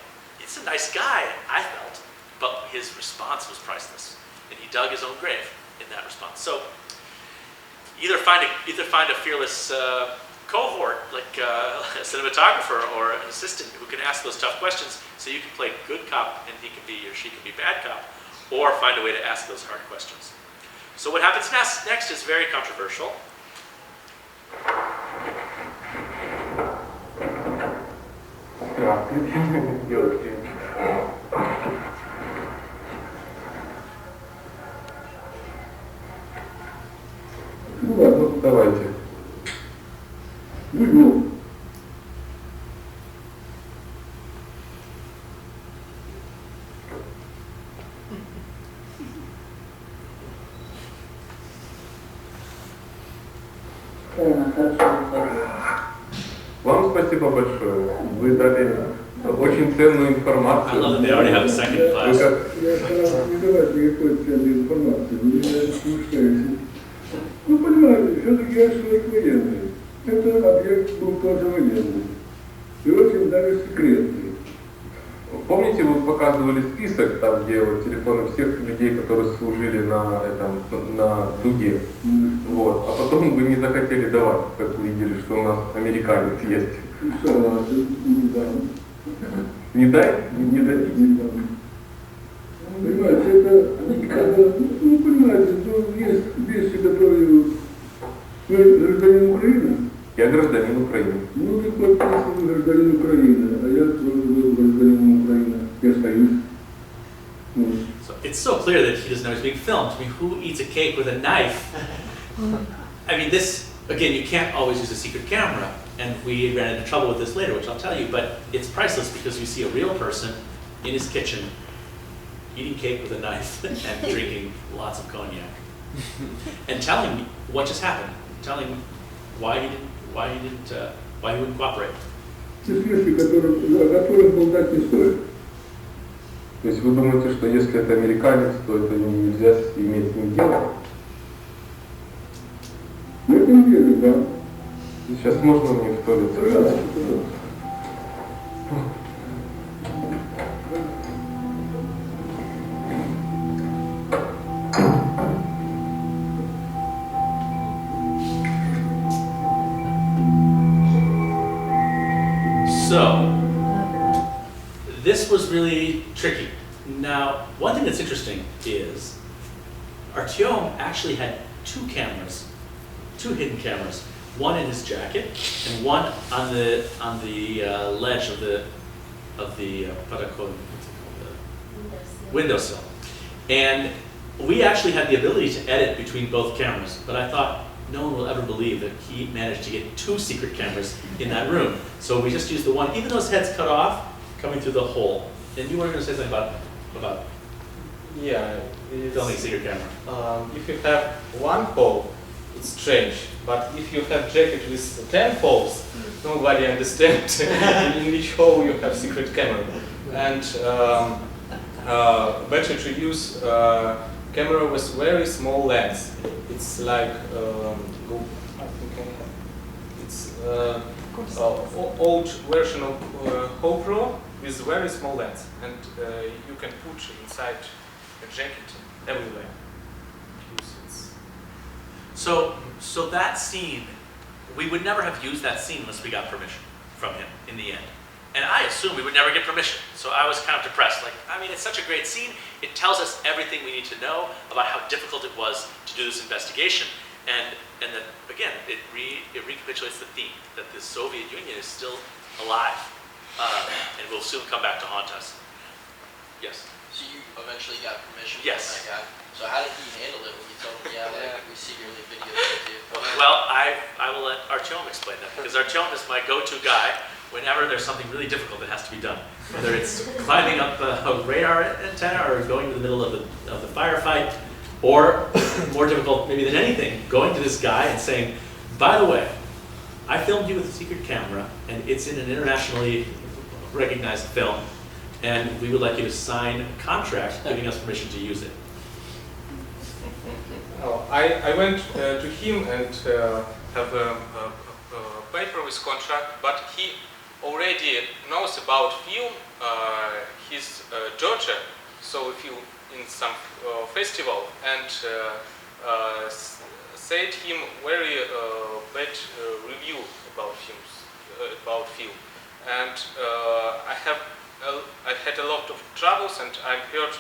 it's a nice guy, I felt, but his response was priceless. And he dug his own grave in that response. So either find a fearless cohort, like a cinematographer or an assistant who can ask those tough questions so you can play good cop and he can be or she can be bad cop, or find a way to ask those hard questions. So what happens next is very controversial. Давайте. Вам спасибо большое. Вы дали очень ценную информацию. I love that they already have a second class. Я стараюсь не давать никакой ценной информации. Вы меня смущаете. Ну, понимаете, все-таки я человек военный. Это объект был тоже военный. И очень даже секретный. Помните, вы показывали список, там, где вот телефоны всех людей, которые служили на дуге? Вот. А потом вы не захотели давать, как увидели, что у нас американец есть. Не дай? Не дадите? Понимаете, это, ну, понимаете, есть вещи, которые... Вы гражданин Украины? Я гражданин Украины. Ну, так вот, если вы гражданин Украины, а я тоже был гражданином Украины, я остаюсь. So it's so clear that he doesn't know he's being filmed. I mean, who eats a cake with a knife? I mean, this, again, you can't always use a secret camera, and we ran into trouble with this later, which I'll tell you, but it's priceless because you see a real person in his kitchen eating cake with a knife and drinking lots of cognac. And telling me what just happened, telling why he wouldn't cooperate. Те вещи, о которых болтать не стоит. То есть вы думаете, что если это американец, то это нельзя иметь с ним дело? В этом деле, да. Сейчас можно мне в туалет? Пожалуйста. So, this was really tricky. Now, one thing that's interesting is Artyom actually had two hidden cameras, one in his jacket and one on the ledge of the windowsill. And we actually had the ability to edit between both cameras, but I thought no one will ever believe that he managed to get two secret cameras in that room. So we just used the one, even though his head's cut off, coming through the hole. And you were going to say something about yeah, filming secret camera. If you have one hole, it's strange. But if you have jacket with 10 holes, nobody understands in which hole you have secret camera. And better to use camera with very small lens. It's like it's old version of GoPro with very small lens, and you can put inside a jacket everywhere. So that scene, we would never have used that scene unless we got permission from him in the end. And I assumed we would never get permission. So I was kind of depressed. Like, I mean, it's such a great scene. It tells us everything we need to know about how difficult it was to do this investigation. And that, again, it recapitulates the theme that the Soviet Union is still alive and will soon come back to haunt us. Yes? So you eventually got permission Yes. from that guy. So how did he handle it when you told him, we secretly videotaped you? Well, I will let Artyom explain that, because Artyom is my go-to guy whenever there's something really difficult that has to be done. Whether it's climbing up a radar antenna or going to the middle of the firefight, or more difficult maybe than anything, going to this guy and saying, by the way, I filmed you with a secret camera, and it's in an internationally recognized film, and we would like you to sign a contract giving us permission to use it. I went to him and have a paper with contract, but he already knows about film. His daughter saw a film in some festival and said him very bad review about film. And I had a lot of troubles, and I heard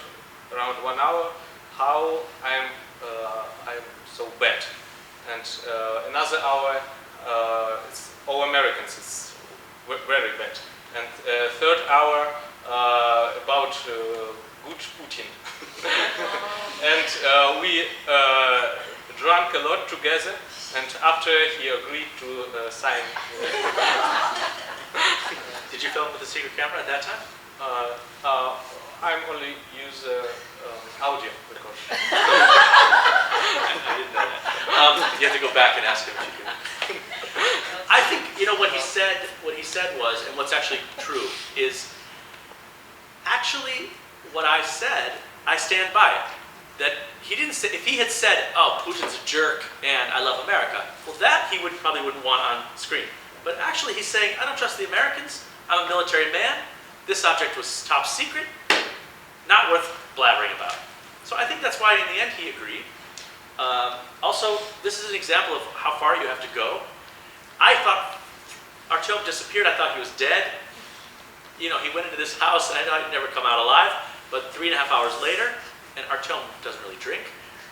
around 1 hour how I'm so bad. And another hour, it's all Americans, it's very bad. And third hour, about good Putin. And we drank a lot together, and after he agreed to sign. Did you film with a secret camera at that time? I'm only use audio record. I didn't know that. You have to go back and ask him if you can. I think what he said. What he said was, and what's actually true is, actually, what I said, I stand by it. That he didn't say. If he had said, "Oh, Putin's a jerk and I love America," well, that he probably wouldn't want on screen. But actually, he's saying, "I don't trust the Americans. I'm a military man. This object was top secret, not worth blabbering about." So I think that's why, in the end, he agreed. Also, this is an example of how far you have to go. I thought Artyom disappeared. I thought he was dead. He went into this house, and I know he'd never come out alive. But 3.5 hours later, and Artyom doesn't really drink,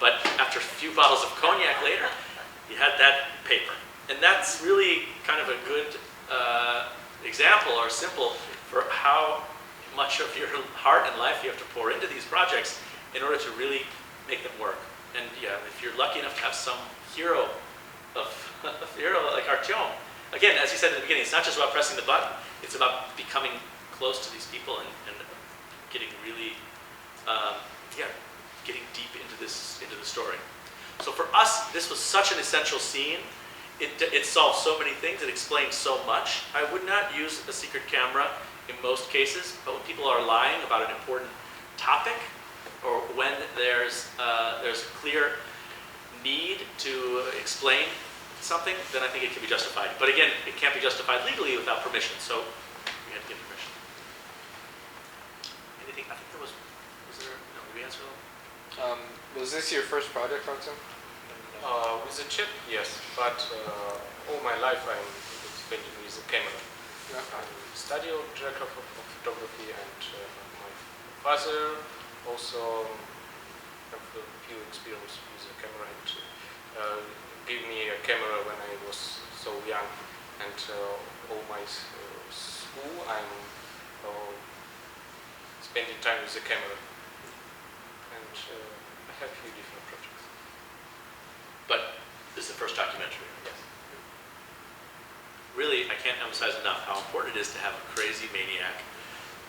but after a few bottles of cognac later, he had that paper. And that's really kind of a good example or symbol for how much of your heart and life you have to pour into these projects in order to really make them work. And yeah, if you're lucky enough to have some hero like Artyom, again, as you said in the beginning, it's not just about pressing the button, it's about becoming close to these people and getting really, getting deep into the story. So for us, this was such an essential scene. It solved so many things. It explained so much. I would not use a secret camera in most cases, but when people are lying about an important topic, or when there's a clear need to explain something, then I think it can be justified. But again, it can't be justified legally without permission, so we had to get permission. Anything? I think there was there? No, did we answer that? Was this your first project, Artyom? With a chip, yes, but all my life I'm painting with a camera. Yeah. I studied director of photography, and my father also have a few experience with a camera, and gave me a camera when I was so young, and all my school I'm spending time with the camera, and I have a few different projects. But this is the first documentary. Yes. Really, I can't emphasize enough how important it is to have a crazy maniac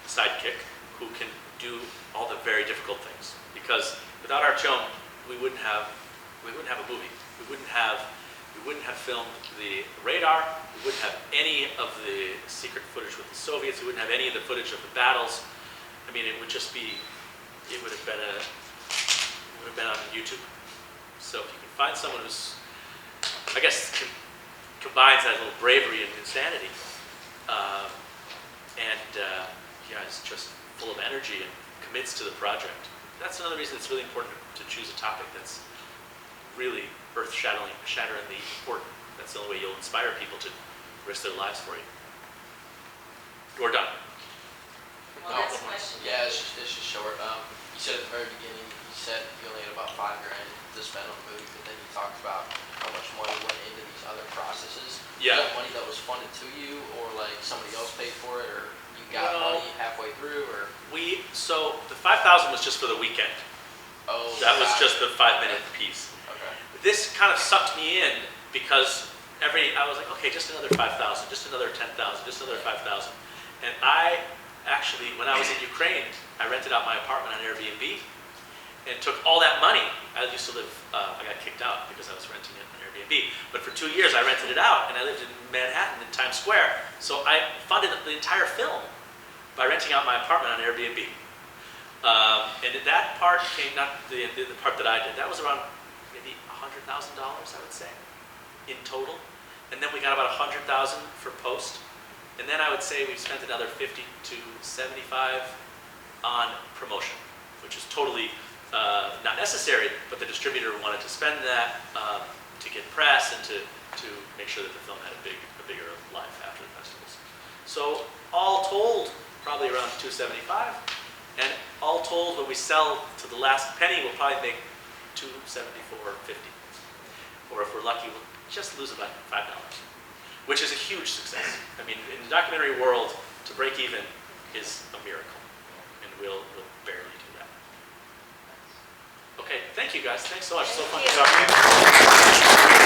sidekick who can do all the very difficult things. Because without Artyom, we wouldn't have a movie. We wouldn't have filmed the radar. We wouldn't have any of the secret footage with the Soviets. We wouldn't have any of the footage of the battles. I mean, it would have been on YouTube. So if you can find someone who's, I guess, combines that little bravery and insanity, is just full of energy and commits to the project. That's another reason it's really important to choose a topic that's really earth-shatteringly important. That's the only way you'll inspire people to risk their lives for you. We're done. Well, that's a question. Yeah, it's just short. You said at the very beginning, you said you only had about $5,000 to spend on the movie, but then you talked about how much money went into these other processes. Yeah. Was that money that was funded to you, or like somebody else paid for it, or you got money halfway through, or? So the $5,000 was just for the weekend. Oh. That was just the 5-minute piece. Okay. This kind of sucked me in because I was like, okay, just another 5,000, just another 10,000, just another 5,000. And I actually, when I was in Ukraine, I rented out my apartment on Airbnb and took all that money. I used to live, I got kicked out because I was renting it on Airbnb. But for 2 years I rented it out, and I lived in Manhattan in Times Square. So I funded the entire film by renting out my apartment on Airbnb. And that part came, not the part that I did, that was around maybe $100,000, I would say, in total. And then we got about $100,000 for post. And then I would say we spent another 50 to 75 on promotion, which is totally not necessary, but the distributor wanted to spend that to get press and to make sure that the film had a bigger life after the festivals. So all told, probably around 275, and all told, when we sell to the last penny, we'll probably make 274.50, or if we're lucky, we'll just lose about $5. Which is a huge success. I mean, in the documentary world, to break even is a miracle, and we'll barely do that. Okay, thank you. you guys. Thanks so much. So fun to talk to you.